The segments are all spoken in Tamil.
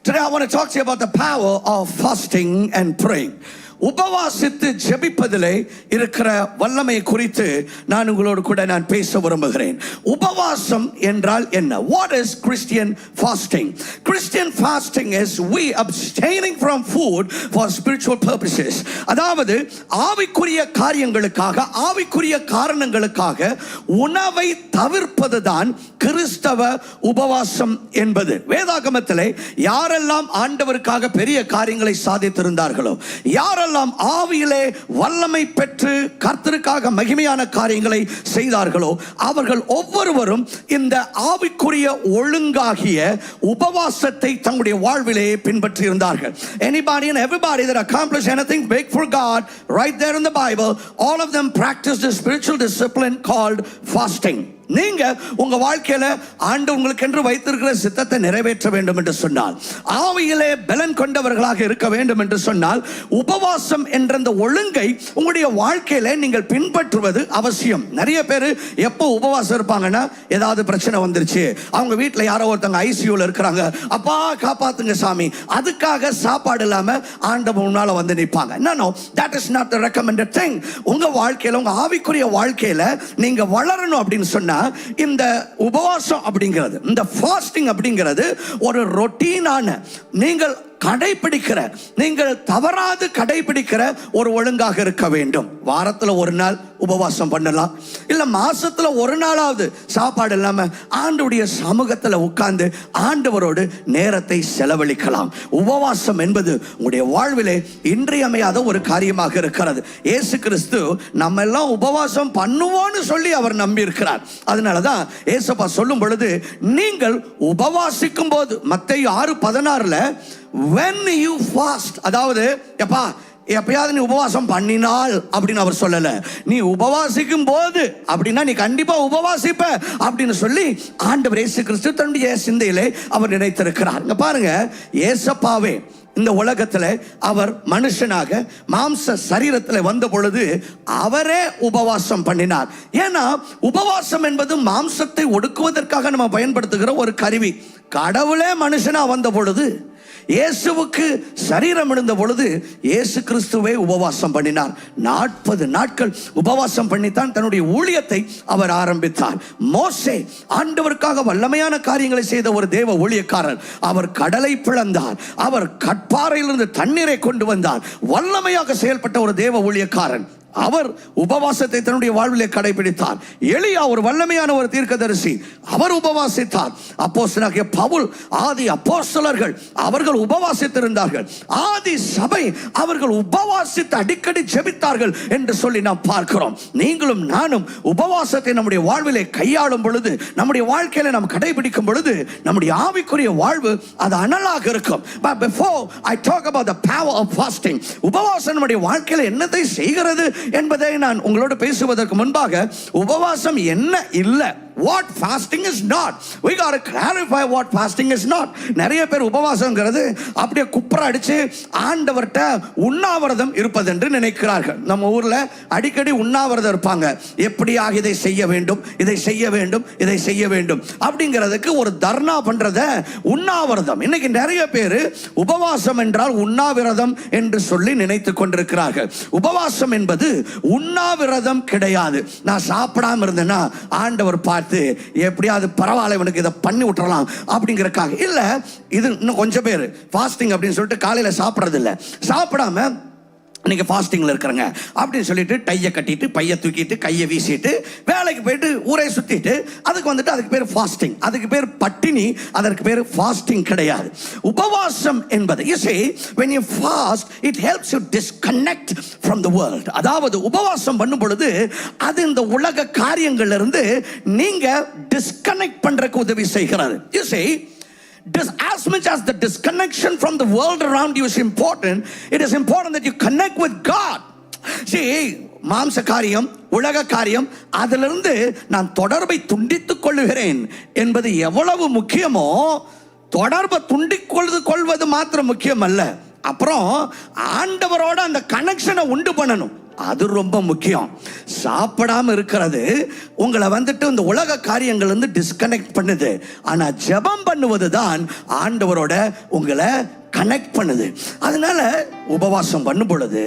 Today I want to talk to you about the power of fasting and praying. உபவாசித்து ஜெபிப்பதிலே இருக்கிற வல்லமை குறித்து நான் உங்களோடு கூட நான் பேச விரும்புகிறேன். உபவாசம் என்றால் என்ன? What is Christian fasting? Christian fasting is we abstaining from food for spiritual purposes. அதாவது ஆவிக்குரிய காரியங்களுக்காக, ஆவிக்குரிய காரணங்களுக்காக உணவை தவிர்ப்பதுதான் கிறிஸ்தவ உபவாசம் என்பது. வேதாகமத்திலே யாரெல்லாம் ஆண்டவருக்காக பெரிய காரியங்களை சாதித்திருந்தார்களோ, யாரெல்லாம் ஆவியிலே வல்லமை பெற்று கர்த்தருக்காக மகிமையான காரியங்களை செய்தார்களோ, அவர்கள் ஒவ்வொருவரும் இந்த ஆவிக்குரிய ஒழுங்காகிய உபவாசத்தை தங்களுடைய வாழ்விலே பின்பற்றி இருந்தார்கள். Anybody and everybody that accomplished anything big for God, right there in the Bible, all of them practiced a spiritual discipline called fasting. நீங்க உங்க வாழ்க்கையில ஆண்டு உங்களுக்கு என்று வைத்திருக்கிற சித்தத்தை நிறைவேற்ற வேண்டும் என்று சொன்னால், ஆவியிலே பலன் கொண்டவர்களாக இருக்க வேண்டும் என்று சொன்னால், உபவாசம் என்ற அந்த ஒழுங்கை உங்களுடைய வாழ்க்கையில நீங்கள் பின்பற்றுவது அவசியம். நிறைய பேர் எப்போ உபவாசம் இருப்பாங்கன்னா, ஏதாவது பிரச்சனை வந்துருச்சு, அவங்க வீட்டில் யாரோ ஒருத்தங்க ஐசியூல இருக்கிறாங்க, அப்பா காப்பாத்துங்க சாமி, அதுக்காக சாப்பாடு இல்லாம ஆண்டவன் முன்னால வந்து நிற்பாங்க. No, that is not the recommended thing. உங்க வாழ்க்கையில, உங்க ஆவிக்குரிய வாழ்க்கையில நீங்க வளரணும் அப்படின்னு சொன்னா, இந்த உபவாசம் அப்படிங்கிறது, இந்த ஃபாஸ்டிங் அப்படிங்கிறது ஒரு ரொட்டீனான, நீங்கள் கடைபிடிக்கிற, நீங்கள் தவறாது கடைபிடிக்கிற ஒரு ஒழுங்காக இருக்க வேண்டும். வாரத்தில் ஒரு நாள் உபவாசம் பண்ணலாம், இல்ல மாசத்துல ஒரு நாளாவது சாப்பாடு இல்லாம ஆண்டவருடைய சமூகத்தில் உட்கார்ந்து ஆண்டவரோடு நேரத்தை செலவழிக்கலாம். உபவாசம் என்பது உங்களுடைய வாழ்விலே இன்றியமையாத ஒரு காரியமாக இருக்கிறது. இயேசு கிறிஸ்து நம்ம எல்லாம் உபவாசம் பண்ணுவோன்னு சொல்லி அவர் நம்பி இருக்கிறார். அதனாலதான் இயேசுப்பா சொல்லும் பொழுது, நீங்கள் உபவாசிக்கும் போது, மத்தேயு 6:16 when you fast, அதாவது எப்பயாவது நீ உபவாசம் பண்ணினால் அப்படின்னு அவர் சொல்லல, நீ உபவாசிக்கும் போது அப்படின்னா நீ கண்டிப்பா உபவாசிப்ப அப்படின்னு சொல்லி ஆண்டவர் இயேசு கிறிஸ்து தன்னுடைய சிந்தையிலே அவர் நினைத்திருக்கிறார். இங்க பாருங்க, இயேசப்பாவே இந்த உலகத்தில் அவர் மனுஷனாக மாம்ச சரீரத்தில் வந்த பொழுது அவரே உபவாசம் பண்ணினார். ஏன்னா உபவாசம் என்பது மாம்சத்தை ஒடுக்குவதற்காக நம்ம பயன்படுத்துகிற ஒரு கருவி. கடவுளே மனுஷனா வந்த பொழுது, இயேசுவுக்கு சரீரம் இருந்த பொழுது இயேசு கிறிஸ்துவே உபவாசம் பண்ணினார். 40 நாட்கள் உபவாசம் பண்ணித்தான் தன்னுடைய ஊழியத்தை அவர் ஆரம்பித்தார். மோசே ஆண்டவருக்காக வல்லமையான காரியங்களை செய்த ஒரு தேவ ஊழியக்காரர். அவர் கடலை பிளந்தார், அவர் கற்பாறையிலிருந்து தண்ணீரை கொண்டு வந்தார், வல்லமையாக செயல்பட்ட ஒரு தேவ ஊழியக்காரன். அவர் உபவாசத்தை தன்னுடைய வாழ்விலே கடைபிடித்தார். எலியா ஒரு வல்லமையான ஒரு தீர்க்கதரிசி, அவர் உபவாசித்தார். அப்போஸ்தலனாகிய பவுல், ஆதி அப்போஸ்தலர்கள் அவர்கள் உபவாசித்திருந்தார்கள். ஆதி சபை அவர்கள் உபவாசித்து அடிக்கடி ஜெபித்தார்கள் என்று சொல்லி நாம் பார்க்கிறோம். நீங்களும் நானும் உபவாசத்தை நம்முடைய வாழ்விலே கையாளும் பொழுது, நம்முடைய வாழ்க்கையில நாம் கடைபிடிக்கும் பொழுது, நம்முடைய ஆவிக்குரிய வாழ்வு அது அனலாக இருக்கும். But before I talk about the power of fasting, உபவாசம் நம்முடைய வாழ்க்கையில என்னத்தை செய்கிறது என்பதை நான் உங்களோடு பேசுவதற்கு முன்பாக, உபவாசம் என்ன இல்லை, what fasting is not, we got to clarify what fasting is not. நிறைய பேர் உபவாசம்ங்கிறது அப்படியே குப்புற அடிச்சு ஆண்டவர்ட்ட உண்ணாவிரதம் இருப்பது என்று நினைக்கிறார்கள். நம்ம ஊர்ல அடிக்கடி உண்ணாவிரதம் இருப்பாங்க. எப்படியாக இதை செய்ய வேண்டும், இதை செய்ய வேண்டும், இதை செய்ய வேண்டும் அப்படிங்கிறதுக்கு ஒரு தர்ணா பண்றத உண்ணாவிரதம். இன்னைக்கு நிறைய பேர் உபவாசம் என்றால் உண்ணாவிரதம் என்று சொல்லி நினைத்துக் கொண்டிருக்கிறார்கள். உபவாசம் என்பது உண்ணாவிரதம் கிடையாது. நான் சாப்பிடாம இருந்தேன்னா ஆண்டவர் பார்த்து எப்படியாவது பரவாயில்ல இவனுக்கு இதை பண்ணி விட்டுறலாம் அப்படிங்கறக்காக இல்ல. இது இன்னும் கொஞ்சம் பேர் ஃபாஸ்டிங் அப்படின்னு சொல்லிட்டு காலையில சாப்பிடறது இல்ல, சாப்பிடாம இன்னைக்கு ஃபாஸ்டிங்ல இருக்கிறங்க அப்படின்னு சொல்லிட்டு டையை கட்டிட்டு பையை தூக்கிட்டு கையை வீசிட்டு வேலைக்கு போயிட்டு ஊரை சுத்திட்டு அதுக்கு வந்துட்டு அதுக்கு பேர் ஃபாஸ்டிங், அதுக்கு பேர் பட்டினி, அதற்கு பேர் ஃபாஸ்டிங் கிடையாது. உபவாசம் என்பது, you see, when you fast it helps you disconnect from the world. அதாவது உபவாசம் பண்ணும் பொழுது அது இந்த உலக காரியங்கள்ல இருந்து நீங்க டிஸ்கனெக்ட் பண்றதுக்கு உதவி செய்கிறது. You see, as much as the disconnection from the world around you is important, it is important that you connect with God. See, மாம்ச காரியம், உலக காரியம், அதிலிருந்து நான் தொடர்பை துண்டித்துக் கொள்ளுகிறேன் என்பது எவ்வளவு முக்கியமோ, தொடர்பை துண்டிக்கொள்வது மாத்திரம் முக்கியம் அல்ல, அப்புறம் ஆண்டவரோட அந்த கனெக்ஷனை உண்டு பண்ணணும். அது ரொம்ப முக்கியம். சாப்பிடாம இருக்கிறது உங்களை வந்துட்டு இந்த உலக காரியங்கள் வந்து டிஸ்கனெக்ட் பண்ணுது. ஆனா ஜெபம் பண்ணுவது தான் ஆண்டவரோட உங்களை கனெக்ட் பண்ணுது. அதனால உபவாசம் பண்ணும் பொழுது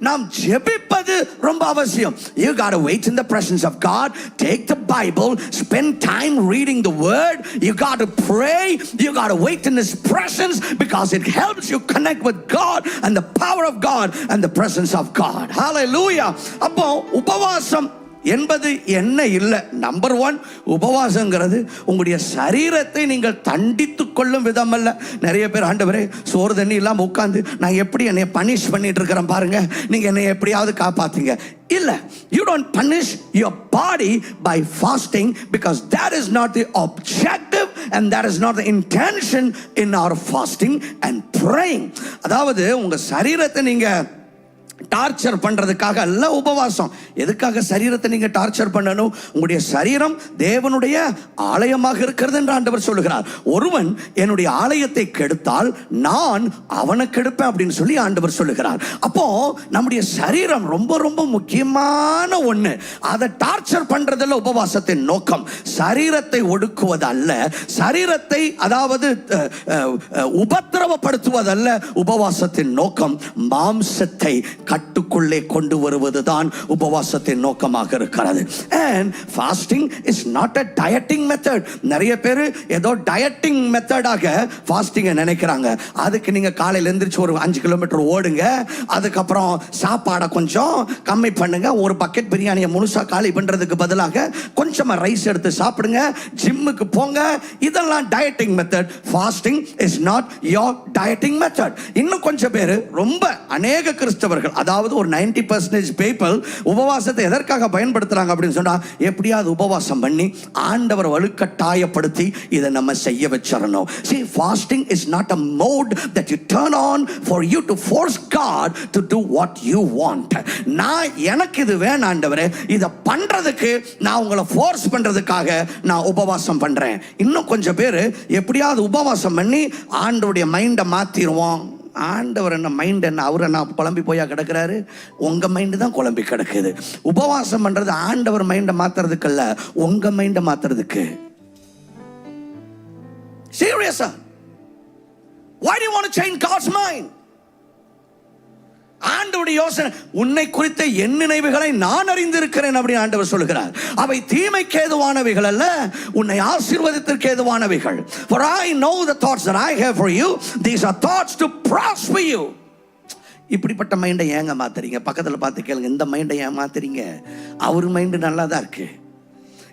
நாம் ஜெபிப்பது ரொம்ப அவசியம். You got to wait in the presence of God, take the Bible, spend time reading the word, you got to pray, you got to wait in his presence because it helps you connect with God and the power of God and the presence of God. Hallelujah. அப்போ உபவாசம் என்பது என்ன இல்லை. நம்பர் 1, உபவாசங்கிறது உங்களுடைய சரீரத்தை நீங்கள் தண்டித்துக் கொள்ளும் விதம் அல்ல. நிறைய பேர் ஆண்டவரே சோறு தண்ணி இல்லாமல் உட்காந்து நான் எப்படி என்னை பனிஷ் பண்ணிட்டு இருக்கிறேன் பாருங்க, நீங்க என்னை எப்படியாவது காப்பாத்துங்க. இல்ல, you don't punish your body by fasting because that is not the objective and that is not the intention in our fasting and praying. அதாவது உங்க சரீரத்தை நீங்க டார்ச்சர் பண்றதுக்காக அல்ல உபவாசம். எதுக்காக சரீரத்தை நீங்க டார்ச்சர் பண்ணணும்? உங்களுடைய சரீரம் தேவனுடைய ஆலயமாக இருக்கிறது என்று ஆண்டவர் சொல்லுகிறார். ஒருவன் என்னுடைய ஆலயத்தை கெடுத்தால் நான் அவனை கெடுப்பேன் அப்படின்னு சொல்லி ஆண்டவர் சொல்லுகிறார். அப்போ நம்முடைய சரீரம் ரொம்ப ரொம்ப முக்கியமான ஒண்ணு. அதை டார்ச்சர் பண்றதில்ல உபவாசத்தின் நோக்கம். சரீரத்தை ஒடுக்குவது அல்ல, சரீரத்தை அதாவது உபத்திரவப்படுத்துவதல்ல உபவாசத்தின் நோக்கம். மாம்சத்தை கட்டுக்குள்ளே கொண்டு வருவதுதான் உபவாசத்தின் நோக்கமாக இருக்கிறது. And fasting is not a dieting method. நிறைய பேர் ஏதோ டயட்டிங் மெத்தடாக ஃபாஸ்டிங்கை நினைக்கிறாங்க. அதுக்கு நீங்க காலையில எந்திரிச்சு ஒரு 5 கிலோமீட்டர் ஓடுங்க, அதுக்கப்புறம் சாப்பாடை கொஞ்சம் கம்மி பண்ணுங்க, ஒரு பக்கெட் பிரியாணியை முழுசா காலி பண்றதுக்கு பதிலாக கொஞ்சமா ரைஸ் எடுத்து சாப்பிடுங்க, ஜிம்முக்கு போங்க. இதெல்லாம் dieting method. Fasting is not your dieting method. இன்னும் கொஞ்சம் பேர், ரொம்ப அநேக கிறிஸ்தவர்கள், அதாவது ஒரு 90% people உபவாசத்தை எதற்காக பயன்படுத்துறாங்க அப்படின்னு சொன்னா, எப்படியாவது உபவாசம் பண்ணி ஆண்டவர் வலுக்கட்டாயப்படுத்தி இதை நம்ம செய்ய வச்சிரணும். See, fasting is not a mode that you turn on for you to force God to do what you want. நான் எனக்கு இது வேணும் ஆண்டவரே, இதை பண்றதுக்கு நான் உங்களை ஃபோர்ஸ் பண்றதுக்காக நான் உபவாசம் பண்றேன். இன்னும் கொஞ்சம் பேர் எப்படியாவது உபவாசம் பண்ணி ஆண்டவருடைய மைண்டை மாத்திடுவோம். ஆண்டவர் என்ன மைண்ட் என்ன, அவர் என்ன குழம்பி போயா கிடக்கிறாரு? உங்க மைண்டு தான் குழம்பி கிடக்குது. உபவாசம் பண்றது ஆண்டவர் மைண்டை மாத்துறதுக்கு அல்ல, உங்க மைண்டை மாத்துறதுக்கு. சீரியஸா, why do you want to change God's mind? ஆண்டவருடைய யோசனை, உன்னை குறித்த என் நினைவுகளை நான் அறிந்திருக்கிறேன் அப்படி ஆண்டவர் சொல்லுகிறார். அவை தீமைக்கு ஏதுவானவைகள் அல்ல, உன்னை ஆசீர்வதித்திற்கு ஏதுவானவைகள். For I know the thoughts that I have for you, these are thoughts to prosper you. இப்படிப்பட்ட மைண்டை ஏங்க மாத்துறீங்க? பக்கத்தில் பார்த்து கேளுங்க, இந்த மைண்டை ஏன் மாத்துறீங்க? அவர் மைண்டு நல்லா தான் இருக்கு.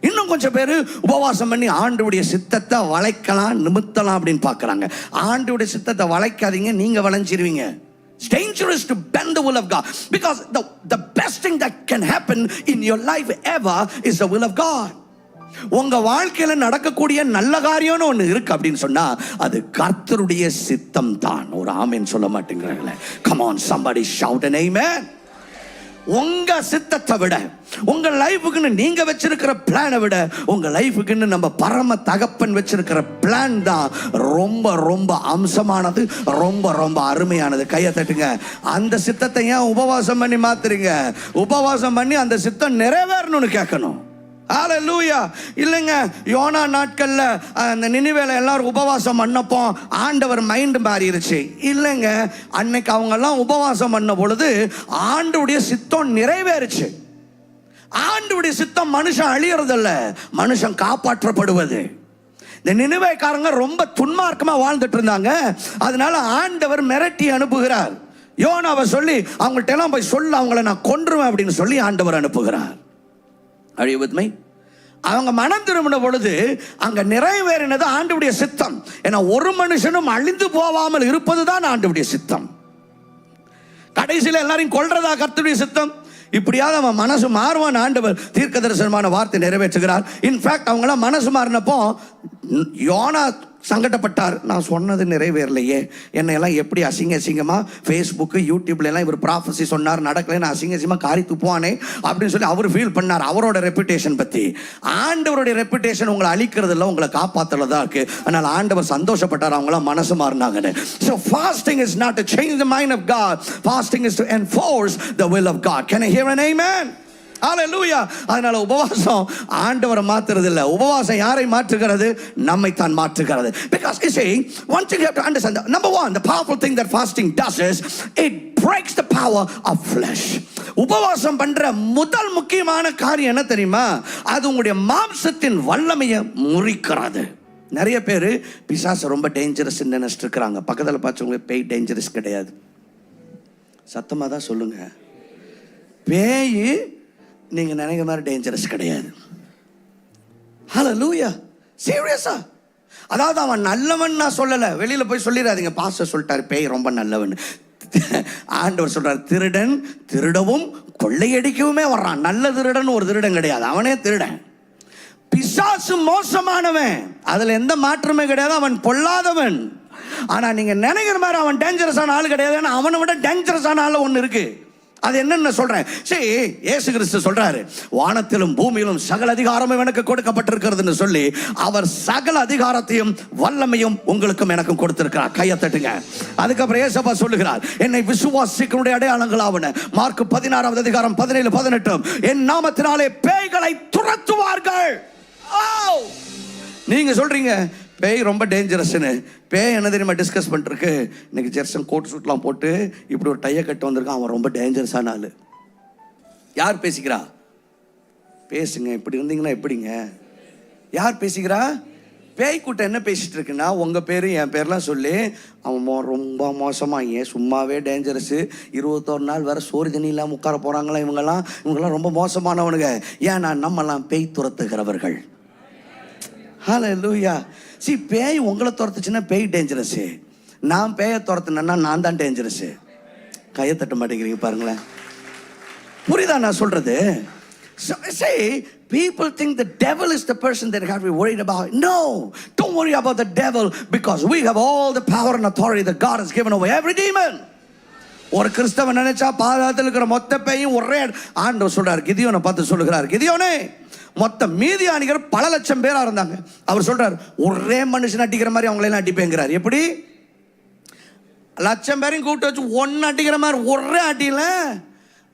இன்னும் கொஞ்சம் பேர் உபவாசம் பண்ணி ஆண்டவருடைய சித்தத்தை வளைக்கலாம், நிமித்தலாம் அப்படின்னு பார்க்கறாங்க. ஆண்டவருடைய சித்தத்தை வளைக்காதீங்க, நீங்க வளைஞ்சிருவீங்க. It's dangerous to bend the will of God because the best thing that can happen in your life ever is the will of God. உங்க வாழ்க்கையில நடக்கக்கூடிய நல்ல காரியம்னு ஒண்ணு இருக்கு அப்படின்னு சொன்னா அது கர்த்தருடைய சித்தம் தான். ஒரு ஆமென் சொல்ல மாட்டேங்கிறாங்களே. Come on, somebody shout an amen. உங்க சித்தத்தை விட, உங்க லைஃபுக்குன்னு நீங்க வச்சிருக்கிற பிளானை விட, உங்க லைஃபுக்குன்னு நம்ம பரம தகப்பன் வச்சிருக்கிற பிளான் தான் ரொம்ப ரொம்ப அம்சமானது, ரொம்ப ரொம்ப அருமையானது. கையை தட்டுங்க. அந்த சித்தத்தை ஏன் உபவாசம் பண்ணி மாத்துறீங்க? உபவாசம் பண்ணி அந்த சித்தம் நிறைவேறணும்னு கேட்கணும். ஹல்லேலூயா. இல்லைங்க, யோனா நாட்கள்ல அந்த நினிவேல எல்லாரும் உபவாசம் பண்ணப்போ ஆண்டவர் மைண்ட் மாறிடுச்சு. இல்லைங்க, அன்னைக்கு அவங்க எல்லாம் உபவாசம் பண்ண பொழுது ஆண்டவருடைய சித்தம் நிறைவேறுச்சு. ஆண்டவருடைய சித்தம் மனுஷன் அழியறதில்ல, மனுஷன் காப்பாற்றப்படுவது. இந்த நினிவேக்காரங்க ரொம்ப துன்மார்க்கமா வாழ்ந்துட்டு இருந்தாங்க. அதனால ஆண்டவர் மிரட்டி அனுப்புகிறார். யோனாவை சொல்லி அவங்கள்ட்ட எல்லாம் போய் சொல்ல, அவங்கள நான் கொன்றுவேன் அப்படின்னு சொல்லி ஆண்டவர் அனுப்புகிறார். Are you with me? அவங்க மனம் திரும்பின பொழுது அங்க நிறைவேறினது ஆண்டவருடைய சித்தம். ஏன்னா ஒரு மனுஷனும் அழிந்து போகாமல் இருப்பதுதான் ஆண்டவருடைய சித்தம். கடைசியில் எல்லாரையும் கொல்றதா கர்த்தருடைய சித்தம்? இப்படியாவது அவன் மனசு மாறுவான். ஆண்டவர் தீர்க்க தரிசனமான வார்த்தை நிறைவேற்றுகிறார். இன்ஃபேக்ட் அவங்களாம் மனசு மாறினப்போ யோனா சங்கடப்பட்டார். நான் சொன்னது நிறைவேறலையே, என்னையெல்லாம் எப்படி அசிங்கமாக ஃபேஸ்புக்கு யூடியூப்லாம் இவர் ப்ராஃபஸி சொன்னார் நடக்கலை, நான் அசிங்கமாக காரி துப்புவானே அப்படின்னு சொல்லி அவர் ஃபீல் பண்ணார். அவரோட ரெப்புடேஷன் பற்றி. ஆண்டவருடைய ரெப்புடேஷன் உங்களை அழிக்கிறதில்ல, உங்களை காப்பாற்றுறதா இருக்கு. அதனால் ஆண்டவர் சந்தோஷப்பட்டார், அவங்களாம் மனசு மாறினாங்கன்னு. So fasting is not to change the mind of God. Fasting is to enforce the will of God. Can I hear an amen? Hallelujah. அதனால உபவாசம் ஆண்டவரை மாத்துறது இல்ல, உபவாசம் யாரை மாற்றுகிறது? நம்மை தான் மாற்றுகிறது. Because you see, one thing you have to understand, number one, the powerful thing that fasting does is it breaks the power of flesh. உபவாசம் பண்ற முதல் முக்கியமான காரியம் என்ன தெரியுமா? அது உங்களுடைய மாம்சத்தின் வல்லமையை முறிக்கிறது. நிறைய பேர் பிசாசு ரொம்ப டேஞ்சரஸ் நினைச்சிட்டு இருக்கிறாங்க. பக்கத்தில் பார்த்தவங்க பேய் டேஞ்சரஸ் கிடையாது. சத்தமாக தான் சொல்லுங்க. பேய் நீங்க நினைக்கிற மாதிரி டேஞ்சரஸ் கிடையாது. ஹல்லேலூயா. சீரியஸா. அதாவது அவன் நல்லவன் நான் சொல்லல, வெளியில போய் சொல்லிடாதீங்க பாஸ்டர் சொல்லிட்டாரு பேய் ரொம்ப நல்லவன். ஆண்டவர் சொல்றார், திருடன் திருடவும் கொள்ளையடிக்கவுமே வர்றான். நல்ல திருடன் ஒரு திருடன் கிடையாது, அவனே திருடன். பிசாசு மோசமானவன், அதுல எந்த மாற்றமே கிடையாது, அவன் பொல்லாதவன். ஆனா நீங்க நினைக்கிற மாதிரி அவன் டேஞ்சரஸான ஆள் கிடையாது. அவனை விட டேஞ்சரஸான ஆள் ஒன்று இருக்கு. அது என்னன்னு சொல்றேன். சரி, இயேசு கிறிஸ்து சொல்றாரு, வானத்திலும் பூமியிலும் சகல அதிகாரமும் எனக்கு கொடுக்கப்பட்டிருக்கிறதுன்னு சொல்லி அவர் சகல அதிகாரத்தையும் வல்லமையும் உங்களுக்கும் எனக்கும் கொடுத்திருக்கிறார். கையை தட்டுங்க. அதுக்கப்புறம் இயேசுப்பா சொல்லுகிறார், என்னை விசுவாசிக்கனுடைய அடையாளங்களாவன மார்க் 16 அதிகாரம் 17 18, என் நாமத்தினாலே பேய்களை துரத்துவார்கள். நீங்க சொல்றீங்க பேய் ரொம்ப டேஞ்சரஸ்ன்னு. பேய் என்ன தெரியுமா டிஸ்கஸ் பண்ணிருக்கு? இன்னைக்கு ஜெர்சன் கோட் சூட்லாம் போட்டு இப்படி ஒரு டையை கட்டு வந்திருக்கான், அவன் ரொம்ப டேஞ்சரஸான ஆளு. யார் பேசிக்கிறா? பேசுங்க, இப்படி இருந்தீங்கன்னா எப்படிங்க? யார் பேசிக்கிறா? பேய் கூட்டம் என்ன பேசிட்டு இருக்குன்னா, உங்க பேரு என் பேர்லாம் சொல்லி அவன் ரொம்ப மோசமா, ஏன் சும்மாவே டேஞ்சரஸ், 21 நாள் வேற சோறு தண்ணி இல்லாமல் உட்கார போறாங்களா இவங்கெல்லாம் ரொம்ப மோசமானவனுங்க. ஏன்னா நம்மெல்லாம் பேய் துரத்துகிறவர்கள். ஹல்லேலூயா. See, பேய் உங்களை துரத்துச்சுன்னா பேய் டேஞ்சரஸ். நான் பேயை துரத்துனா நான் தான் டேஞ்சரஸ். கையை தட்ட மாட்டேங்கிறீங்க பாருங்களேன். புரியுதா நான் சொல்றது? Say, people think the devil is the person that you have to be worried about. No, don't worry about the devil, because we have all the power and authority that God has given over every demon. ஒரு கிறிஸ்தவன் நினைச்சா பாதாளத்தில் இருக்கிற மொத்த பேயும் ஒரே ஆண்டவர் சொல்றாரு. கிதியோனை பார்த்து சொல்லுகிறார், கிதியோனே, மொத்த மீதியானிகர் பல லட்சம் பேரா இருந்தாங்க. அவர் சொல்றார், ஒரே மனுஷன் அடிக்கிற மாதிரி அவங்களெல்லாம் அடிப்பேங்கிறார். எப்படி? லட்சம் பேரையும் கூப்பிட்டு வச்சு ஒன்னு அடிக்கிற மாதிரி ஒரே அட்டியில.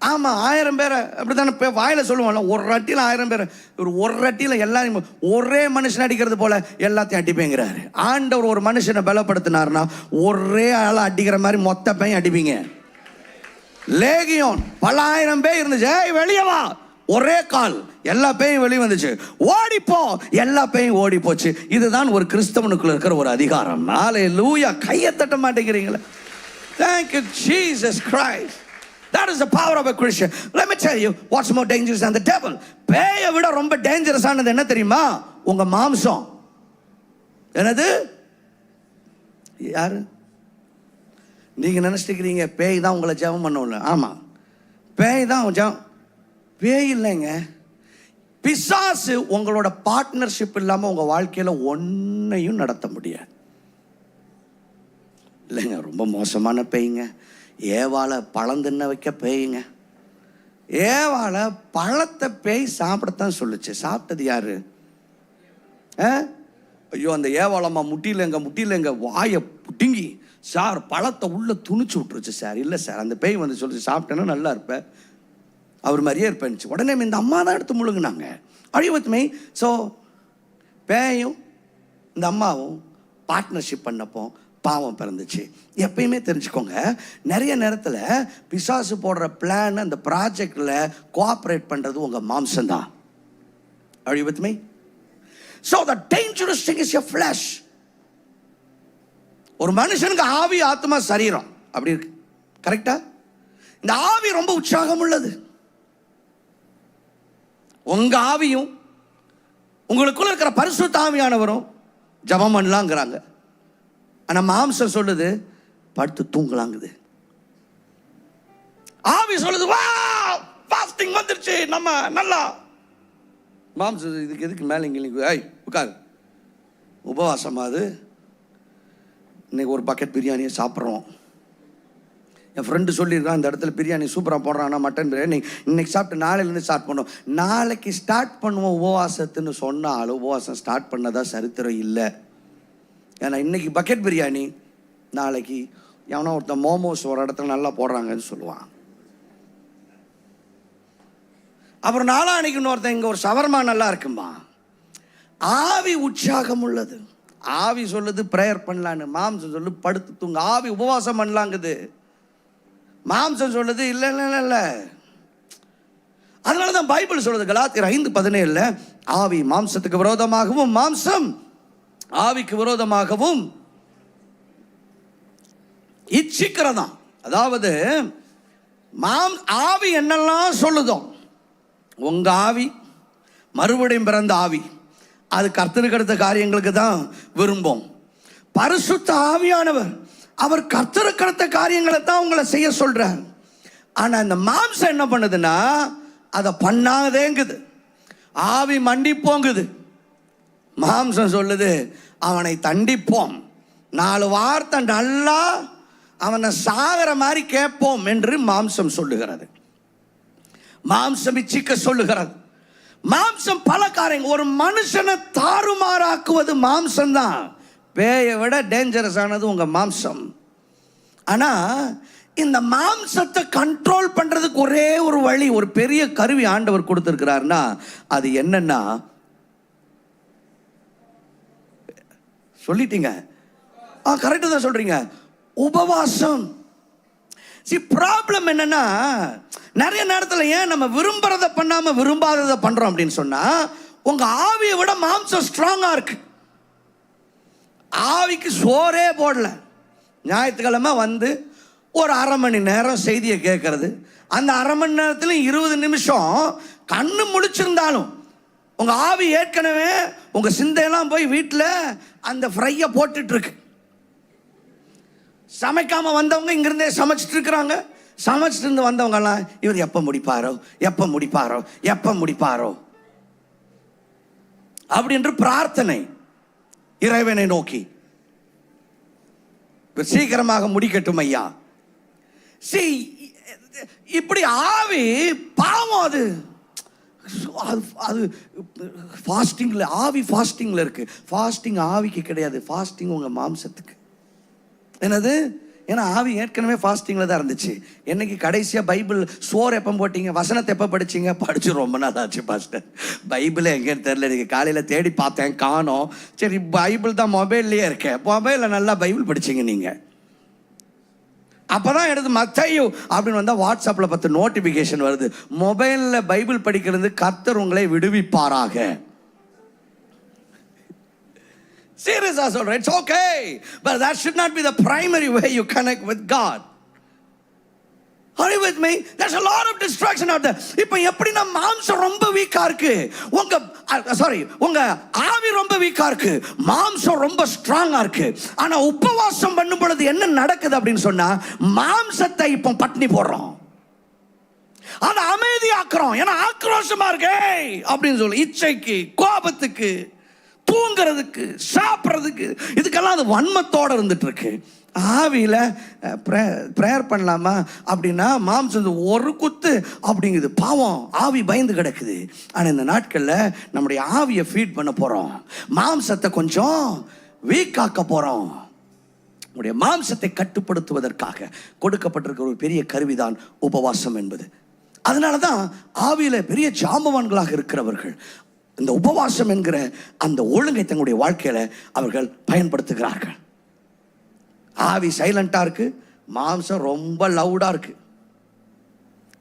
ஆமா, 1000 பேரை அப்படித்தானே வாயில சொல்லுவாங்க, ஒரு அட்டியில 1000 பேரை. ஒரு அட்டியில எல்லாரும் ஒரே மனுஷன் அடிக்கிறது போல எல்லாத்தையும் அடிப்பேங்கிறாரு. ஆண்டவர் ஒரு மனுஷனை பலப்படுத்தினார்னா ஒரே ஆளை அடிக்கிற மாதிரி மொத்த பேயும் அடிப்பீங்க. லேகியோன் பல 1000 பேர் இருந்துச்சு, வெளியே வா, ஒரே கால், எல்லா பேயும் வெளியே வந்துச்சு, ஓடிப்போ, எல்லா பேயும் ஓடி போச்சு. இதுதான் ஒரு கிறிஸ்தவனுக்குள்ள இருக்கிற ஒரு அதிகாரம். ஹல்லேலூயா. கையை தட்ட மாட்டேங்கிறீங்களா? Thank you Jesus Christ. That is the power of a Christian. Let me tell you what's more dangerous than the devil. பேயை விட ரொம்ப டேஞ்சரஸ் ஆனது என்ன தெரியுமா? உங்க மாம்சம். என்னது? யாரு? நீங்க நினைச்சிருக்கிறீங்க பேய் தான் உங்களை ஜெபம் பண்ணல. ஆமா, பேய் தான் பேய் இல்லைங்க. பிசாசு உங்களோட பார்ட்னர்ஷிப் இல்லாம உங்க வாழ்க்கையில ஒன்னையும் நடத்த முடியாது. இல்லைங்க, ரொம்ப மோசமான பேய்ங்க. ஏவாளை பழம் தின்ன வைக்க பேயுங்க. ஏவாளை பழத்தை பேய் சாப்பிடத்தான் சொல்லுச்சு. சாப்பிட்டது யாரு? ஐயோ, அந்த ஏவாளம்மா முட்டியில எங்க வாயை புடுங்கி சார் பழத்தை உள்ள துணிச்சு விட்டுருச்சு சார். இல்லை சார், அந்த பேய் வந்து சொல்லிச்சு, சாப்பிட்டேன்னா நல்லா இருப்பேன், அவர் மாதிரியே இருப்பேன்ச்சு. உடனே இந்த அம்மா தான் எடுத்து முழுங்குனாங்க. அழிவத்துமே. ஸோ பேயும் இந்த அம்மாவும் பார்ட்னர்ஷிப் பண்ணப்போ பாவம் பிறந்துச்சு. எப்பயுமே தெரிஞ்சுக்கோங்க, நிறைய நேரத்தில் பிசாசு போடுற பிளான், அந்த ப்ராஜெக்டில் கோஆப்ரேட் பண்ணுறது உங்கள் மாம்சம் தான். அழிவத்துமே. So the dangerous thing is your flesh. ஒரு மனுஷனுக்கு ஆவி, ஆத்மா, சரீரம் அப்படி இருக்கு. கரெக்டா? இந்த ஆவி ரொம்ப உற்சாகம் உள்ளது. உங்க ஆவியும் உங்களுக்குள்ள இருக்கிற பரிசுத்த ஆவியானவரும் ஜெபம் பண்ணலாங்கிறாங்க. ஆனா மாம்சம் சொல்லுது படுத்து தூங்கலாங்குது. ஆவி சொல்லுது வா ஃபாஸ்டிங் வந்துருச்சு, நம்ம நல்லா. மாம்சம் இதுக்கு எதுக்கு மேலே இங்கே உட்காரு, உபவாசமா? அது இன்னைக்கு ஒரு பக்கெட் பிரியாணியை சாப்பிட்றோம். என் ஃப்ரெண்டு சொல்லியிருக்கான், இந்த இடத்துல பிரியாணி சூப்பராக போடுறான்னா மட்டன் பிரியாணி இன்னைக்கு சாப்பிட்டு நாளையிலேருந்து ஸ்டார்ட் பண்ணுவோம். நாளைக்கு ஸ்டார்ட் பண்ணுவோம் உபவாசத்துன்னு சொன்னாலும் உபவாசம் ஸ்டார்ட் பண்ணதா சரித்திரம் இல்லை. ஏன்னா இன்னைக்கு பக்கெட் பிரியாணி, நாளைக்கு எவனோ ஒருத்தன் மோமோஸ் ஒரு இடத்துல நல்லா போடுறாங்கன்னு சொல்லுவான். அப்புறம் நாளான்னைக்கு இன்னொருத்தன் இங்கே ஒரு சவர்மா நல்லா இருக்குமா. ஆவி உற்சாகம் உள்ளது. ஆவி சொல்லுது ப்ரேயர் பண்ணலான்னு, மாம்சம் சொல்லு படுத்து தூங்க. ஆவி உபவாசம் பண்ணலாங்குது, மாம்சம் சொல்லுது இல்லை இல்லை இல்லை இல்லை. அதனால தான் பைபிள் சொல்லுது கலாத்தியர் 5:17 ஆவி மாம்சத்துக்கு விரோதமாகவும் மாம்சம் ஆவிக்கு விரோதமாகவும் இச்சிக்கிறதா. அதாவது ஆவி என்னெல்லாம் சொல்லுதோ, உங்க ஆவி மறுபடியும் பிறந்த ஆவி, அது கர்த்தருக்கு அடுத்த காரியங்களுக்கு தான் விரும்பும். பரிசுத்த ஆவியானவர் அவர் கர்த்தருக்கு அடுத்த காரியங்களை தான் உங்களை செய்ய சொல்றார். ஆனா இந்த மாம்சம் என்ன பண்ணுதுன்னா அதை பண்ணாதேங்குது. ஆவி மண்டிப்போங்குது, மாம்சம் சொல்லுது அவனை தண்டிப்போம், 4 வார்த்தை நல்லா அவனை சாகிற மாதிரி கேட்போம் என்று மாம்சம் சொல்லுகிறது. மாம்சம் இச்சிக்க சொல்லுகிறது. மாம்சம் பல காரியங்கள். ஒரு மனுஷனை தாறுமாறாக்குவது மாம்சம் தான். பேயை விட டேஞ்சரஸ் ஆனது உங்க மாம்சம். ஆனா இந்த மாம்சத்தை கண்ட்ரோல் பண்றதுக்கு ஒரே ஒரு வழி, ஒரு பெரிய கருவி ஆண்டவர் கொடுத்திருக்கிறார்னா அது என்னன்னா, சொல்லிட்டீங்க, கரெக்டா தான் சொல்றீங்க, உபவாசம். ப்ராப்ளம் என்னன்னா நிறைய நேரத்தில் ஏன் நம்ம விரும்புறதை பண்ணாம விரும்பாததை பண்றோம் அப்படின்னு சொன்னா, உங்க ஆவியை விட மாம்சம் ஸ்ட்ராங்கா இருக்கு. ஆவிக்கு சோறே போடல, ஞாயிற்றுக்கிழமை வந்து ஒரு 1/2 மணி நேரம் செய்தியை கேட்கறது, அந்த 1/2 மணி நேரத்துல 20 நிமிஷம் கண்ணு முழிச்சிருந்தாலும் உங்க ஆவி ஏற்கனவே உங்க சிந்தையெல்லாம் போய் வீட்டில் அந்த ஃப்ரையை போட்டுட்டு இருக்கு. சமைக்காம வந்தவங்க இங்கிருந்தே சமைச்சிட்டு இருக்கிறாங்க. சமைச்சிட்டு இருந்து வந்தவங்கலாம் இவர் எப்ப முடிப்பாரோ எப்ப முடிப்பாரோ எப்ப முடிப்பாரோ அப்படின்ற பிரார்த்தனை இறைவனை நோக்கி, சீக்கிரமாக முடிக்கட்டும் ஐயா. இப்படி ஆவி பாவம். அது ஃபாஸ்டிங்ல, ஆவி ஃபாஸ்டிங்ல இருக்கு. ஃபாஸ்டிங் ஆவிக்கு கிடையாது, ஃபாஸ்டிங் உங்க மாம்சத்துக்கு. என்னது? ஏன்னா ஆவி ஏற்கனவே ஃபாஸ்டிங்ல தான் இருந்துச்சு. என்னைக்கு கடைசியா பைபிள் சோறு எப்போ போட்டீங்க, வசனத்தை எப்போ படிச்சீங்க? படிச்சு ரொம்ப நாள் ஆச்சு பாஸ்டர். பைபிளே எங்கேன்னு தெரியல, நீங்க காலையில தேடி பார்த்தேன் காணோம். சரி, பைபிள் தான் மொபைல்லையே இருக்கேன். மொபைல்ல நல்லா பைபிள் படிச்சீங்க நீங்க. அப்பதான் எடுத்து மத்தேயு அப்படின்னு வந்தா வாட்ஸ்அப்ல 10 நோட்டிபிகேஷன் வருது. மொபைல்ல பைபிள் படிக்கிறது கர்த்தர் உங்களை விடுவிப்பாராக. Seriously சொல்றேன், it's okay, but that should not be the primary way you connect with God. Are you with me? There's a lot of distraction out there. இப்போ எப்படி நம்ம மாம்சம் ரொம்ப வீக்கா இருக்கு, உங்க ஆவி ரொம்ப வீக்கா இருக்கு, மாம்சம் ரொம்ப ஸ்ட்ராங்கா இருக்கு. ஆனா உபவாசம் பண்ணும் பொழுது என்ன நடக்குது அப்படின்னு சொன்னா, மாம்சத்தை இப்போ பட்டினி போடுறோம், அதை அமைதியாக்குறோம். ஏன்னா ஆக்ரோஷமா இருக்கு அப்படின்னு சொல்லி இச்சைக்கு, கோபத்துக்கு, தூங்குறதுக்கு, சாப்பிட்றதுக்கு, இதுக்கெல்லாம் அது வன்மத்தோட இருந்துட்டு இருக்கு. ஆவியில பிரேயர் பண்ணலாமா அப்படின்னா மாம்சம் ஒரு குத்து அப்படிங்குது. பாவம், ஆவி பயந்து கிடக்குது. ஆனா இந்த நாட்கள்ல நம்முடைய ஆவியை ஃபீட் பண்ண போறோம், மாம்சத்தை கொஞ்சம் வீக்காக்க போறோம். நம்முடைய மாம்சத்தை கட்டுப்படுத்துவதற்காக கொடுக்கப்பட்டிருக்கிற ஒரு பெரிய கருவிதான் உபவாசம் என்பது. அதனாலதான் ஆவியில பெரிய ஜாம்பவான்களாக இருக்கிறவர்கள் இந்த உபவாசம் என்கிற அந்த ஒழுங்கை தங்களுடைய வாழ்க்கையில அவர்கள் பயன்படுத்துகிறார்கள். ஆவி சைலண்டா இருக்கு, மாம்சம் ரொம்ப லவுடா இருக்கு.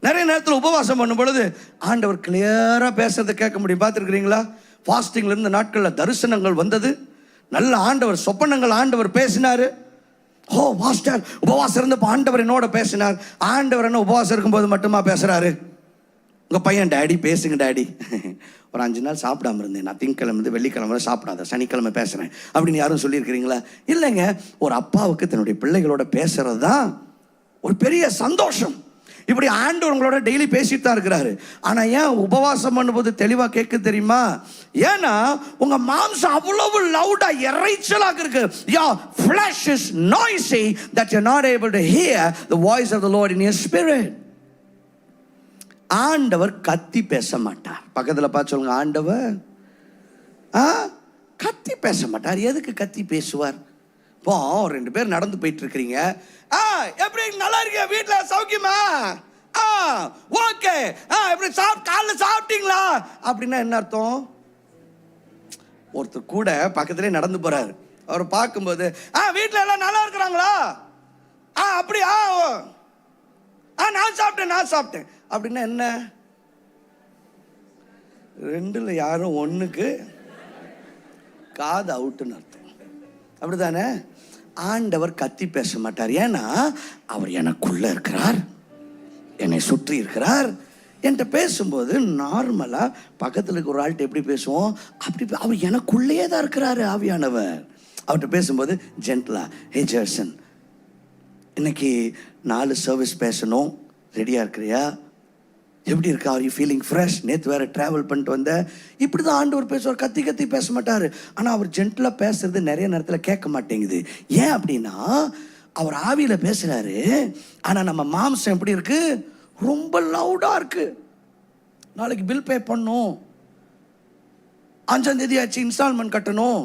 நிறைய நேரத்தில் உபவாசம் பண்ணும் பொழுது ஆண்டவர் கிளியரா பேசுறதை கேட்க முடியும். பார்த்துருக்கிறீங்களா? ஃபாஸ்டிங்ல இருந்த நாட்கள்ல தரிசனங்கள் வந்தது, நல்ல ஆண்டவர் சொப்பனங்கள் ஆண்டவர் பேசினாரு. ஓ மாஸ்டர், உபவாசம் இருந்தப்போ ஆண்டவர் என்னோட பேசினார். ஆண்டவர் என்ன உபவாசம் இருக்கும்போது மட்டுமா பேசுறாரு? உங்கள் பையன், டேடி பேசுங்க டேடி, ஒரு 5 நாள் சாப்பிடாம இருந்தேன், நான் திங்கக்கிழமை வெள்ளிக்கிழமை சாப்பிடாத, சனிக்கிழமை பேசுகிறேன் அப்படின்னு யாரும் சொல்லியிருக்கிறீங்களா? இல்லைங்க. ஒரு அப்பாவுக்கு தன்னுடைய பிள்ளைகளோட பேசுறது தான் ஒரு பெரிய சந்தோஷம். இப்படி ஆண்டவர் உங்களோட டெய்லி பேசிட்டு தான் இருக்கிறாரு. ஆனா ஏன் உபவாசம் பண்ணும்போது தெளிவா கேட்க தெரியுமா? ஏன்னா உங்க மாம்சம் அவ்வளவு லவுடா இறைச்சலாக இருக்கு. Your flesh is noisy that you're not able to hear the voice of the Lord in your spirit. ஆண்டவர் கத்தி பேச மாட்டார். பக்கத்துல பார்த்து சொல்லுங்க, ஆண்டவர் கத்தி பேச மாட்டார். எதுக்கு கத்தி பேசுவார்? இப்போ 2 பேர் நடந்து போயிட்டு இருக்கிறீங்க. எப்படி நல்லா இருக்கியா, வீட்டுல சௌக்கியமா, ஓகே, எப்படி காலைல சாப்பிட்டீங்களா அப்படின்னா என்ன அர்த்தம்? ஒருத்தர் கூட பக்கத்திலே நடந்து போறாரு. அவர் பார்க்கும்போது வீட்டுல எல்லாம் நல்லா இருக்கிறாங்களா, அப்படியா, நான் சாப்பிட்டேன் அப்படின்னா என்ன? 2ல் யாரும் 1க்கு காது அவுட்டுன்னு அர்த்தம். அப்படிதானே? ஆண்டவர் கத்தி பேச மாட்டார். ஏன்னா அவர் எனக்குள்ள இருக்கிறார், என்னை சுற்றி இருக்கிறார். என்கிட்ட பேசும்போது நார்மலா பக்கத்தில் இருக்க ஒரு ஆள்கிட்ட எப்படி பேசுவோம் அப்படி அவர் எனக்குள்ளேயே தான் இருக்கிறாரு ஆவியானவர். அவர்கிட்ட பேசும்போது ஜென்டலா, ஹே ஜெர்சன், இன்னைக்கு 4 சர்வீஸ் பேசணும், ரெடியா இருக்கிறியா, எப்படி இருக்கா, ஆர் யூ ஃபீலிங் ஃப்ரெஷ், நேற்று வேற ட்ராவல் பண்ணிட்டு வந்த, இப்படி தான் ஆண்டவர் பேசுவார். கத்தி பேச மாட்டார். ஆனால் அவர் ஜென்டலாக பேசுறது நிறைய நேரத்தில் கேட்க மாட்டேங்குது. ஏன் அப்படின்னா அவர் ஆவியில் பேசுகிறாரு, ஆனால் நம்ம மாம்சம் எப்படி இருக்கு, ரொம்ப லவுடாக இருக்கு. நாளைக்கு பில் பே பண்ணும், 5ஆம் தேதி ஆச்சு இன்ஸ்டால்மெண்ட் கட்டணும்,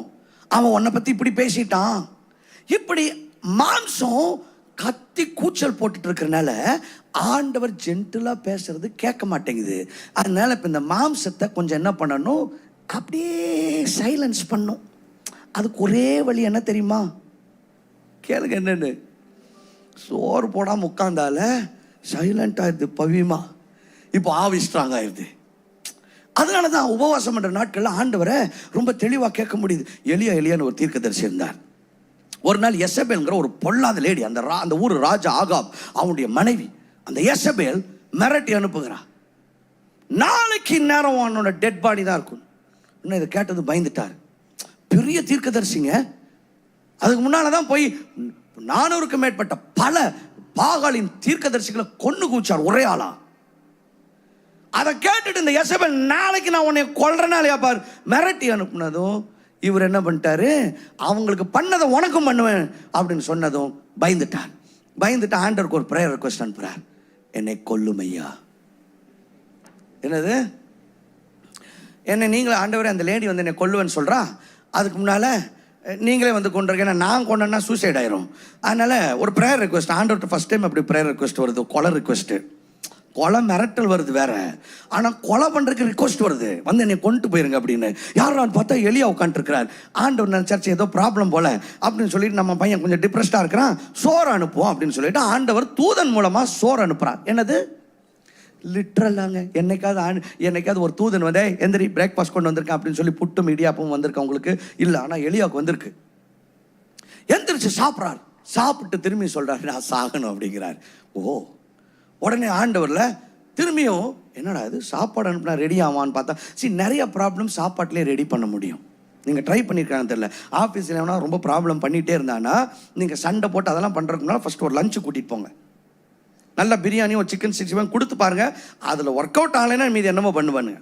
அவன் உன்னை பற்றி இப்படி பேசிட்டான், இப்படி மாம்சம் கத்தி கூச்சல் போட்டுட்டு இருக்கிறனால ஆண்டவர் ஜென்டிலா பேசுறது கேட்க மாட்டேங்குது. அதனால இப்போ இந்த மாம்சத்தை கொஞ்சம் என்ன பண்ணணும், அப்படியே சைலன்ஸ் பண்ணும். அதுக்கு ஒரே வழி என்ன தெரியுமா? கேளுங்க என்னன்னு. சோறு போடாமல் உட்காந்தால சைலண்ட் ஆயிடுது பவியமா, இப்போ ஆவி ஸ்ட்ராங் ஆயிடுது. அதனால தான் உபவாசம் பண்ற நாட்கள்ல ஆண்டவரை ரொம்ப தெளிவாக கேட்க முடியுது. எலியான்னு ஒரு தீர்க்கதரிசி இருந்தார். ஒரு நாள் எசபேல்ங்கிற ஒரு பொல்லாத லேடி, அந்த ஊர் ராஜா ஆகாப் அவனுடைய மனைவி, அந்த எசபேல் மிரட்டி அனுப்புகிறா, நாளைக்கு நேரம் அவனோட டெட் பாடி தான் இருக்கும். இன்னும் இதை கேட்டது பயந்துட்டார். பெரிய தீர்க்கதரிசிங்க, அதுக்கு முன்னால தான் போய் 400க்கும் மேற்பட்ட பல பாகாலின் தீர்க்கதரிசிகளை கொன்னு கூச்சார் ஒரே ஆளா. அதை கேட்டுட்டு இந்த எசபேல் நாளைக்கு நான் உன்னை கொல்றனாலையா பார் மிரட்டி அனுப்புனதும் இவர் என்ன பண்ணிட்டாரு, அவங்களுக்கு பண்ணதை உனக்கும் பண்ணுவேன் அப்படின்னு சொன்னதும் பயந்துட்டு ஆண்டவருக்கு ஒரு ப்ரேயர் ரெக்வெஸ்ட் அனுப்புறார், என்னை கொல்லும் ஐயா. என்னது, என்ன நீங்களே ஆண்டவரே, அந்த லேடி வந்து என்னை கொல்லுவேன்னு சொல்றா, அதுக்கு முன்னால நீங்களே வந்து கொண்டிருக்க, ஏன்னா நான் கொண்டேன்னா சூசைட் ஆயிரும். அதனால ஒரு ப்ரேயர் ரெக்வெஸ்ட் ஆண்டவர்கிட்ட ஃபர்ஸ்ட் டைம் அப்படி ப்ரேயர் ரெக்வெஸ்ட் வருது. கொலை ரெக்வெஸ்ட், கொலை மிரட்டல் வருது வேற, ஆனால் கொலை பண்ணுறதுக்கு ரிக்வஸ்ட் வருது, வந்து என்னை கொண்டு போயிருங்க அப்படின்னு. யாரும் பார்த்தா எலியா உட்காந்துருக்கிறார். ஆண்டவர் நினைச்சாச்சு ஏதோ ப்ராப்ளம் போல அப்படின்னு சொல்லிட்டு, நம்ம பையன் கொஞ்சம் டிப்ரெஸ்டாக இருக்கிறான், சோறு அனுப்புவோம் அப்படின்னு சொல்லிட்டு ஆண்டவர் தூதன் மூலமாக சோறு அனுப்புகிறார். என்னது லிட்ரலாங்க. என்னைக்காவது ஒரு தூதன் வந்து எந்திரி பிரேக்ஃபாஸ்ட் கொண்டு வந்திருக்கேன் அப்படின்னு சொல்லி புட்டும் இடியாப்பும் வந்திருக்கேன் உங்களுக்கு இல்லை, ஆனால் எலியாவுக்கு வந்திருக்கு. எந்திரிச்சு சாப்பிட்றாரு, சாப்பிட்டு திரும்பி சொல்றாரு நான் சாகணும் அப்படிங்கிறார். ஓ, உடனே ஆண்டவர்ல திரும்பியும் என்னடா இது சாப்பாடு அனுப்புனா ரெடி ஆவான்னு பார்த்தா, நிறைய ப்ராப்ளம் சாப்பாட்டிலே ரெடி பண்ண முடியும். நீங்கள் ட்ரை பண்ணியிருக்காங்க தெரியல. ஆஃபீஸில் எவனா ரொம்ப ப்ராப்ளம் பண்ணிகிட்டே இருந்தானா, நீங்கள் சண்டை போட்டு அதெல்லாம் பண்ணுறதுக்குனால ஃபர்ஸ்ட் ஒரு லஞ்சு கூட்டிகிட்டு போங்க, நல்ல பிரியாணி ஒரு சிக்கன் 65 கொடுத்து பாருங்க, அதில் ஒர்க் அவுட் ஆகலைன்னா மீது என்னமோ பண்ணுவானுங்க.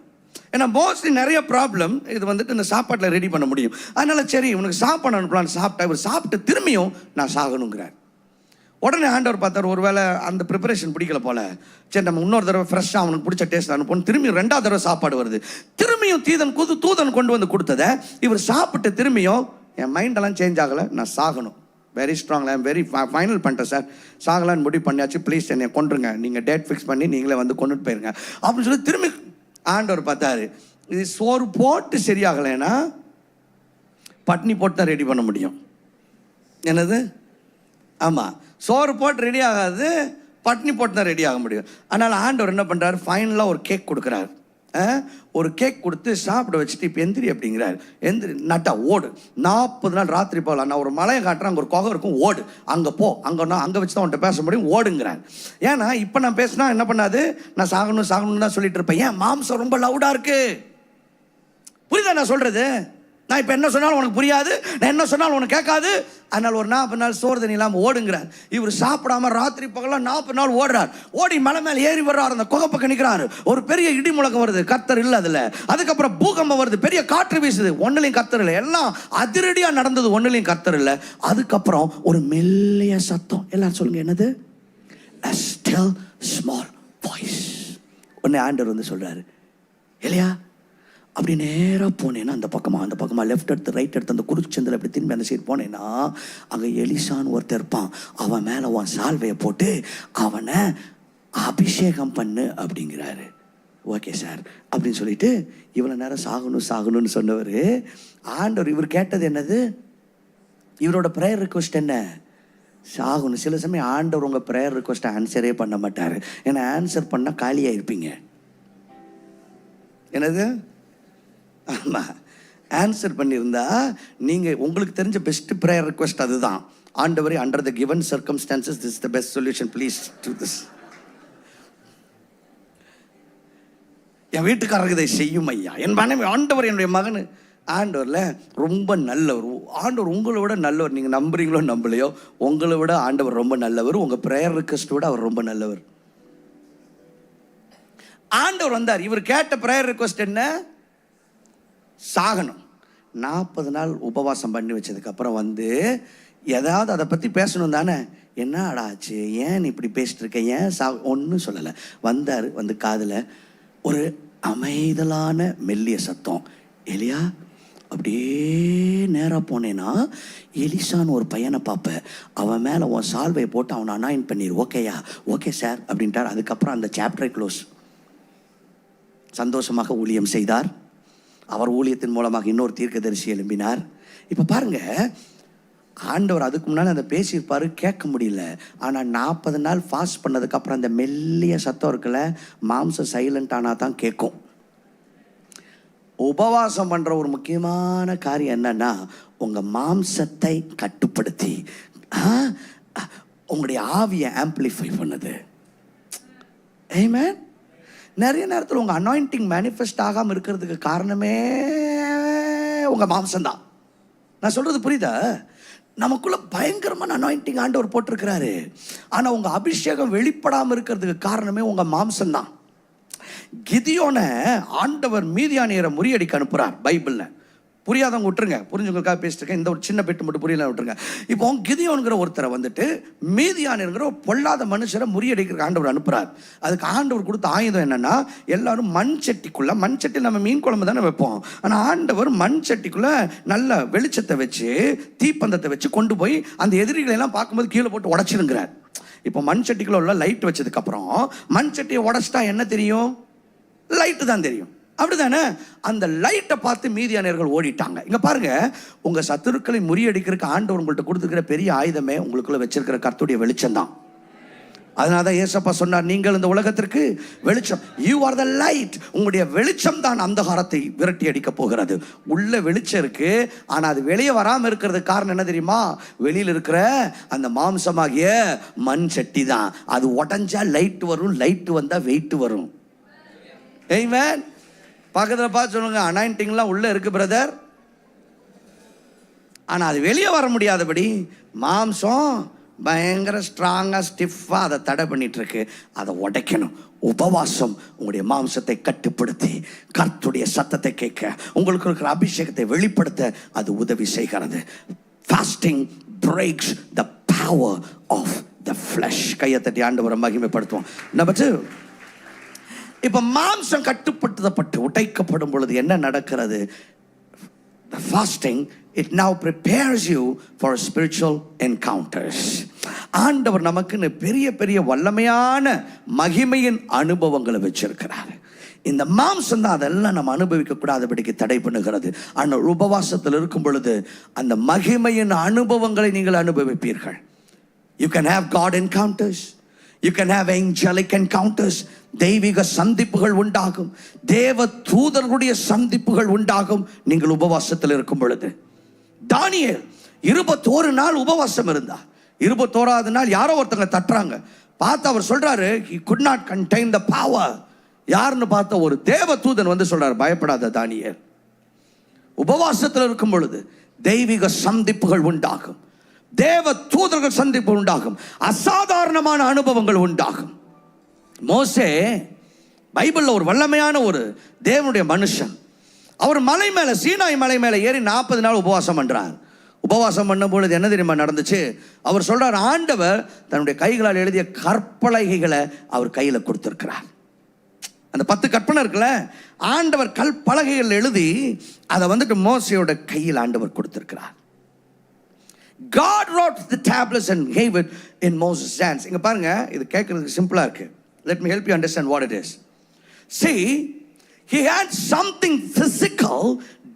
ஏன்னா மோஸ்ட்லி நிறைய ப்ராப்ளம் இது வந்துட்டு இந்த சாப்பாட்டில் ரெடி பண்ண முடியும். அதனால சரி உனக்கு சாப்பாடு அனுப்பலான்னு சாப்பிட்டா, இவர் சாப்பிட்டு திரும்பியும் நான் சாகணுங்கிறார். உடனே ஆண்டவர் பார்த்தார், ஒருவேளை அந்த ப்ரிப்பரேஷன் பிடிக்கல போல, சரி நம்ம இன்னொரு தடவை ஃப்ரெஷ்ஷாக அவனுக்கு பிடிச்ச டேஸ்ட் அனுப்பணும். திரும்பியும் 2வது தடவை சாப்பாடு வருது, திரும்பியும் தூதன் கொண்டு வந்து கொடுத்ததை இவர் சாப்பிட்டு திரும்பியும் என் மைண்டெல்லாம் சேஞ்ச் ஆகலை, நான் சாகணும், very strong, I am very final பண்ணிட்டேன் சார், சாகலான்னு முடிவு பண்ணியாச்சு, ப்ளீஸ் என்னை கொண்டுருங்க, நீங்கள் டேட் ஃபிக்ஸ் பண்ணி நீங்களே வந்து கொண்டுட்டு போயிருங்க அப்படின்னு சொல்லி திரும்பி ஆண்டவர் பார்த்தாரு. இது சோறு போட்டு சரியாகலைன்னா பட்னி போட்டு தான் ரெடி பண்ண முடியும். என்னது, ஆமாம், சோறு போட்டு ரெடி ஆகாது, பட்னி போட்டு தான் ரெடி ஆக முடியும். அதனால் ஆண்டவர் என்ன பண்ணுறாரு, ஃபைனலாக ஒரு கேக் கொடுக்குறாரு. ஒரு கேக் கொடுத்து சாப்பிட வச்சுட்டு இப்போ எந்திரி அப்படிங்கிறார். எந்திரி நட்டா ஓடு, 40 நாள் ராத்திரி போகலாம், நான் ஒரு மலையை காட்டுறேன், அங்கே ஒரு குகை இருக்கும், ஓடு, அங்கே போ, அங்கே வச்சு தான் உன்ட்ட பேச முடியும், ஓடுங்கிறார். ஏன்னா இப்போ நான் பேசினா என்ன பண்ணாது, நான் சாகணும்னு தான் சொல்லிட்டு இருப்பேன். ஏன் மாம்சம் ரொம்ப லவுடாக இருக்கு, புரியுதா நான் சொல்கிறது? நான் இப்போ என்ன சொன்னாலும் உனக்கு புரியாது, நான் என்ன சொன்னாலும் உனக்கு கேட்காது. அதனால் ஒரு 40 நாள் சோறு தண்ணி இல்லாமல் ஓடுங்கிறார். இவர் சாப்பிடாம ராத்திரி பகலாம் 40 நாள் ஓடுறார். ஓடி மலை மேலே ஏறி வர்றார். அந்த குகை பக்கம் நிற்கிறாரு. ஒரு பெரிய இடி முழக்கம் வருது, கர்த்தர் இல்லை அதில். அதுக்கப்புறம் பூகம்பம் வருது, பெரிய காற்று வீசுது, ஒன்றுலையும் கர்த்தர் இல்லை. எல்லாம் அதிரடியாக நடந்தது, ஒன்றுலையும் கர்த்தர் இல்லை. அதுக்கப்புறம் ஒரு மெல்லிய சத்தம். எல்லாரும் சொல்லுங்க, என்னது? A still small voice. உடனே ஆண்டவர் வந்து சொல்றாரு, இல்லையா அப்படி நேராக போனேன்னா அந்த பக்கமாக லெஃப்ட் எடுத்து ரைட் எடுத்து அந்த குருச்சந்தில் அப்படி திரும்பி அந்த சைடு போனேன்னா அங்கே எலிசான்னு ஒருத்தர் இருப்பான். அவன் மேலே உன் சால்வையை போட்டு அவனை அபிஷேகம் பண்ணு அப்படிங்கிறாரு. ஓகே சார் அப்படின்னு சொல்லிட்டு இவ்வளோ நேரம் சாகணும்னு சொன்னவர் ஆண்டவர் இவர் கேட்டது என்னது? இவரோட ப்ரேயர் ரிக்வெஸ்ட் என்ன? சாகணும். சில சமயம் ஆண்டவர் உங்கள் ப்ரேயர் ரிக்வெஸ்ட்டை ஆன்சரே பண்ண மாட்டார். ஏன்னா ஆன்சர் பண்ணால் காலியாக இருப்பீங்க. என்னது? ஆமாம், ஆன்சர் பண்ணியிருந்தா நீங்கள் உங்களுக்கு தெரிஞ்ச பெஸ்ட் ப்ரேயர் ரிக்வெஸ்ட் அதுதான். ஆண்டவரே, under the given circumstances this the best solution, please do this. என் வீட்டுக்காரருக்கு இதை செய்யும் ஐயா, என் மனைவி. ஆண்டவர் என்னுடைய மகன். ஆண்டவரில் ரொம்ப நல்லவர். ஆண்டவர் உங்களை விட நல்லவர். நீங்கள் நம்புறீங்களோ நம்பலையோ, உங்களை விட ஆண்டவர் ரொம்ப நல்லவர். உங்கள் ப்ரேயர் ரிக்வெஸ்ட் விட அவர் ரொம்ப நல்லவர். ஆண்டவர் வந்தார். இவர் கேட்ட ப்ரேயர் ரிக்வெஸ்ட் என்ன? சாகணும். 40 நாள் உபவாசம் பண்ணி வச்சதுக்கப்புறம் வந்து ஏதாவது அதை பற்றி பேசணும் தானே. என்ன ஆடாச்சு, ஏன் இப்படி பேசிட்டு இருக்க, ஏன் ஒன்றும் சொல்லலை. வந்தார். வந்து காதில் ஒரு அமைதலான மெல்லிய சத்தம், எலியா. அப்படியே நேராக போனேன்னா எலிசான்னு ஒரு பையனை பார்ப்பேன். அவன் மேலே உன் சால்வையை போட்டு அவனை அனாயின் பண்ணிடு. ஓகேயா? ஓகே சார் அப்படின்ட்டார். அதுக்கப்புறம் அந்த சாப்டரை க்ளோஸ். சந்தோஷமாக ஊழியம் செய்தார். அவர் ஊழியத்தின் மூலமாக இன்னொரு தீர்க்கதரிசி எழும்பினார். இப்போ பாருங்க, ஆண்டவர் அதுக்கு முன்னாடி அதை பேசியிருப்பாரு, கேட்க முடியல. ஆனால் 40 நாள் ஃபாஸ்ட் பண்ணதுக்கப்புறம் அந்த மெல்லிய சத்தம் இருக்குல்ல, மாம்சம் சைலண்ட் ஆனால் தான் கேட்கும். உபவாசம் பண்ணுற ஒரு முக்கியமான காரியம் என்னன்னா, உங்கள் மாம்சத்தை கட்டுப்படுத்தி உங்களுடைய ஆவியை ஆம்பிளிஃபை பண்ணுது. ஆமென். நிறைய நேரத்தில் உங்கள் அனாயிண்டிங் மேனிஃபெஸ்ட் ஆகாமல் இருக்கிறதுக்கு காரணமே உங்கள் மாம்சம்தான். நான் சொல்கிறது புரியுதா? நமக்குள்ள பயங்கரமான அனாயிண்டிங் ஆண்டவர் போட்டிருக்கிறாரு. ஆனால் உங்கள் அபிஷேகம் வெளிப்படாமல் இருக்கிறதுக்கு காரணமே உங்கள் மாம்சம்தான். கிதியோனை ஆண்டவர் மீதியானியரை முறியடிக்க அனுப்புகிறார். பைபிளில் புரியாதவங்க விட்டுருங்க, புரிஞ்சவங்களுக்காக பேசிட்டுருக்கேன். இந்த ஒரு சின்ன பெட்டு மட்டும் புரியல விட்டுருங்க. இப்போ கிதியோன்கிற ஒருத்தரை வந்துட்டு மீதியானியர்கிற ஒரு பொல்லாத மனுஷரை முறியடிக்கிற ஆண்டவர் அனுப்புகிறார். அதுக்கு ஆண்டவர் கொடுத்த ஆயுதம் என்னன்னா, எல்லாரும் மண் சட்டி நம்ம மீன் குழம்பு தானே வைப்போம். ஆனால் ஆண்டவர் மண் சட்டிக்குள்ள நல்ல வெளிச்சத்தை வச்சு தீப்பந்தத்தை வச்சு கொண்டு போய் அந்த எதிரிகளை எல்லாம் பார்க்கும்போது கீழே போட்டு உடச்சிருங்கிறார். இப்போ மண் சட்டிக்குள்ள உள்ள லைட் வச்சதுக்கப்புறம் மண் சட்டியை உடச்சிட்டா என்ன தெரியும்? லைட்டு தான் தெரியும். அப்படிதானே? அந்த லைட்டை பார்த்து மீதியானியர்கள் ஓடிட்டாங்க. இங்க பாருங்க, உங்க சத்துருக்களை முறியடிக்கிறதுக்கு ஆண்டவர் உங்கள்கிட்ட கொடுத்துருக்கிற பெரிய ஆயுதமே உங்களுக்குள்ள வச்சிருக்கிற கர்த்தருடைய வெளிச்சம் தான். அதனாலதான் ஏசப்பா சொன்னார், நீங்கள் இந்த உலகத்திற்கு வெளிச்சம். You are the light. உங்களுடைய வெளிச்சம் தான் அந்தகாரத்தை விரட்டி அடிக்க போகிறது. உள்ள வெளிச்சம் இருக்கு, ஆனா அது வெளியே வராம இருக்கிறதுக்கு காரணம் என்ன தெரியுமா? வெளியில் இருக்கிற அந்த மாம்சமாகிய மண் சட்டி தான். அது உடஞ்சா லைட் வரும், லைட் வந்தா வெயிட் வரும். ஆமென். பக்கத்தில் பார்த்து சொல்லுங்க, அனாயிண்டிங்லாம் உள்ளே இருக்கு பிரதர், ஆனால் அது வெளியே வர முடியாதபடி மாம்சம் பயங்கர ஸ்ட்ராங்காக ஸ்டிஃபாக அதை தடை பண்ணிட்டு இருக்கு. அதை உடைக்கணும். உபவாசம் உங்களுடைய மாம்சத்தை கட்டுப்படுத்தி கர்த்தருடைய சத்தத்தை கேட்க, உங்களுக்கு இருக்கிற அபிஷேகத்தை வெளிப்படுத்த அது உதவி செய்கிறது. Fasting breaks the power of the flesh. கையை தட்டி ஆண்டவரை மகிமைப்படுத்துவோம். நம்பர் 2, இப்போ மாம்சம் கட்டுப்படுத்தப்பட்டு உடைக்கப்படும் பொழுது என்ன நடக்கிறது? The fasting, it now prepares you for spiritual encounters. ஆண்டவர் நமக்குன்னு பெரிய பெரிய வல்லமையான மகிமையின் அனுபவங்களை வச்சிருக்கிறார். இந்த மாம்சம் தான் அதெல்லாம் நம்ம அனுபவிக்க கூடாதபடிக்கு தடை பண்ணுகிறது. ஆனால் உபவாசத்தில் இருக்கும் பொழுது அந்த மகிமையின் அனுபவங்களை நீங்கள் அனுபவிப்பீர்கள். You can have God encounters. You can have angelic encounters. தெய்வீக சந்திப்புகள் உண்டாகும். தேவ தூதர்களுடைய சந்திப்புகள் உண்டாகும் நீங்கள் உபவாசத்தில் இருக்கும் பொழுது. தானியேல் 21 நாள் உபவாசம் இருந்தா. 21வது நாள் யாரோ ஒருத்தங்க தட்டுறாங்க. பார்த்து அவர் சொல்றாரு, he could not contain the power. யாருன்னு பார்த்த ஒரு தேவ தூதன் வந்து சொல்றாரு, பயப்படாத தானியேல், உபவாசத்தில் இருக்கும் பொழுது தெய்வீக சந்திப்புகள் உண்டாகும், தேவ தூதர்கள் சந்திப்பு உண்டாகும், அசாதாரணமான அனுபவங்கள் உண்டாகும். மோசே பைபிளில் ஒரு வல்லமையான ஒரு தேவனுடைய மனுஷன். அவர் மலை மேலே, சீனாய் மலை மேலே ஏறி 40 நாள் உபவாசம் பண்ணுறார். உபவாசம் பண்ணும் பொழுது என்ன தெரியுமா நடந்துச்சு? அவர் சொல்றார், ஆண்டவர் தன்னுடைய கைகளால் எழுதிய கற்பலகைகளை அவர் கையில் கொடுத்திருக்கிறார். அந்த 10 கற்பனை இருக்குல்ல, ஆண்டவர் கற்பலகைகள் எழுதி அதை வந்துட்டு மோசையோட கையில் ஆண்டவர் கொடுத்திருக்கிறார். God wrote the tablets and gave it in Moses' hands. இங்க பாருங்க, இது கேட்கறதுக்கு சிம்பிளா இருக்கு. Let me help you understand what it is. See, he had something physical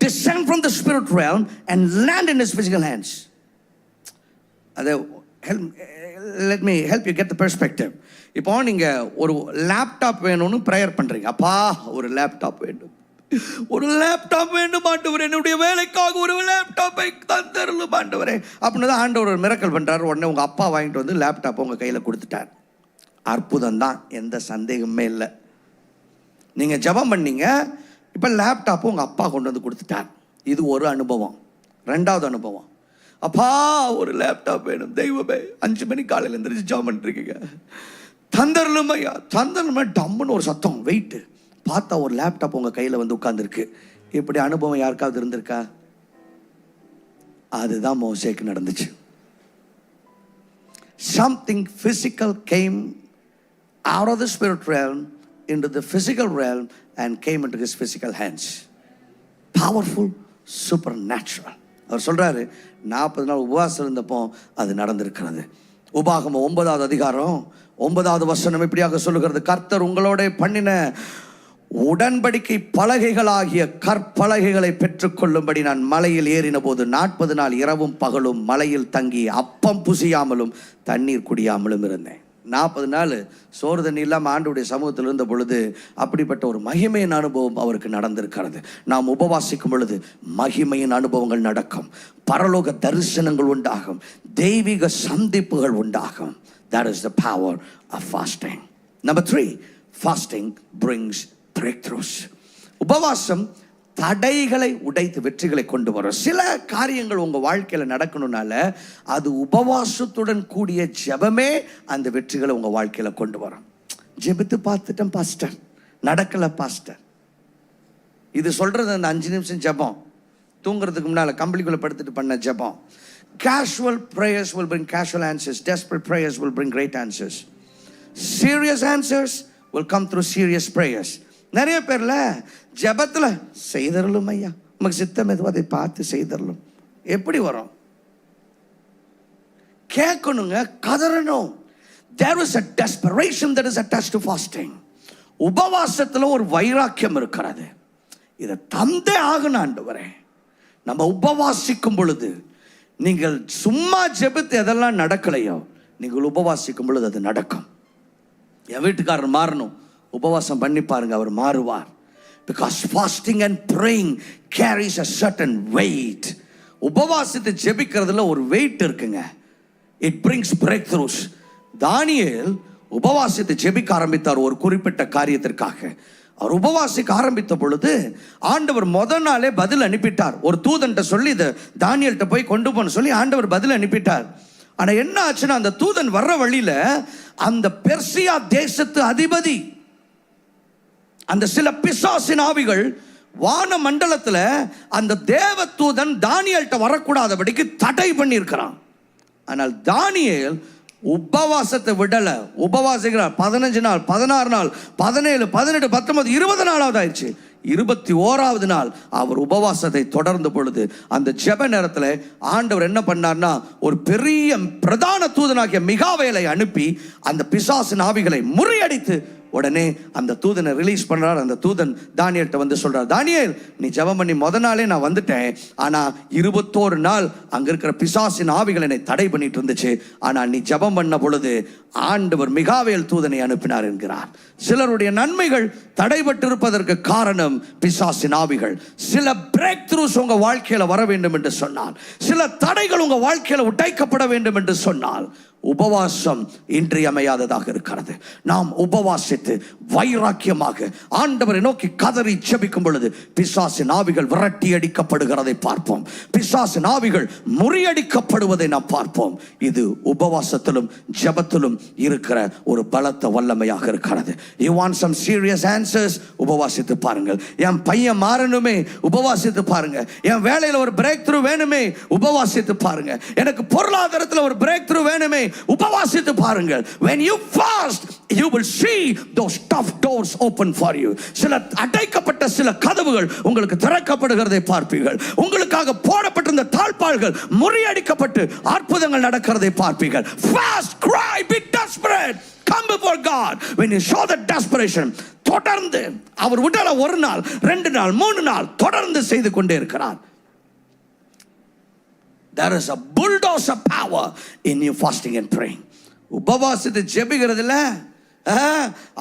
descend from the spirit realm and land in his physical hands. Let me help you get the perspective. இப்போ நீங்க ஒரு லேப்டாப் வேணும்னு ப்ரேயர் பண்றீங்க. அப்பா ஒரு லேப்டாப் வேண்டும், ஒரு லேப்டாப் வேண்டும் ஆண்டவரே, என்னுடைய வேலைக்காக ஒரு லேப்டாப்பை தந்தருளும் ஆண்டவரே அப்படின்னு தான் ஆண்டவர் ஒரு மிரக்கல் பண்றாரு. உடனே உங்க அப்பா வாங்கிட்டு வந்து லேப்டாப் உங்க கையில கொடுத்துட்டார். அற்புதம் தான், எந்த சந்தேகமே இல்லை. நீங்க ஜெபம் பண்ணீங்க, இப்போ லேப்டாப் உங்க அப்பா கொண்டு வந்து கொடுத்துட்டார். இது ஒரு அனுபவம். 2வது அனுபவம், அப்பா ஒரு லேப்டாப் வேணும் தெய்வமே, 5 மணி காலையில் எழுந்திரிச்சு ஜெபம் பண்ணிருக்கீங்க, தந்தரலும் ஐயா தந்தரலுமே, டம்முன்னு ஒரு சத்தம், வெயிட் பார்த்தா ஒரு லேப்டாப் உங்க கையில் வந்து உட்கார்ந்துருக்கு. இப்படி அனுபவம் யாருக்காவது இருந்திருக்கா? அதுதான் மோசேக்கு நடந்துச்சு. Something physical came out of the spirit realm into the physical realm and came into his physical hands. Powerful, supernatural. அவர் சொல்றாரு, 40 நாள் உபவாசம் இருந்தப்போ அது நடந்திருக்கிறது. உபாகமம் 9வது அதிகாரம் 9வது வசனம் இப்படியாக சொல்லுகிறது, கர்த்தர் உங்களோட பண்ணின உடன்படிக்கை பலகைகளாகிய கற்பலகைகளை பெற்றுக்கொள்ளும்படி நான் மலையில் ஏறின போது 40 நாள் இரவும் பகலும் மலையில் தங்கி அப்பம் புசியாமலும் தண்ணீர் குடியாமலும் இருந்தேன். 40 நாள் சோறு தண்ணி இல்லாமல் ஆண்டவருடைய சமூகத்தில் இருந்த பொழுது அப்படிப்பட்ட ஒரு மகிமையின் அனுபவம் அவருக்கு நடந்திருக்கிறது. நாம் உபவாசிக்கும் பொழுது மகிமையின் அனுபவங்கள் நடக்கும், பரலோக தரிசனங்கள் உண்டாகும், தெய்வீக சந்திப்புகள் உண்டாகும். That is the power of fasting. Number 3, fasting brings breakthroughs. உபவாசம் தடைகளை உடைத்து வெற்றிகளை கொண்டு வரும். சில காரியங்கள் உங்க வாழ்க்கையில நடக்கணும்னால அது உபவாசத்துடன் கூடிய ஜெபமே அந்த வெற்றிகளை உங்க வாழ்க்கையில கொண்டு வரும். ஜெபித்து பார்த்துட்டேன் பாஸ்டர், நடக்கல பாஸ்டர். இது சொல்றது அந்த 5 நிமிஷம் ஜெபம், தூங்குறதுக்கு முன்னால கம்பளிக்குள்ள படுத்துட்டு பண்ண ஜெபம். Casual prayers will bring casual answers. Desperate prayers will bring great answers. Serious answers will come through serious prayers. நிறைய பேர்ல ஜெபத்துல செய்தரலும் ஐயா, நமக்கு சித்தம் எதுவும் அதை பார்த்து செய்தரலும். எப்படி வரும்? கேட்கணுங்க, கதறணும். There is a desperation that is attached to fasting. உபவாசத்துல ஒரு வைராக்கியம் இருக்கிறது. இதை தந்தே ஆகணும் ஆண்டவரே. நம்ம உபவாசிக்கும் பொழுது, நீங்கள் சும்மா ஜெபித்து எதெல்லாம் நடக்கலையோ, நீங்கள் உபவாசிக்கும் பொழுது அது நடக்கும். என் வீட்டுக்காரர் மாறணும், உபவாசம் பண்ணி பாருங்க, அவர் மாறுவார். Because fasting and praying carries a certain weight. உபவாசித்து ஜெபிக்கிறதுல ஒரு வெயிட் இருக்குங்க. It brings breakthroughs. தானியேல் உபவாசித்து ஜெபிக்க ஆரம்பித்தார் ஒரு குறிப்பிட்ட காரியத்திற்காக. அவர் உபவாசிக்க ஆரம்பித்த பொழுது ஆண்டவர் முதல் நாளே பதில் அனுப்பிட்டார். ஒரு தூதன்ட்ட சொல்லி இதை தானியேல்கிட்ட போய் கொண்டு போன சொல்லி ஆண்டவர் பதில் அனுப்பிட்டார். ஆனா என்ன ஆச்சுன்னா, அந்த தூதன் வர்ற வழியில அந்த பெர்சியா தேசத்து அதிபதி, அந்த சில பிசாசின் ஆவிகள் வான மண்டலத்துல அந்த தேவ தூதன் தானியேல்கிட்ட வரக்கூடாதபடிக்கு தடை பண்ணி இருக்கிறான். ஆனால் தானியேல் உபவாசத்தை விடல. உபவாசிக்கிறார். 15 நாள், 16 நாள், 17, 18, 19, 20 நாளாவது ஆயிடுச்சு. 21வது நாள் அவர் உபவாசத்தை தொடர்ந்த பொழுது அந்த ஜெப நேரத்தில் ஆண்டவர் என்ன பண்ணார்னா, ஒரு பெரிய பிரதான தூதனாகிய மிகாவேலை அனுப்பி அந்த பிசாசின் ஆவிகளை முறியடித்து உடனே அந்த தூதனை ரிலீஸ் பண்றார். அந்த தூதன் தானியேல்கிட்ட வந்து சொல்றார், தானியேல் நீ ஜெபம் பண்ணி முத நாளே நான் வந்துட்டேன், ஆனா 21 நாள் அங்க இருக்கிற பிசாசின் ஆவிகள் என்னை தடை பண்ணிட்டு இருந்துச்சு. ஆனா நீ ஜெபம் பண்ண பொழுது ஆண்டவர் மிகாவேல் தூதனை அனுப்பினார் என்கிறார். சிலருடைய நன்மைகள் தடைபட்டு இருப்பதற்கு காரணம் பிசாசின் ஆவிகள். சில பிரேக் த்ரூஸ் உங்க வாழ்க்கையில வர வேண்டும் என்று சொன்னால், சில தடைகள் உங்க வாழ்க்கையில உடைக்கப்பட வேண்டும் என்று சொன்னால் உபவாசம் இன்றியமையாததாக இருக்கிறது. நாம் உபவாசித்து வைராக்கியமாக ஆண்டவரை நோக்கி கதறி ஜெபிக்கும் பொழுது பிசாசின் ஆவிகள் விரட்டி அடிக்கப்படுகிறதை பார்ப்போம். பிசாசின் ஆவிகள் முறியடிக்கப்படுவதை நாம் பார்ப்போம். இது உபவாசத்திலும் ஜெபத்திலும் இருக்கிற ஒரு பலத்த வல்லமையாக இருக்கிறது. You want some serious answers? உபவாசித்து பாருங்கள். என் பையன் மாறணுமே, உபவாசித்து பாருங்க. என் வேலையில் ஒரு பிரேக் த்ரூ வேணுமே, உபவாசித்து பாருங்க. எனக்கு பொருளாதாரத்தில் ஒரு பிரேக் த்ரூ வேணுமே, உபவாசித்து பாருங்கள். When you fast, you will see those tough doors open for you. சில அடைக்கப்பட்ட சில கதவுகள் உங்களுக்கு திறக்கப்படுகிறதை பார்ப்பீர்கள். உங்களுக்காக போடப்பட்டிருந்த தாழ்பாள்கள் முறியடிக்கப்பட்டு அற்புதங்கள் நடக்கிறதை பார்ப்பீர்கள். Fast, cry, be desperate. Come before God. When you show the desperation, தொடர்ந்து அவர் விடல, ஒரு நாள், 2 நாள், 3 நாள் தொடர்ந்து செய்து கொண்டே இருக்கிறார். There is a bulldozer power in you fasting and praying. உபவாசத்தை ஜெபிக்கிறதுல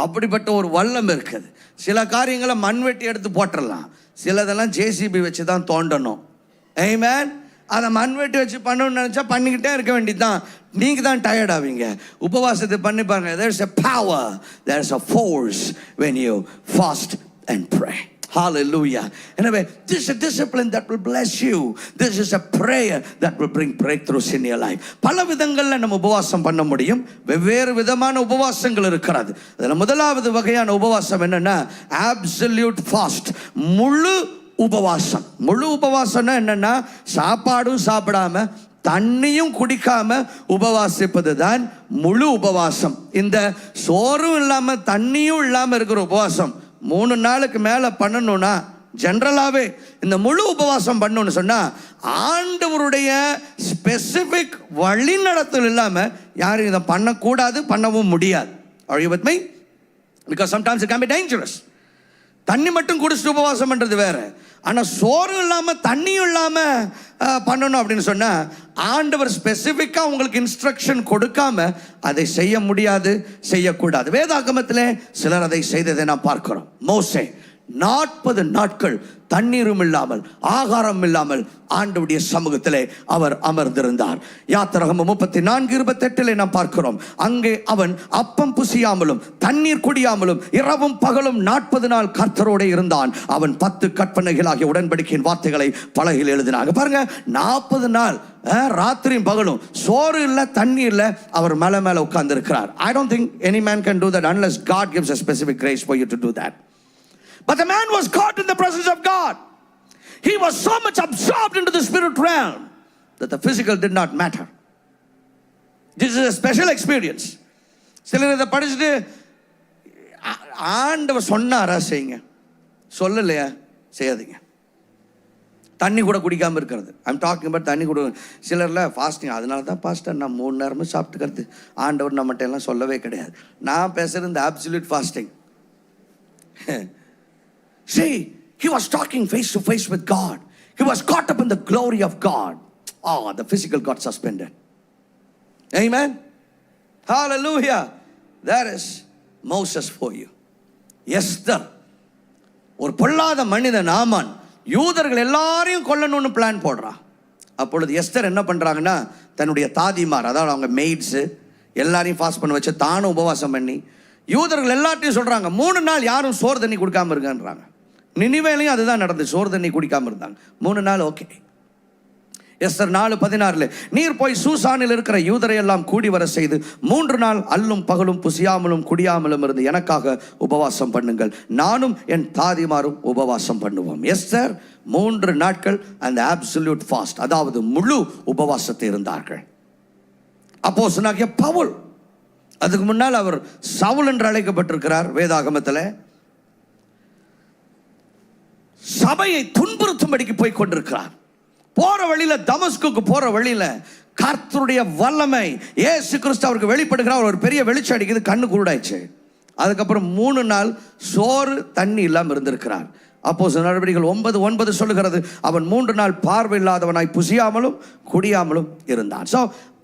அப்படிப்பட்ட ஒரு வல்லம் இருக்குது. சில காரியங்களை மண்வெட்டி எடுத்து போட்டுடலாம், சிலதெல்லாம் ஜேசிபி வச்சு தான் தோண்டணும். ஆமென். அதை மண்வெட்டி வச்சு பண்ணணும்னு நினச்சா பண்ணிக்கிட்டே இருக்க வேண்டியதுதான். நீங்கள் தான் டயர்ட் ஆவீங்க. உபவாசத்தை பண்ணி பாருங்க. There is a power, there is a force when you fast and pray. Hallelujah. Anyway, this is a discipline that will bless you. This is a prayer that will bring breakthroughs in your life. பல விதங்கள்ல நம்ம உபவாசம் பண்ண முடியும். வெவ்வேறு விதமான உபவாசங்கள் இருக்கிறது. அதில் முதலாவது வகையான உபவாசம் என்னன்னா absolute fast. முழு உபவாசம். முழு உபவாசம்னா என்னன்னா சாப்பாடும் சாப்பிடாம தண்ணியும் குடிக்காம உபவாசிப்பது தான் முழு உபவாசம். இந்த சோறும் இல்லாம தண்ணியும் இல்லாம இருக்கிற உபவாசம் 3 நாளுக்கு மேல பண்ணணும்னா, ஜெனரலாவே இந்த முழு உபவாசம் பண்ணணும்னு சொன்னா ஆண்டவருடைய ஸ்பெசிபிக் வழி நடத்தல் இல்லாம யாரும் இதை பண்ணக்கூடாது, பண்ணவும் முடியாது. Are you with me? Because sometimes it can be dangerous. தண்ணி மட்டும் குடிச்சிட்டு உபவாசம் பண்றது வேற, ஆனா சோறு இல்லாம தண்ணியும் இல்லாம பண்ணணும் அப்படின்னு சொன்னா ஆண்டவர் ஸ்பெசிபிக்கா உங்களுக்கு இன்ஸ்ட்ரக்ஷன் கொடுக்காம அதை செய்ய முடியாது, செய்யக்கூடாது. வேதாகமத்திலே சிலர் அதை செய்ததை நாம் பார்க்கிறோம். மோசே 40 நாட்கள் தண்ணீரும் இல்லாமல் ஆகாரம் இல்லாமல் ஆண்டவருடைய சமூகத்திலே அவர் அமர்ந்திருந்தார். யாத்திராகமம் 34:28 நாம் பார்க்கிறோம். அங்கே அவன் அப்பம் புசியாமலும் தண்ணீர் குடியாமலும் இரவும் பகலும் 40 நாள் கர்த்தரோடு இருந்தான். அவன் 10 கற்பனைகளாகிய உடன்படிக்கையின் வார்த்தைகளை பலகையில் எழுதினாங்க. பாருங்க, 40 நாள் ராத்திரியும் பகலும் சோறு இல்ல தண்ணி இல்ல, அவர் மேல மேல உட்கார்ந்து இருக்கிறார். I don't think any man can do that unless God gives a specific grace for you to do that. But the man was caught in the presence of God. He was so much absorbed into the spirit realm that the physical did not matter. This is a special experience. சிலர் இதை படிச்சுட்டு ஆண்டவர் சொன்னாரா செய்யுங்க, சொல்லலையா செய்யாதீங்க. தண்ணி கூட குடிக்காமல் இருக்கிறது. ஐம் டாக்கிங் பட் தண்ணி கூட சிலர்ல ஃபாஸ்டிங். அதனால தான் பாஸ்டர் நான் 3 நேரமும் சாப்பிட்டுக்கிறது ஆண்டவர் நம்மகிட்ட எல்லாம் சொல்லவே கிடையாது. நான் பேசுறது இந்த absolute fasting. See, he was talking face to face with God. He was caught up in the glory of God. Oh, the physical got suspended. Amen. Hallelujah. There is Moses for you. Esther, ஒரு பொல்லாத மனிதன் ஆமான் யூதர்கள் எல்லாரையும் கொல்லணும்னு பிளான் போடுறான். அப்பொழுது எஸ்தர் என்ன பண்றாங்கன்னா தன்னுடைய தாதிமார், அதாவது அவங்க மெய்ட்ஸ் எல்லாரையும் ஃபாஸ்ட் பண்ண வச்சு தானும் உபவாசம் பண்ணி யூதர்கள் எல்லாத்தையும் சொல்றாங்க 3 நாள் யாரும் சோறு தண்ணி குடிக்காம இருக்கான்றாங்க. நினிவேலையும் அதுதான் நடந்தது. சோறு தண்ணி குடிக்காம இருந்தாங்க 3 நாள். ஓகே. எஸ்தர் 4:16 நீர் போய் சூசானில் இருக்கிற யூதரை எல்லாம் கூடி வர செய்து 3 நாள் அல்லும் பகலும் புசியாமலும் குடியாமலும் இருந்து எனக்காக உபவாசம் பண்ணுங்கள், நானும் என் தாதிமாரும் உபவாசம் பண்ணுவோம். எஸ்தர் 3 நாட்கள் அந்த அப்சல்யூட் ஃபாஸ்ட், அதாவது முழு உபவாசத்தை இருந்தார்கள். அப்போஸ்தலனாகிய பவுல், அதுக்கு முன்னால் அவர் சவுல் என்று அழைக்கப்பட்டிருக்கிறார் வேதாகமத்தில், சபையை துன்புறுத்தும்படிக்கு போய் கொண்டிருக்கிறார். போற வழியில தமஸ்குக்கு போற வழியில கர்த்தருடைய வல்லமை இயேசு கிறிஸ்து அவருக்கு வெளிப்படுகிறார். ஒரு பெரிய வெளிச்சம் அடிக்குது, கண்ணு குருடாயிடுச்சு. அதுக்கப்புறம் 3 நாள் சோறு தண்ணி இல்லாமல் இருந்திருக்கிறார். அப்போஸ்தலர் நடவடிக்கைகள் 9:9 சொல்லுகிறது, அவன் 3 நாள் பார்வை இல்லாதவனாய் புசியாமலும் குடியாமலும் இருந்தான். ஸோ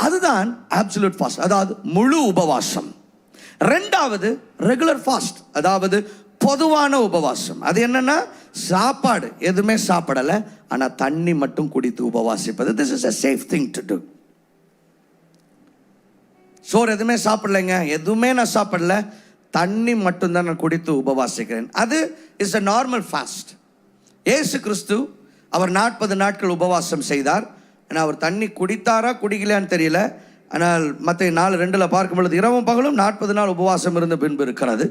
அதுதான் அப்சல்யூட் ஃபாஸ்ட், அதாவது முழு உபவாசம். 2வது ரெகுலர் ஃபாஸ்ட், அதாவது பொதுவான உபவாசம். அது என்னன்னா சாப்பாடு எதுவுமே சாப்பிடல, ஆனா தண்ணி மட்டும் குடித்து உபவாசிப்பது. This is a safe thing to do. சோறு எதுவுமே சாப்பிடலைங்க, எதுவுமே நான் சாப்பிடல, தண்ணி மட்டும்தான் நான் குடித்து உபவாசிக்கிறேன். அது இஸ் அ நார்மல் ஃபாஸ்ட். இயேசு கிறிஸ்து அவர் 40 நாட்கள் உபவாசம் செய்தார். ஆனால் அவர் தண்ணி குடித்தாரா குடிக்கலையான்னு தெரியல. ஆனால் மற்ற 4:2 பார்க்கும் பொழுது இரவும் பகலும் 40 நாள் உபவாசம் இருந்த பின்பு இருக்கிறது.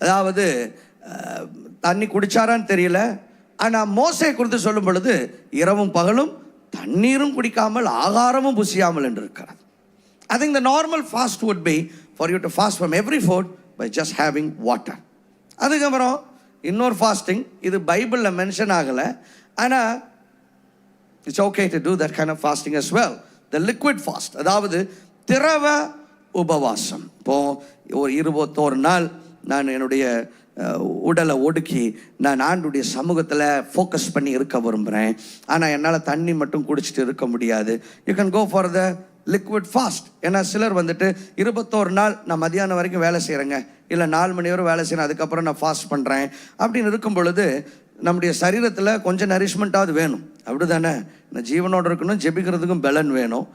அதாவது தண்ணி குடிச்சாரான்னு தெரியல. ஆனால் மோசே குறித்து சொல்லும் பொழுது இரவும் பகலும் தண்ணீரும் குடிக்காமல் ஆகாரமும் புசியாமல் என்று இருக்கிறது. I think the normal fast would be for you to fast from every food by just having water. அதுக்கப்புறம் இன்னொரு ஃபாஸ்டிங், இது பைபிளில் மென்ஷன் ஆகலை, ஆனால் it's okay to do that kind of fasting as well. The liquid fast, அதாவது திரவ உபவாசம். இப்போது ஒரு 21 நாள் நான் என்னுடைய உடலை ஒடுக்கி நான் ஆண்டுடைய சமூகத்தில் ஃபோக்கஸ் பண்ணி இருக்க விரும்புகிறேன். ஆனால் என்னால் தண்ணி மட்டும் குடிச்சிட்டு இருக்க முடியாது. You can go for the liquid fast. ஏன்னா சிலர் வந்துட்டு 21 நாள் நான் மதியானம் வரைக்கும் வேலை செய்கிறேங்க, இல்லை 4 மணி வரை வேலை செய்யணும், அதுக்கப்புறம் நான் ஃபாஸ்ட் பண்ணுறேன் அப்படின்னு இருக்கும் பொழுது நம்முடைய சரீரத்தில் கொஞ்சம் நரிஷ்மெண்ட்டாவது வேணும், அப்படி தானே? நான் ஜீவனோடு இருக்கணும், ஜெபிக்கிறதுக்கும் பலன் வேணும்.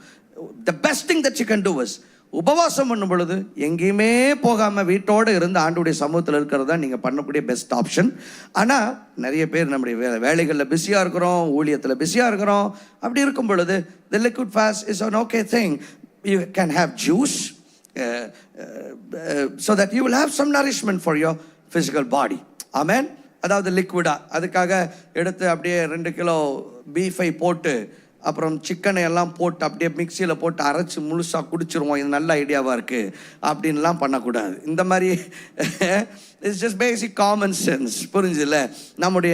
The best thing that you can do is உபவாசம் பண்ணும் பொழுது எங்கேயுமே போகாமல் வீட்டோடு இருந்து ஆண்டுடைய சமூகத்தில் இருக்கிறது தான் நீங்கள் பண்ணக்கூடிய பெஸ்ட் ஆப்ஷன். ஆனால் நிறைய பேர் நம்முடைய வேலைகளில் பிஸியாக இருக்கிறோம், ஊழியத்தில் பிஸியாக இருக்கிறோம். அப்படி இருக்கும் பொழுது தி liquid fast is an okay thing. You can have juice so that you will have some nourishment for your physical body. Amen. அதாவது லிக்விடா அதுக்காக எடுத்து அப்படியே 2 கிலோ பீஃபை போட்டு அப்புறம் சிக்கனை எல்லாம் போட்டு அப்படியே மிக்சியில் போட்டு அரைச்சி முழுசாக குடிச்சிருவோம், இது நல்ல ஐடியாவாக இருக்குது அப்படின்லாம் பண்ணக்கூடாது. இந்த மாதிரி it's just basic common sense, புரிஞ்சுல? நம்முடைய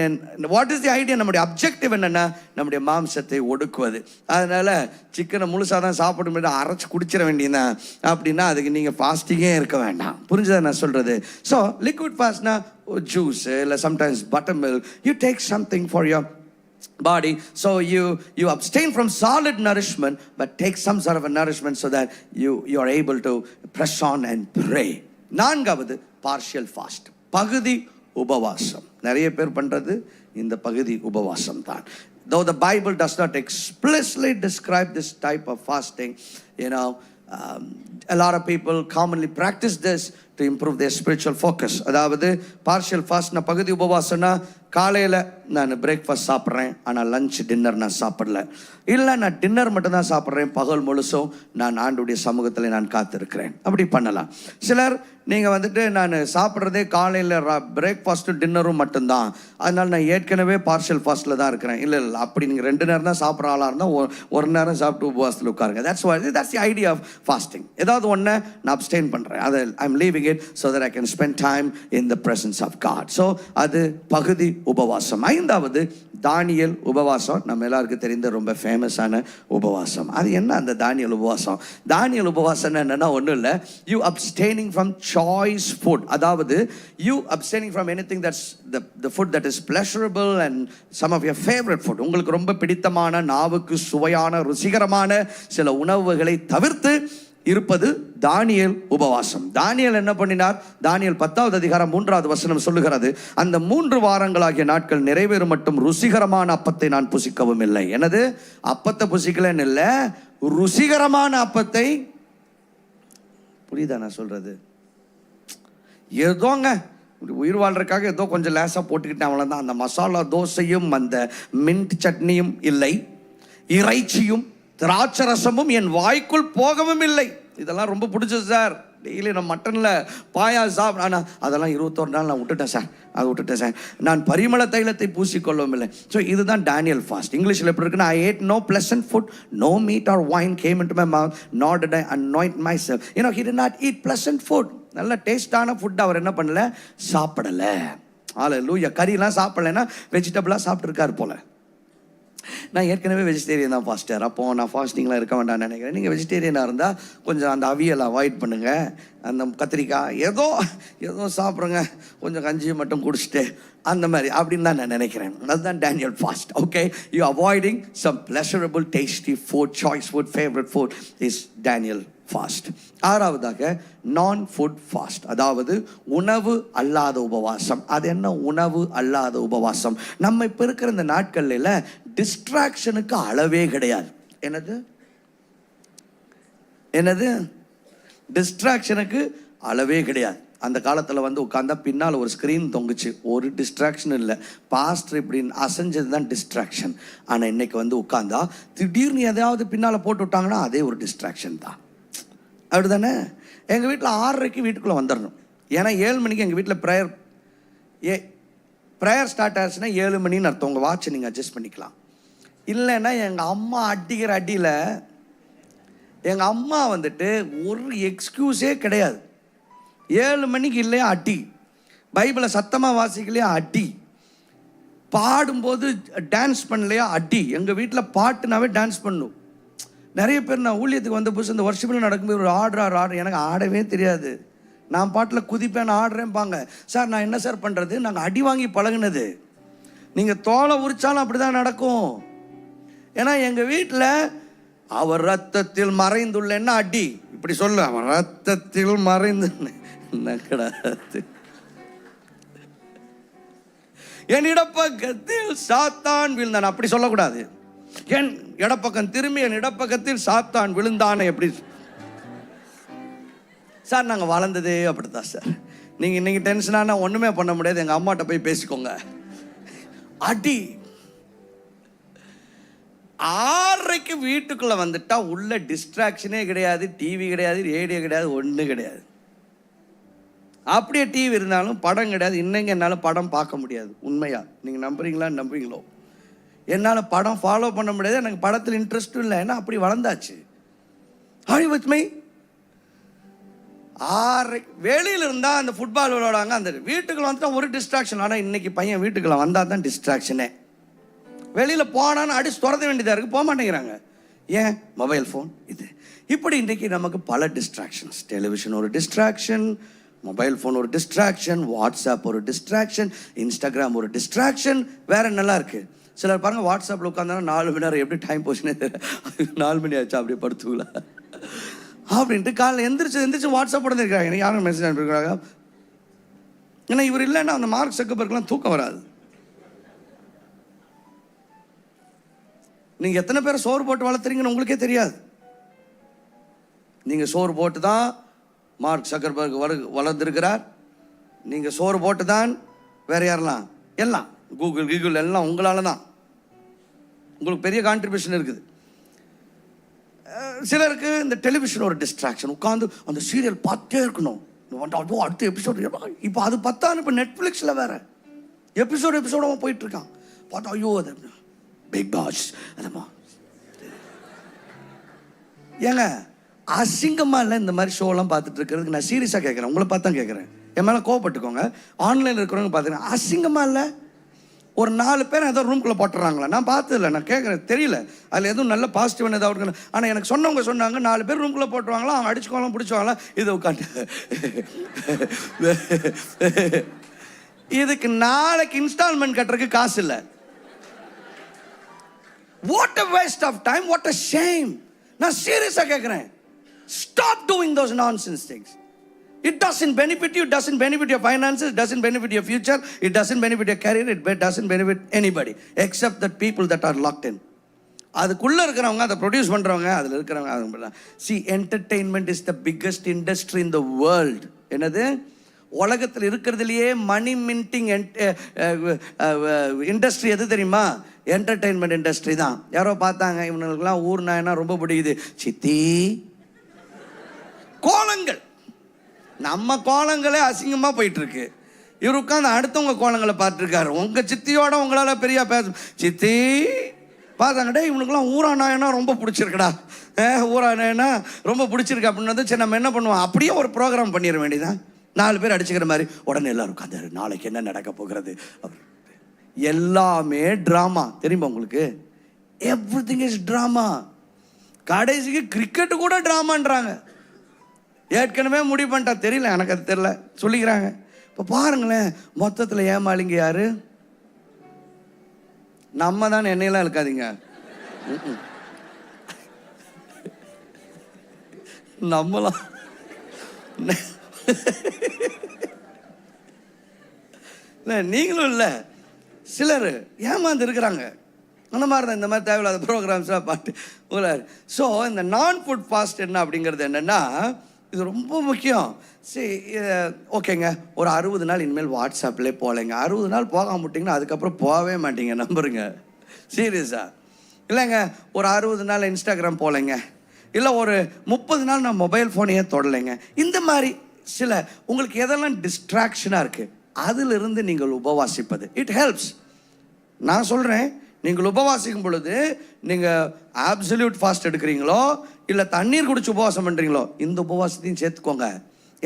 வாட் இஸ் தி ஐடியா? நம்முடைய அப்ஜெக்டிவ் என்னென்னா நம்முடைய மாம்சத்தை ஒடுக்குவது. அதனால் சிக்கனை முழுசாக தான் சாப்பிட முடியாது, அரைச்சி குடிச்சிட வேண்டியதான். அப்படின்னா அதுக்கு நீங்கள் ஃபாஸ்டிங்கே இருக்க வேண்டாம். புரிஞ்சுதா நான் சொல்கிறது? ஸோ லிக்விட் ஃபாஸ்ட்னா ஜூஸ் இல்லை sometimes butter milk. You take something for your body, so you abstain from solid nourishment but take some sort of a nourishment so that you are able to press on and pray. நான்காவது partial fast, பகுதி உபவாசம். நிறைய பேர் பண்றது இந்த பகுதி உபவாசம் தான். Though the Bible does not explicitly describe this type of fasting, you know, a lot of people commonly practice this to improve their spiritual focus. அதாவது partial fast na பகுதி உபவாசம்னா காலையில் நான் பிரேக்ஃபாஸ்ட் சாப்பிட்றேன், ஆனால் லஞ்ச் டின்னர் நான் சாப்பிடல, இல்லை நான் டின்னர் மட்டும்தான் சாப்பிட்றேன், பகல் முழுசும் நான் ஆண்டுடைய சமூகத்தில் நான் காத்திருக்கிறேன். அப்படி பண்ணலாம். சிலர் நீங்கள் வந்துட்டு நான் சாப்பிட்றதே காலையில் பிரேக்ஃபாஸ்ட்டும் டின்னரும் மட்டும்தான், அதனால் நான் ஏற்கனவே பார்ஷியல் ஃபாஸ்ட்டில் தான் இருக்கிறேன். இல்லை அப்படி நீங்கள் 2 நேரம் தான் சாப்பிட்ற ஆளாக இருந்தால் ஒரு நேரம் சாப்பிட்டு உபவாசத்தில் உட்காருங்க. that's the idea of fasting. ஏதாவது ஒன்று நான் அப்ஸ்டெயின் பண்ணுறேன், அதை I'm leaving it so that I can spend time in the presence of God. So அது பகுதி உபவாசம். 5வது தானியல் உபவாசம். நம்ம எல்லாருக்கும் தெரிந்த ரொம்ப ஃபேமஸான உபவாசம். அது என்ன அந்த தானியல் உபவாசம்? தானியல் உபவாசம் என்னன்னா ஒன்றும் இல்லை, you abstaining from choice food. அதாவது you abstaining from anything that's the food that is pleasurable and some of your favorite food. உங்களுக்கு ரொம்ப பிடித்தமான, நாவுக்கு சுவையான, ருசிகரமான சில உணவுகளை தவிர்த்து இருப்பது தானியேல் உபவாசம். தானியேல் என்ன பண்ணினார்? தானியேல் 10வது அதிகாரம் 3வது வசனம் சொல்லுகிறது, அந்த 3 வாரங்களாகிய நாட்கள் நிறைவேறும் மட்டும் ருசிகரமான அப்பத்தை நான் புசிக்கவும் இல்லை. எனது அப்பத்தை புசிக்கலன்னு இல்லை, ருசிகரமான அப்பத்தை. புரியுதா நான் சொல்றது? ஏதோங்க உயிர் வாழ்றதுக்காக ஏதோ கொஞ்சம் லேசாக போட்டுக்கிட்டேன், அவ்வளோதான். அந்த மசாலா தோசையும் அந்த மின்ட் சட்னியும் இல்லை, இறைச்சியும் திராட்சரசமும் என் வாய்க்குள் போகவும் இல்லை. இதெல்லாம் ரொம்ப பிடிச்சது சார். டெய்லி நான் மட்டனில் பாயா ஆனால் அதெல்லாம் 21 நாள் நான் விட்டுட்டேன் சார், அதை விட்டுட்டேன் சார். நான் பரிமள தைலத்தை பூசிக்கொள்ளவும் இல்லை. ஸோ இதுதான் டேனியல் ஃபாஸ்ட். இங்கிலீஷில் எப்படி இருக்குன்னா, I ate no pleasant food, no meat or wine came into my mouth, nor did I anoint myself. You know, he did not eat pleasant food. நல்ல டேஸ்டான ஃபுட் அவர் என்ன பண்ணல, சாப்பிடலை. ஹல்லேலூயா. கறியெல்லாம் சாப்பிடலைன்னா வெஜிடபிளாக சாப்பிட்ருக்காரு போல. நான் ஏற்கனவே வெஜிடேரியன் தான் ஃபாஸ்டர், அப்போது நான் ஃபாஸ்டிங்லாம் இருக்க வேண்டாம்னு நினைக்கிறேன். நீங்கள் வெஜிடேரியனாக இருந்தால் கொஞ்சம் அந்த அவியலை அவாய்ட் பண்ணுங்கள், அந்த கத்திரிக்காய் ஏதோ சாப்பிட்றங்க, கொஞ்சம் கஞ்சி மட்டும் குடிச்சிட்டு அந்த மாதிரி அப்படின்னு தான் நான் நினைக்கிறேன். அதுதான் Daniel fast. Okay, you avoiding some pleasurable tasty food, choice food, favourite food is Daniel fast. 6வதாக நான் ஃபுட் ஃபாஸ்ட், அதாவது உணவு அல்லாத உபவாசம். அது என்ன உணவு அல்லாத உபவாசம்? நம்ம இப்போ இருக்கிற இந்த நாட்களில் டிஸ்ட்ராக்ஷனுக்கு அளவே கிடையாது. என்னது டிஸ்ட்ராக்ஷனுக்கு அளவே கிடையாது. அந்த காலத்தில் வந்து உட்காந்தா பின்னால் ஒரு ஸ்க்ரீன் தொங்குச்சு, ஒரு டிஸ்ட்ராக்ஷன் இல்லை. பாஸ்டர் இப்படின்னு அசைஞ்சது தான் டிஸ்ட்ராக்ஷன். ஆனால் இன்னைக்கு வந்து உட்காந்தா திடீர்னு எதையாவது பின்னால் போட்டு விட்டாங்கன்னா அதே ஒரு டிஸ்ட்ராக்ஷன் தான். அப்படி தானே? எங்கள் வீட்டில் 6:30 வீட்டுக்குள்ளே வந்துடணும். ஏன்னா 7 மணிக்கு எங்கள் வீட்டில் ப்ரேயர் ஸ்டார்ட் ஆச்சுன்னா 7 மணின்னு அர்த்தம். உங்கள் வாட்சை நீங்கள் அட்ஜஸ்ட் பண்ணிக்கலாம். இல்லைன்னா எங்கள் அம்மா அடிக்கிற அடியில் எங்கள் அம்மா வந்துட்டு ஒரு எக்ஸ்கியூஸே கிடையாது. 7 மணிக்கு இல்லையா அடி, பைபிளை சத்தமாக வாசிக்கலையா அடி, பாடும்போது டான்ஸ் பண்ணலையா அடி. எங்கள் வீட்டில் பாட்டுனாவே டான்ஸ் பண்ணும். நிறைய பேர் நான் ஊழியத்துக்கு வந்த புதுசு இந்த வருஷத்தில் நடக்கும்போது ஒரு ஆடுற எனக்கு ஆடவே தெரியாது. நான் பாட்டில் குதிப்பேன், ஆடுறேன்பாங்க. சார் நான் என்ன சார் பண்ணுறது? நாங்கள் அடி வாங்கி பழகினது. நீங்கள் தோலை உரிச்சாலும் அப்படி தான் நடக்கும். ஏன்னா எங்கள் வீட்டில் அவர் ரத்தத்தில் மறைந்துள்ளேன்னா அடி, இப்படி சொல்ல, அவன் ரத்தத்தில் மறைந்து கிடையாது. என் இடப்பக்கத்தில் சாத்தான் விழுந்தான், அப்படி சொல்லக்கூடாது. என் இடப்பக்கம் திரும்பி என் இடப்பக்கத்தில் சாத்தான் விழுந்தானே எப்படி? சார் நாங்கள் வளர்ந்ததே அப்படித்தான் சார். நீங்கள் இன்னைக்கு டென்ஷனானா ஒன்றுமே பண்ண முடியாது, எங்கள் அம்மாட்ட போய் பேசிக்கோங்க. அடி 6:30 வீட்டுக்குள்ளே வந்துட்டா உள்ள டிஸ்ட்ராக்ஷனே கிடையாது, டிவி கிடையாது, ரேடியோ கிடையாது, ஒன்றும் கிடையாது. அப்படியே டிவி இருந்தாலும் படம் கிடையாது. இன்னைக்கு என்னால் படம் பார்க்க முடியாது. உண்மையா நீங்கள் நம்புறீங்களோ? என்னால் படம் ஃபாலோ பண்ண முடியாது. எனக்கு படத்தில் இன்ட்ரெஸ்ட்டும் இல்லை. ஏன்னா அப்படி வளர்ந்தாச்சு. Are you with me? 6 வெளியில் இருந்தால் அந்த ஃபுட்பால் விளையாடுவாங்க, அந்த வீட்டுக்குள்ள வந்துட்டா ஒரு டிஸ்ட்ராக்ஷன். ஆனால் இன்னைக்கு பையன் வீட்டுக்குள்ள வந்தால் தான் டிஸ்ட்ராக்ஷனே. வெளியில் போனான்னு அடிச்சு துரத்த வேண்டியதாக இருக்குது, போக மாட்டேங்கிறாங்க. ஏன்? Mobile phone. இது இப்படி இன்றைக்கி நமக்கு பல டிஸ்ட்ராக்ஷன்ஸ். டெலிவிஷன் ஒரு டிஸ்ட்ராக்ஷன், மொபைல் ஃபோன் ஒரு டிஸ்ட்ராக்ஷன், வாட்ஸ்அப் ஒரு டிஸ்ட்ராக்ஷன், இன்ஸ்டாகிராம் ஒரு டிஸ்ட்ராக்ஷன். வேறு நல்லா இருக்குது. சிலர் பாருங்கள், வாட்ஸ்அப்பில் உட்காந்தாலும் 4 மணி நேரம் எப்படி டைம் போச்சுன்னே தெரியல. 4 மணி ஆச்சா அப்படியே படுத்துக்கல அப்படின்ட்டு காலையில் எந்திரிச்சு வாட்ஸ்அப் உடனே யாரும் மெசேஜ் அனுப்பியிருக்கிறாங்க. ஏன்னா இவர் இல்லைன்னா அந்த மார்க் சக்கபர்க்கெலாம் தூக்கம் வராது. நீங்கள் எத்தனை பேரை சோறு போட்டு வளர்த்துறீங்கன்னு உங்களுக்கே தெரியாது. நீங்கள் சோறு போட்டு தான் மார்க் சக்கர்பர்க் வளர்ந்துருக்கிறார். நீங்கள் சோறு போட்டு தான் வேறு யாரெல்லாம், எல்லாம் கூகுள் எல்லாம் உங்களால் தான். உங்களுக்கு பெரிய கான்ட்ரிபியூஷன் இருக்குது. சிலருக்கு இந்த டெலிவிஷன் ஒரு டிஸ்ட்ராக்ஷன். உட்காந்து அந்த சீரியல் பார்த்தே இருக்கணும். அதுவும் அடுத்த எபிசோடு. இப்போ அது பார்த்தாலும் இப்போ நெட்ஃப்ளிக்ஸில் வேறு எபிசோடாக போயிட்டுருக்கான். பார்த்தா ஐயோ அது பிக் பாஸ் அதம்மா. ஏங்க அசிங்கமாக இல்லை இந்த மாதிரி ஷோலாம் பார்த்துட்டு இருக்கிறதுக்கு? நான் சீரியஸாக கேட்குறேன், உங்களை பார்த்தா கேட்குறேன். என் மேலே கோவப்பட்டுக்கோங்க. ஆன்லைனில் இருக்கிறவங்க பார்த்துக்கிறேன். அசிங்கமாக இல்லை? ஒரு 4 பேர் ஏதோ ரூம்குள்ளே போட்டுறாங்களா? நான் பார்த்ததில்ல, நான் கேட்குறேன், தெரியல அதில் எதுவும் நல்ல பாசிட்டிவ் ஏதாவது இருக்கணும். ஆனால் எனக்கு சொன்னவங்க சொன்னாங்க 4 பேர் ரூம்குள்ளே போட்டுருவாங்களா, அவங்க அடிச்சுக்கோலாம் பிடிச்சுவாங்களாம். இதை உட்காந்து இதுக்கு நாளைக்கு இன்ஸ்டால்மெண்ட் கட்டுறதுக்கு காசு இல்லை. What a waste of time, what a shame. நான் சீரியஸாக கேட்குறேன். Stop doing those nonsense things. It doesn't benefit you, doesn't benefit your finances, doesn't benefit your future, it doesn't benefit your career, it doesn't benefit anybody except the people that are locked in. அதுக்குள்ளே இருக்கிறவங்க, அதை ப்ரொடியூஸ் பண்ணுறவங்க, அதில் இருக்கிறவங்க. See, entertainment is the biggest industry in the world. என்னது? உலகத்தில் இருக்கிறதுலையே மணி மின்டிங் இண்டஸ்ட்ரி எது தெரியுமா? என்டர்டெயின்மெண்ட் இண்டஸ்ட்ரி தான். யாரோ பார்த்தாங்க, இவனுக்கெல்லாம் ஊர் நாயனா ரொம்ப பிடிக்குது. சித்தி கோலங்கள், நம்ம கோலங்களே அசிங்கமாக போயிட்டுருக்கு. இவர் உட்காந்து அடுத்தவங்க கோலங்களை பார்த்துருக்காரு. உங்கள் சித்தியோட உங்களால் பெரிய பேச சித்தி பார்த்தாங்கடே, இவனுக்கெல்லாம் ஊரா நாயனா ரொம்ப பிடிச்சிருக்கடா, ஊரா நாயனா ரொம்ப பிடிச்சிருக்கு அப்படின்னு. சரி நம்ம என்ன பண்ணுவோம், அப்படியே ஒரு ப்ரோக்ராம் பண்ணிட வேண்டியதான். 4 பேர் அடிச்சுக்கிற மாதிரி. உடனே எல்லாரும் உட்காந்தாரு, நாளைக்கு என்ன நடக்க போகிறது. எல்லாமே ட்ராமா. தெரியுமா உங்களுக்கு? Everything is drama. கடைசிக்கு கிரிக்கெட்டு கூட ட்ராமான்றாங்க. ஏற்கனவே முடிவு பண்ணிட்டா, தெரியல எனக்கு அது தெரியல சொல்லிக்கிறாங்க. இப்போ பாருங்களேன், மொத்தத்தில் ஏமாளிங்க யாரு? நம்ம தான். என்னையெல்லாம் இருக்காதீங்க, நம்மளாம் நீங்களும் இல்லை, சிலர் ஏமாந்து இருக்கிறாங்க. அந்த மாதிரி தான் இந்த மாதிரி தேவையில்லாத ப்ரோக்ராம்ஸ்லாம் பார்த்து உங்களார். ஸோ இந்த நான் ஃபுட் ஃபாஸ்ட் என்ன அப்படிங்கிறது என்னென்னா, இது ரொம்ப முக்கியம். சரி, ஓகேங்க, ஒரு 60 நாள் இனிமேல் வாட்ஸ்அப்லேயே போகலைங்க. 60 நாள் போகாம விட்டிங்கன்னா அதுக்கப்புறம் போகவே மாட்டீங்க, நம்புறீங்க. சீரியஸா இல்லைங்க. ஒரு 60 நாள் இன்ஸ்டாகிராம் போகலைங்க, இல்லை ஒரு 30 நாள் நான் மொபைல் ஃபோனையே தொடலைங்க. இந்த மாதிரி சில உங்களுக்கு எதெல்லாம் டிஸ்ட்ராக்ஷனாக இருக்குது அதிலிருந்து நீங்கள் உபவாசிப்பது இட் ஹெல்ப்ஸ். நான் சொல்கிறேன், நீங்கள் உபவாசிக்கும் பொழுது நீங்கள் ஆப்சல்யூட் ஃபாஸ்ட் எடுக்கிறீங்களோ இல்லை தண்ணீர் குடிச்சு உபவாசம் பண்ணுறீங்களோ, இந்த உபவாசத்தையும் சேர்த்துக்கோங்க.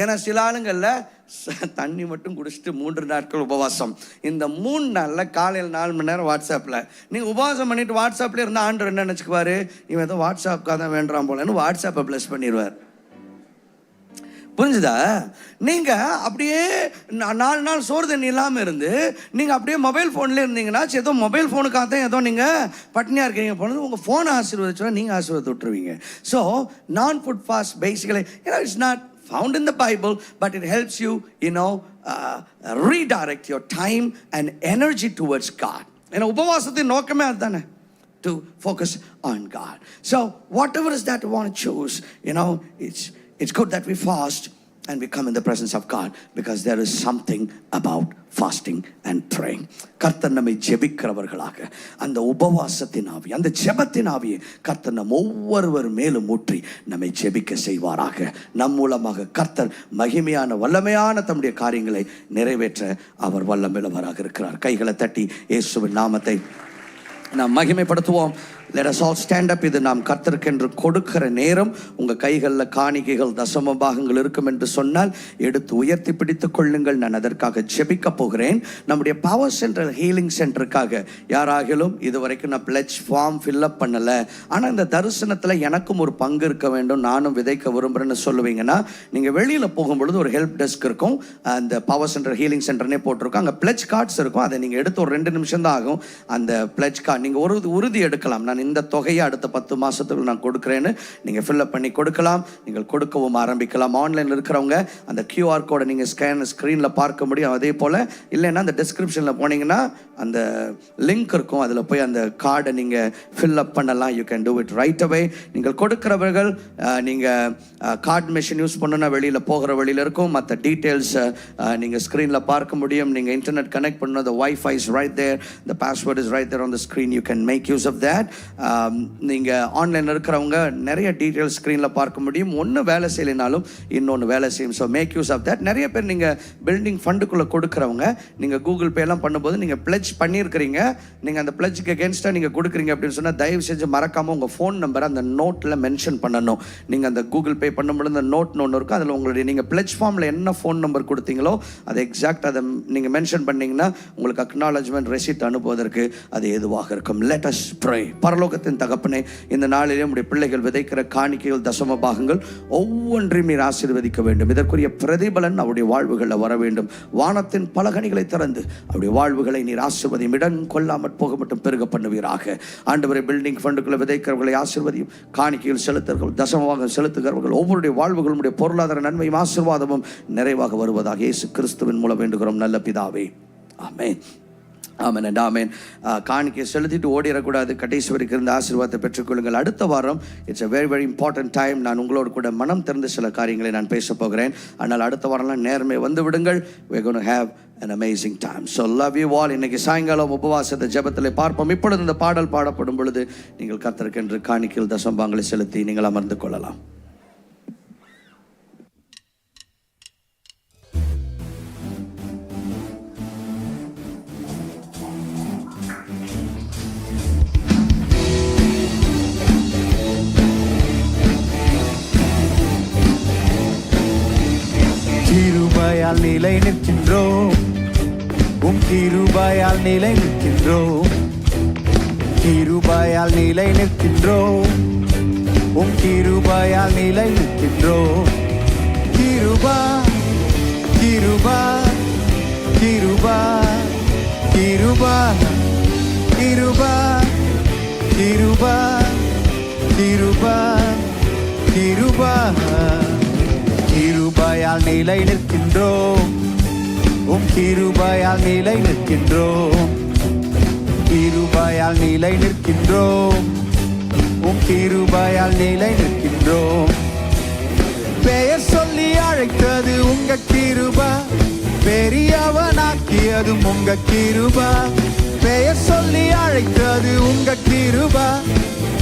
ஏன்னா சில ஆளுங்களில் தண்ணி மட்டும் குடிச்சிட்டு 3 நாட்கள் உபவாசம். இந்த 3 நாளில் காலையில் 4 மணி நேரம் வாட்ஸ்அப்பில் நீங்கள் உபவாசம் பண்ணிவிட்டு வாட்ஸ்அப்பில் இருந்தால் ஆண்டு என்ன நினச்சிக்குவார், இவன் ஏதோ வாட்ஸ்அப்புக்காக தான் வேண்டாம் போலன்னு வாட்ஸ்அப்பை ப்ளஸ் பண்ணிடுவார். புரிஞ்சுதா? நீங்கள் அப்படியே 4 நாள் சோறு தண்ணி இல்லாமல் இருந்து நீங்கள் அப்படியே மொபைல் ஃபோன்லேயே இருந்தீங்கன்னா ஏதோ மொபைல் ஃபோனுக்காக தான் ஏதோ நீங்கள் பட்னியாக இருக்கீங்க போனது, உங்கள் ஃபோனை ஆசீர்வதிச்சோன்னா நீங்கள் ஆசீர்வாதத்தை விட்டுருவீங்க. ஸோ நான் food fast basically it's not found in the Bible, but it helps you, redirect your time and energy towards God. ஏன்னா உபவாசத்தின் நோக்கமே அதுதானே, to focus on God. So whatever is that you want to choose, it's good that we fast and we come in the presence of God, because there is something about fasting and praying. கர்த்தர் நம்மை ஜெபிக்கிறவர்களாக அந்த உபவாசத்தின் ஆவி, அந்த ஜெபத்தின் ஆவியை கர்த்தர் நம் ஒவ்வொருவர் மேலும் ஊற்றி நம்மை ஜெபிக்க செய்வாராக. நம் மூலமாக கர்த்தர் மகிமையான வல்லமையான தம்முடைய காரியங்களை நிறைவேற்ற அவர் வல்லமையுள்ளவராக இருக்கிறார். கைகளை தட்டி இயேசுவின் நாமத்தை நாம் மகிமைப்படுத்துவோம். Let us all stand up. இது நாம் கர்த்தருக்கென்று கொடுக்கிற நேரம். உங்கள் கைகளில் காணிக்கைகள் தசம பாகங்கள் இருக்கும் என்று சொன்னால் எடுத்து உயர்த்தி பிடித்துக் கொள்ளுங்கள். நான் அதற்காக ஜெபிக்க போகிறேன். நம்முடைய பவர் சென்டர் ஹீலிங் சென்டருக்காக யாராகிலும் இதுவரைக்கும் நான் பிளட்ஜ் ஃபார்ம் ஃபில்அப் பண்ணலை, ஆனால் இந்த தரிசனத்தில் எனக்கும் ஒரு பங்கு இருக்க வேண்டும், நானும் விதைக்க விரும்புகிறேன்னு சொல்லுவீங்கன்னா நீங்கள் வெளியில் போகும்பொழுது ஒரு ஹெல்ப் டெஸ்க் இருக்கும். அந்த பவர் சென்டர் ஹீலிங் சென்டர்னே போட்டிருக்கோம். அங்கே பிளட்ஜ் கார்ட்ஸ் இருக்கும். அதை நீங்கள் எடுத்து ஒரு 2 நிமிஷம் தான் ஆகும். அந்த பிளட்ஜ் கார்டு நீங்கள் ஒரு உறுதி எடுக்கலாம், நான் இந்த தொகையை அடுத்த 10 மாதத்துக்கு நான் கொடுக்குறேன்னு நீங்கள் ஃபில்அப் பண்ணி கொடுக்கலாம். நீங்கள் கொடுக்கவும் ஆரம்பிக்கலாம். ஆன்லைனில் இருக்கிறவங்க அந்த QR கோடை நீங்கள் ஸ்க்ரீனில் பார்க்க முடியும். அதே போல் இல்லைன்னா அந்த டிஸ்கிரிப்ஷனில் போனீங்கன்னா அந்த லிங்க் இருக்கும், அதில் போய் அந்த கார்டை நீங்கள் ஃபில்அப் பண்ணலாம். You can do it right away. நீங்கள் கொடுக்குறவர்கள் நீங்கள் கார்டு மெஷின் யூஸ் பண்ணணுன்னா வெளியில் போகிற வழியில் இருக்கும். மற்ற டீட்டெயில்ஸ் நீங்கள் ஸ்க்ரீனில் பார்க்க முடியும். நீங்கள் இன்டர்நெட் கனெக்ட் பண்ணணும், the Wi-Fi is right there, the password is right there on the screen, you can make use of that. நீங்கள் ஆன்லைனில் இருக்கிறவங்க நிறைய டீட்டெயில்ஸ் ஸ்க்ரீனில் பார்க்க முடியும். ஒன்று வேலை செய்யலைனாலும் இன்னொன்று வேலை செய்யும். So make use of that. நிறைய பேர் நீங்கள் பில்டிங் ஃபண்டுக்குள்ளே கொடுக்குறவங்க நீங்கள் கூகுள் பேலாம் பண்ணும்போது நீங்கள் பிளட்ஜ் பண்ணியிருக்கிறீங்க, நீங்கள் அந்த பிளட்ஜுக்கு அகேன்ஸ்டாக நீங்கள் கொடுக்குறீங்க அப்படின்னு சொன்னால் தயவு செஞ்சு மறக்காமல் உங்கள் ஃபோன் நம்பரை அந்த நோட்டில் மென்ஷன் பண்ணணும். நீங்கள் அந்த கூகுள் பே பண்ணும்போது அந்த நோட்னு ஒன்று இருக்கும், அதில் உங்களுடைய நீங்கள் பிளட்ஜ் ஃபார்மில் என்ன ஃபோன் நம்பர் கொடுத்தீங்களோ அதை எக்ஸாக்ட் அதை நீங்கள் மென்ஷன் பண்ணிங்கன்னா உங்களுக்கு அக்னாலஜ்மெண்ட் ரெசிப்ட் அனுப்புவதற்கு அது எதுவாக இருக்கும். Let us pray. பரலோகத்தின் தகப்பனே, இந்த நாளிலே உடைய பிள்ளைகள் விதைக்கிற காணிக்கைகள் தசம பாகங்கள் ஒவ்வொன்றையும் நீர் ஆசீர்வதிக்க வேண்டும். இதற்குரிய பிரதிபலன் அவருடைய வாழ்வுகளில் வர வேண்டும். வானத்தின் பலகணிகளை திறந்து அவருடைய வாழ்வுகளை நீர் ஆசீர்வதியும். இடம் கொள்ளாமற் போக மட்டும் பெருக பண்ணுவீராக. ஆண்டவரை பில்டிங் ஃபண்டுக்குள்ள விதைக்கிறவர்களை ஆசீர்வதியும். காணிக்கைகள் செலுத்துகிறவர்கள் தசமமாக செலுத்துகிறவர்கள் ஒவ்வொருடைய வாழ்வுகளும் பொருளாதார நன்மையும் ஆசீர்வாதமும் நிறைவாக வருவதாக இயேசு கிறிஸ்துவின் மூலம் வேண்டுகிறோம் நல்ல பிதாவே. ஆமென். ஆமென் அண்ட் ஆமென். காணிக்கை செலுத்திட்டு ஓடிடக்கூடாது. கடைசி வரைக்கும் இருந்த ஆசீர்வாதத்தை பெற்றுக்கொள்ளுங்கள். அடுத்த வாரம் it's a very very important time. நான் உங்களோடு கூட மனம் திறந்த சில காரியங்களை நான் பேச போகிறேன். ஆனால் அடுத்த வாரம்லாம் நேரமே வந்து விடுங்கள். we're going to have an amazing time. So love you all. இன்னைக்கு சாயங்காலம் உபவாசத்தை ஜெபத்திலே பார்ப்போம். இப்பொழுது இந்த பாடல் பாடப்படும் பொழுது நீங்கள் கர்த்தருக்கென்று காணிக்கையில் தசம்பாங்களை செலுத்தி நீங்கள் அமர்ந்து கொள்ளலாம். கிருபையால் நிலை நிற்கின்றோம், உம் கிருபையால் நிலை நிற்கின்றோம், கிருபையால் நிலை நிற்கின்றோம், உம் கிருபையால் நிலை நிற்கின்றோம். கிருபா கிருபா கிருபா கிருபா கிருபா கிருபா கிருபா கிருபா. கிருபையால் நிலை நிற்கின்றோம், உம் கிருபையால் நிலை நிற்கின்றோம், கிருபையால் நிலை நிற்கின்றோம், உம் கிருபையால் நிலை நிற்கின்றோம். பெயர் சொல்லி அழைத்தது உங்க கிருபை, பெரியவனாக்கியதும் உங்க கிருபை. பெயர் சொல்லி அழைத்தது உங்க கிருபை,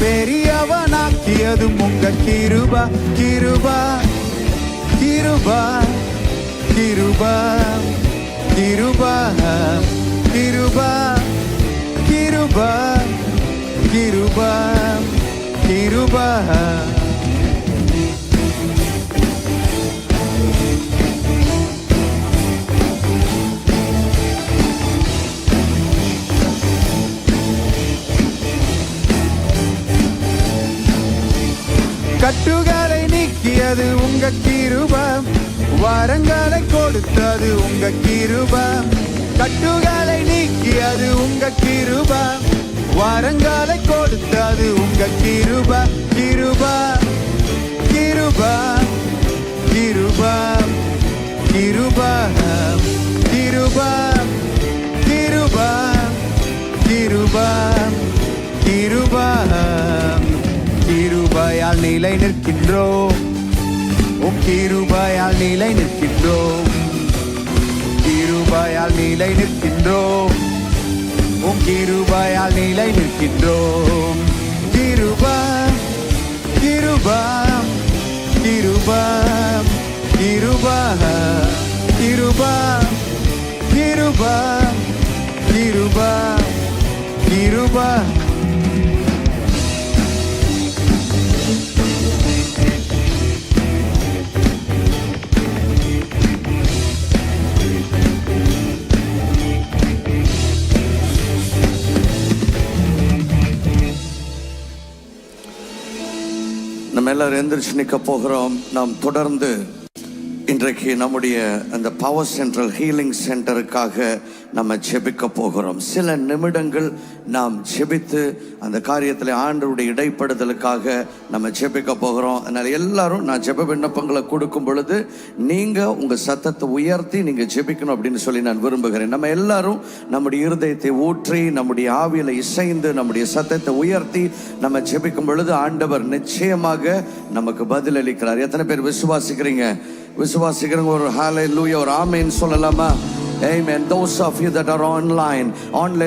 பெரியவனாக்கியதும் உங்க கிருபை. கிருபை கிருபை கிருபை கிருபை கிருபை கிருபை கிருபை கிருபை. கட்டுகளை நீக்கியது உங்க கிருபை, வரங்களை கொடுத்தது உங்க கிருபை. கட்டுகளை நீக்கியது உங்க கிருபை, வரங்களை கொடுத்தது உங்க கிருபை. கிருபை கிருபை கிருபை கிருபை கிருபை கிருபை கிருபை கிருபை. கிருபையால் நிலை நிற்கின்றோம், உம் கிருபையால் நிலை நிற்கின்றோம். கிருபையால் நிலை நிற்கின்றோம், உம் கிருபையால் நிலை நிற்கின்றோம். கிருபை கிருபை கிருபை கிருபை கிருபை கிருபை கிருபை கிருபை. நம்ம எல்லாரும் எந்திரிச்சு நிற்க போகிறோம். நாம் தொடர்ந்து இன்றைக்கு நம்முடைய அந்த பவர் சென்ட்ரல் ஹீலிங் சென்டருக்காக நம்ம ஜெபிக்க போகிறோம். சில நிமிடங்கள் நாம் ஜெபித்து அந்த காரியத்தில் ஆண்டவருடைய இடைப்படுதலுக்காக நம்ம ஜெபிக்க போகிறோம். அதனால் எல்லாரும் நான் ஜெப விண்ணப்பங்களை கொடுக்கும் பொழுது நீங்கள் உங்கள் சத்தத்தை உயர்த்தி நீங்கள் ஜெபிக்கணும் அப்படின்னு சொல்லி நான் விரும்புகிறேன். நம்ம எல்லாரும் நம்முடைய இருதயத்தை ஊற்றி நம்முடைய ஆவியில் இசைந்து நம்முடைய சத்தத்தை உயர்த்தி நம்ம ஜெபிக்கும் பொழுது ஆண்டவர் நிச்சயமாக நமக்கு பதில் அளிக்கிறார். எத்தனை பேர் விசுவாசிக்கிறீங்க? விசுவாசிக்கிறவங்க ஒரு ஹalleluya ஒரு ஆமென் சொல்லலாமா? Amen. Those of you that are online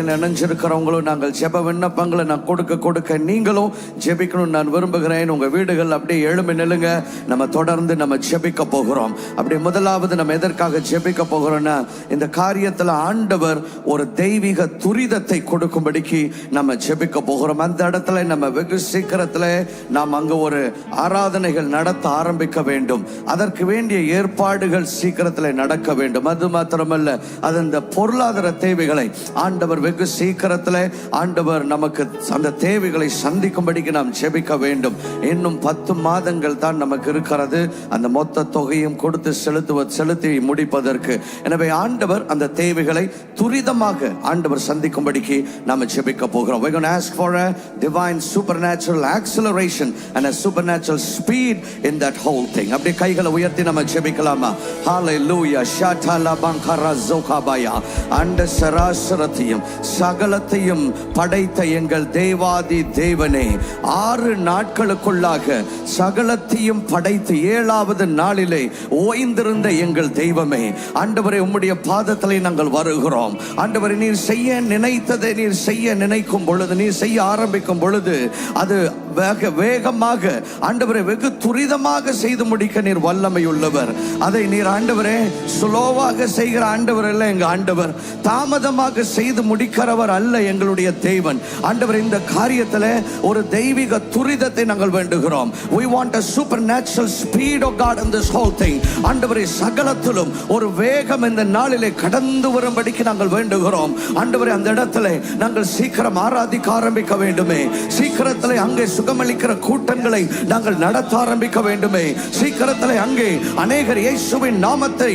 இணைஞ்சிருக்கிறவங்களும் நாங்கள் ஜெப விண்ணப்பங்களை நான் கொடுக்க நீங்களும் ஜெபிக்கணும் நான் விரும்புகிறேன். உங்க வீடுகள் அப்படியே எழும்பி நில்லுங்க. நம்ம தொடர்ந்து நம்ம ஜெபிக்க போகிறோம். அப்படி முதலாவது நம்ம எதற்காக ஜெபிக்க போகிறோம்னா, இந்த காரியத்தில் ஆண்டவர் ஒரு தெய்வீக துரிதத்தை கொடுக்கும்படிக்கு நம்ம ஜெபிக்க போகிறோம். அந்த இடத்துல நம்ம வெகு சீக்கிரத்தில் நாம் அங்க ஒரு ஆராதனைகள் நடத்த ஆரம்பிக்க வேண்டும். அதற்கு வேண்டிய ஏற்பாடுகள் சீக்கிரத்தில் நடக்க வேண்டும். அது மாத்திரமல்ல, அது அந்த பொருளாதார தேவைகளை ஆண்டவர் வெகு சீக்கிரத்தில் ஆண்டவர் நமக்கு அந்த தேவைகளை சந்திக்கும்படிக்கு நாம் ஜெபிக்க வேண்டும். இன்னும் 10 மாதங்கள் தான் நமக்கு இருக்கிறது அந்த மொத்த தொகையும் கொடுத்து செலுத்தி முடிப்பதற்கு. எனவே ஆண்டவர் அந்த தேவைகளை துரிதமாக ஆண்டவர் சந்திக்கும்படிக்கு நாம் ஜெபிக்க போகிறோம். We're going to ask for a divine supernatural acceleration and a supernatural speed in that whole thing. அப்படியே கைகளை உயர்த்தி நம்ம ஜெபிக்கலாமா? Hallelujah. Shatala bankara zokabaya. அந்த சராசரத்தையும் சகலத்தையும் படைத்த எங்கள் தேவாதி தேவனே, 6 நாட்களுக்குள்ளாக சகலத்தையும் படைத்து 7வது நாளிலே ஓய்ந்திருந்த எங்கள் தெய்வமே, ஆண்டவரே உம்முடைய பாதத்திலே நாங்கள் வருகிறோம். ஆண்டவரே, நீர் செய்ய நினைத்ததை நீர் செய்ய நினைக்கும் பொழுது, நீர் செய்ய ஆரம்பிக்கும் பொழுது அது வேகமாக ஆண்டவரே வெகு துரிதமாக செய்து முடிக்க நீர் வல்லமை உள்ளவர். அதை நீர் ஆண்டவரே ஸ்லோவாக செய்கிற ஆண்டவர் அல்ல எங்க ஆண்டவர், தாமதமாக செய்து முடிக்கிறவர் அல்ல எங்களுடைய தேவன். ஆண்டவர், இந்த காரியத்தில் ஒரு தெய்வீக துரிதத்தை நாங்கள் வேண்டுகிறோம். We want a supernatural speed of God in this whole thing. ஆண்டவரே, சகலத்திலும் ஒரு வேகம் இந்த நாளிலே கடந்து வரும்படிக்கு நாங்கள் வேண்டுகிறோம். ஆண்டவரே, அந்த இடத்துல நாங்கள் சீக்கிரம் ஆராதிக்க ஆரம்பிக்க வேண்டுமே. சீக்கிரத்தில் அங்கே சுகமளிக்கிற கூட்டங்களை நாங்கள் நடத்த ஆரம்பிக்க வேண்டுமே. சீக்கிரத்தில் அங்கே அநேகர் இயேசுவின் நாமத்தை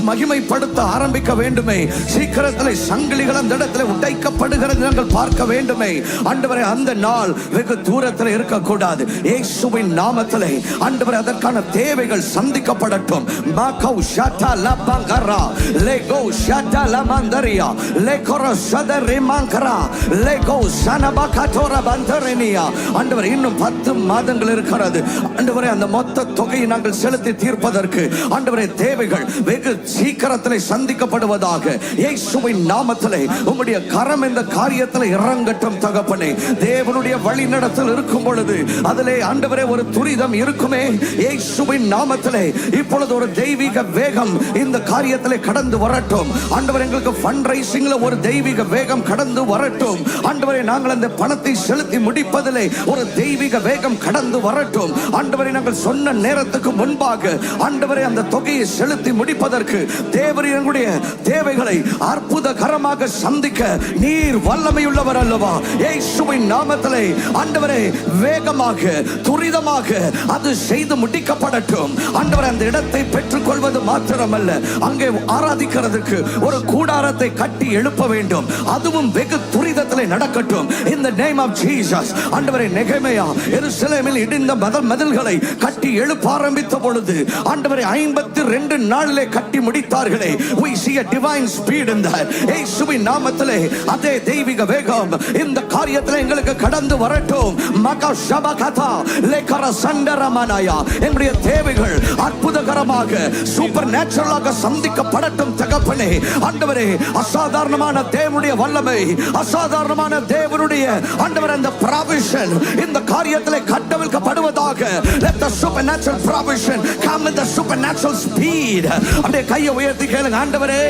மகிமைப்படுத்த ஆரம்பிக்க வேண்டுமே. சீக்கிரத்தில் சங்கிலிகள் அந்த இடத்துல உடைக்கப்படுகிறது நாங்கள் பார்க்க வேண்டுமே. ஆண்டவரே, அந்த நாள் வெகு தூரத்தில் இருக்கக்கூடாது. இயேசுவின் நாமத்திலே ஆண்டவரே அதற்கான தேவைகள் சந்திக்கப்படட்டும். மாகௌ ஷாட்டா லபங்கரா லெகோ ஷாட்டா லமந்தரியா லெகோர சதரிமாங்கரா லெகோ சனபகதோர பந்தரனியா. ஆண்டவரே, இன்னும் 10 மாதங்கள் இருக்கிறது ஆண்டவரே. அந்த மொத்த தொகையை நாங்கள் செலுத்தி தீர்ப்பதற்கு ஆண்டவரே தேவைகள் வெகு சீக்கிரத்திலே சந்திக்கப்படுவதாக இயேசுவின் நாமத்திலே உம்முடைய கரம் இந்த காரியத்தில் இறங்கட்டும் தகப்பனே. தேவனுடைய வழி நடத்தல் இருக்கும் பொழுது அதிலே ஆண்டவரே ஒரு துரிதம் இருக்குமே. இயேசுவின் நாமத்திலே இப்பொழுது ஒரு தெய்வீக வேகம் இந்த காரியத்திலே கடந்து வரட்டும் ஆண்டவரே. எங்களுக்கு ஃபண்ட் ரைசிங்ல ஒரு தெய்வீக வேகம் கடந்து வரட்டும் ஆண்டவரே. நாங்கள் அந்த பணத்தை செலுத்தி முடிப்பதிலே ஒரு தெய்வீக வேகம் கடந்து வரட்டும் ஆண்டவரே. நாங்கள் சொன்ன நேரத்துக்கு முன்பாக ஆண்டவரே அந்த தொகையை செலுத்தி முடிப்பதற்கு தேவரீர் எங்களுடைய தேவைகளை அற்புதகரமாக சந்திக்க நீர் வல்லமையுள்ளவர் அல்லவா. இயேசுவின் நாமத்திலே ஆண்டவரே வேகமாக துரிதமாக அது செய்து முடிக்கப்படட்டும் ஆண்டவரே. அந்த இடத்தை பெற்றுக் கொள்வது மாத்திரமல்ல, அங்கே ஆராதிக்கிறதுக்கு ஒரு கூடாரத்தை கட்டி எழுப்ப வேண்டும். அதுவும் வெகு துரிதத்திலே நடக்கட்டும் in the name of Jesus ஆண்டவரே. நெகேமியா எருசலேமில் இடிந்த மதில்களை கட்டி எழுப்ப ஆரம்பித்த பொழுது ஆண்டவரே 52 நாளிலே கட்டி முடித்தார்களே. we see a divine speed in that. இயேசுவின் நாமத்திலே அதே தெய்வீக வேகம் இந்த காரியத்திலே எங்களுக்கு கடந்து வரட்டும். மகா ஷபகதா லேகர சண்டரமனாயா. எங்களுடைய தேவைகள் அற்புதகரமாக சூப்பர் நேச்சுரலாக சந்திக்கப்படட்டும் தகப்பனே. ஆண்டவரே அசாதாரணமான தேவனுடைய வல்லமை, அசாதாரணமான தேவனுடைய ஆண்டவரே அந்த ப்ரொவிஷன் இந்த காரியத்திலே கட்டவிழ்க்கப்படுவதாக. let the supernatural provision come with the supernatural speed. அப்படியே கையை உயர்த்தி கேளுங்க. ஆண்டவரே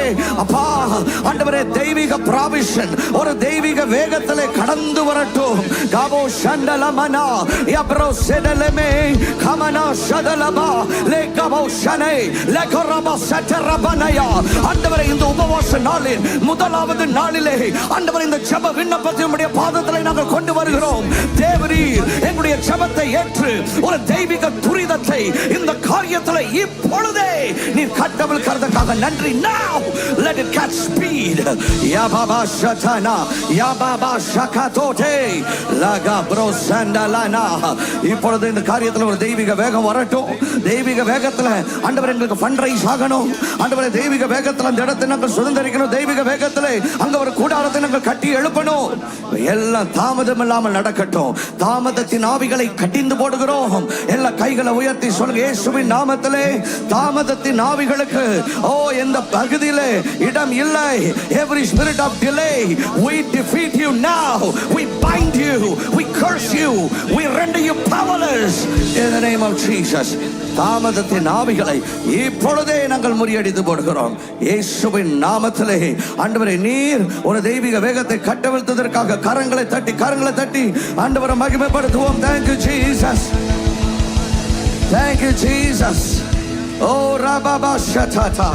அப்பா ஆண்டவரே தெய்வீக ப்ரொவிஷன் ஒரு தெய்வீக வேகத்திலே கடந்து வரட்டும். காபோ ஷண்டலமனா யப்ரோ செடலமே கமனா ஷதலபா லேகபோ ஷனை லேகரபா சட்டரபனயா. ஆண்டவரே இந்த உபவாச நாளில் முதலாவது நாளிலே ஆண்டவரே இந்த ஜெப விண்ணப்பத்தை உம்முடைய பாதத்திலே நாங்கள் கொண்டு வருகிறோம். தேவரீர் எங்களுடைய ஜெபத்தை ஏற்று ஒரு தெய்வீக துரிதத்தை இந்த காரியத்திலே இப்பொழுதே நீர் கட்டவிழ்க்கிறதுக்காக நன்றி. now let it catch speed. ya baba shatana ya baba shakatote laga brosandalana. இப்பொழுது இந்த காரியத்தில் ஒரு தெய்வீக வேகம் வரட்டும். தெய்வீக வேகத்தில் ஆண்டவரே எங்களுக்கு ஃபண்ட் ரைஸ் ஆகணும் ஆண்டவரே. தெய்வீக வேகத்தில் அந்த இடத்தை நாங்கள் சுதந்திரிக்கணும். தெய்வீக வேகத்தில் அங்க ஒரு கூடாரத்தை நாங்கள் கட்டி எழுப்பணும். எல்லாம் தாமதம் இல்லாமல் நடக்கட்டும். தாமதத்தின் ஆவிகளை கட்டிந்து போடுகிறோம். எல்லா கைகளை உயர்த்தி சொல்லுங்க இயேசுவின் நாமத்திலே. தாமதத்தின் ஆவிகளுக்கு ஓ எந்த பகுதியிலே இடம் இல்லை. every spirit of delay we defeat you now. we bind you, we curse you, we render you powerless in the name of Jesus. தாமதத்தின் ஆவிகளை இப்பொழுதே நாங்கள் முறியடித்து போடுகிறோம் இயேசுவின் நாமத்திலே. ஆண்டவரே நீர் ஒரு தெய்வீக வேகத்தை கட்டவிழ்த்ததற்காக கரங்களை தட்டி ஆண்டவரை மகிமைப்படுத்துவோம். thank you Jesus, thank you Jesus. oh rababa shatata.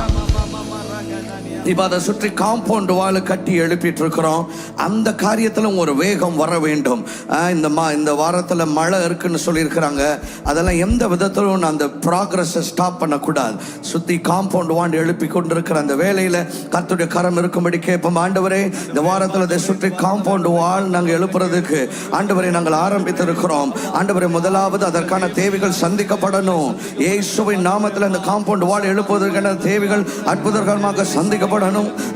இப்ப அதை சுற்றி காம்பவுண்ட் வால் கட்டி எழுப்பிட்டு இருக்கிறோம். அந்த காரியத்திலும் ஒரு வேகம் வர வேண்டும். இந்த வாரத்தில் மழை இருக்குன்னு சொல்லியிருக்கிறாங்க. அதெல்லாம் எந்த விதத்திலும் அந்த ப்ராக்ரஸை ஸ்டாப் பண்ணக்கூடாது. சுற்றி காம்பவுண்ட் வால் எழுப்பி கொண்டிருக்கிற அந்த வேலையில் கர்த்தருடைய கரம் இருக்கும்படி கேட்போம். ஆண்டவரே இந்த வாரத்தில் அதை சுற்றி காம்பவுண்ட் வால் நாங்கள் எழுப்புறதுக்கு ஆண்டவரை நாங்கள் ஆரம்பித்திருக்கிறோம். ஆண்டவரை முதலாவது அதற்கான தேவைகள் சந்திக்கப்படணும். இயேசுவின் நாமத்தில் அந்த காம்பவுண்ட் வால் எழுப்புவதற்கான தேவைகள் அற்புதகரமாக சந்திக்கப்படணும்.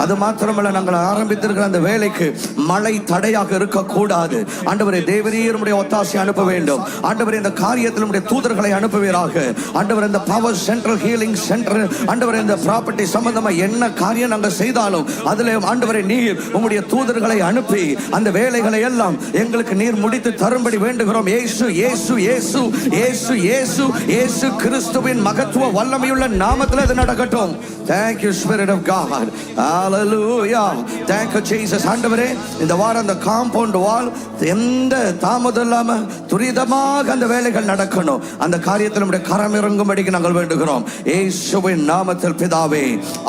அது மாத்திரமல்ல, நாங்கள் ஆரம்பித்திருக்கிற அந்த வேலைக்கு மழை தடையாக இருக்கக்கூடாது. ஆண்டவரே தேவரீர் உம்முடைய ஒத்தாசை அனுப்ப வேண்டும். ஆண்டவரே இந்த காரியத்தில் உம்முடைய தூதர்களை அனுப்புவீராக. ஆண்டவரே இந்த பவர் சென்ட்ரல் ஹீலிங் சென்டர் ஆண்டவரே இந்த ப்ராப்பர்ட்டி சம்பந்தமா என்ன காரியம் நாங்கள் செய்தாலும் அதிலே ஆண்டவரே நீர் உம்முடைய தூதர்களை அனுப்பி அந்த வேலைகளை எல்லாம் எங்களுக்கு நீர் முடித்து தரும்படி வேண்டுகிறோம். இயேசு இயேசு இயேசு இயேசு இயேசு இயேசு கிறிஸ்துவின் மகத்துவ வல்லமையுள்ள நாமத்தில் இது நடக்கட்டும். Thank you Spirit of God. Hallelujah. Thank you Jesus. ஆண்டவரே இந்த வாரம் அந்த காம்பவுண்ட் வால் எந்த தாமதம் இல்லாம துரிதமாக அந்த வேலைகள் நடக்கணும். அந்த காரியத்தில் நம்முடைய கரம் இறங்கும்படிக்கு நாங்கள் வேண்டுகிறோம் இயேசுவின் நாமத்தில் பிதாவே.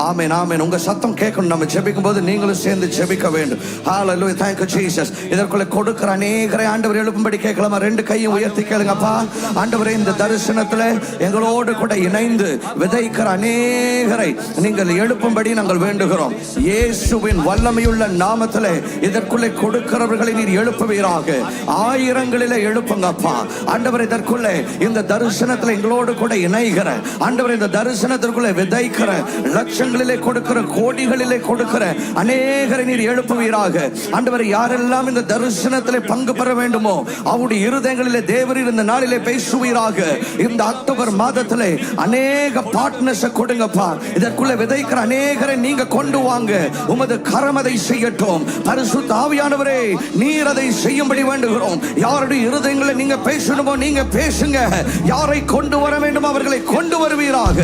ஆமென் ஆமென். உங்க சத்தம் கேட்கணும். நம்ம ஜெபிக்கும் போது நீங்களும் சேர்ந்து ஜெபிக்க வேண்டும். Hallelujah. Thank you Jesus. இதற்குள்ள கொடுக்கிற அநேகரை ஆண்டவர் எழுப்பும்படி கேட்கலாமா? ரெண்டு கையும் உயர்த்தி கேளுங்கப்பா. ஆண்டவரே இந்த தரிசனத்தில் எங்களோடு கூட இணைந்து விதைக்கிற அநேகரை நீங்கள் எழுப்பும்படி நாங்கள் வேண்டுகிறோம். இயேசுவின் வல்லமையுள்ள நாமத்திலே இதற்குள்ளே கொடுக்கிறவர்களை நீர் எழுப்புவீராக. ஆயிரங்களிலே எழுப்புங்கப்பா ஆண்டவர். இதற்குள்ளே இந்த தரிசனத்தில் எங்களோடு கூட இணைகிற ஆண்டவர், இந்த தரிசனத்திற்குள்ளே விதைக்கிற, லட்சங்களிலே கொடுக்கிற, கோடிகளிலே கொடுக்கிற அநேகரை நீர் எழுப்புவீராக ஆண்டவர். யாரெல்லாம் இந்த தரிசனத்திலே பங்கு பெற வேண்டுமோ அவருடைய இருதயங்களிலே தேவரீர் இந்த நாளிலே பேசுவீராக. இந்த அக்டோபர் மாதத்திலே அநேக பார்ட்னர்ஸ் கொடுங்கப்பா. இதற்குள்ளே விதைக்கிற அநேகரை நீங்க கொண்டு வாங்க. உமது கரம் அதை செய்யட்டும். பரிசுத்த ஆவியானவரே நீர் அதை செய்யும்படி வேண்டுகிறோம். யாருடைய இருதயங்களை நீங்க பேசணுமோ நீங்க பேசுங்க. யாரை கொண்டு வர வேண்டும் அவர்களை கொண்டு வருவீராக.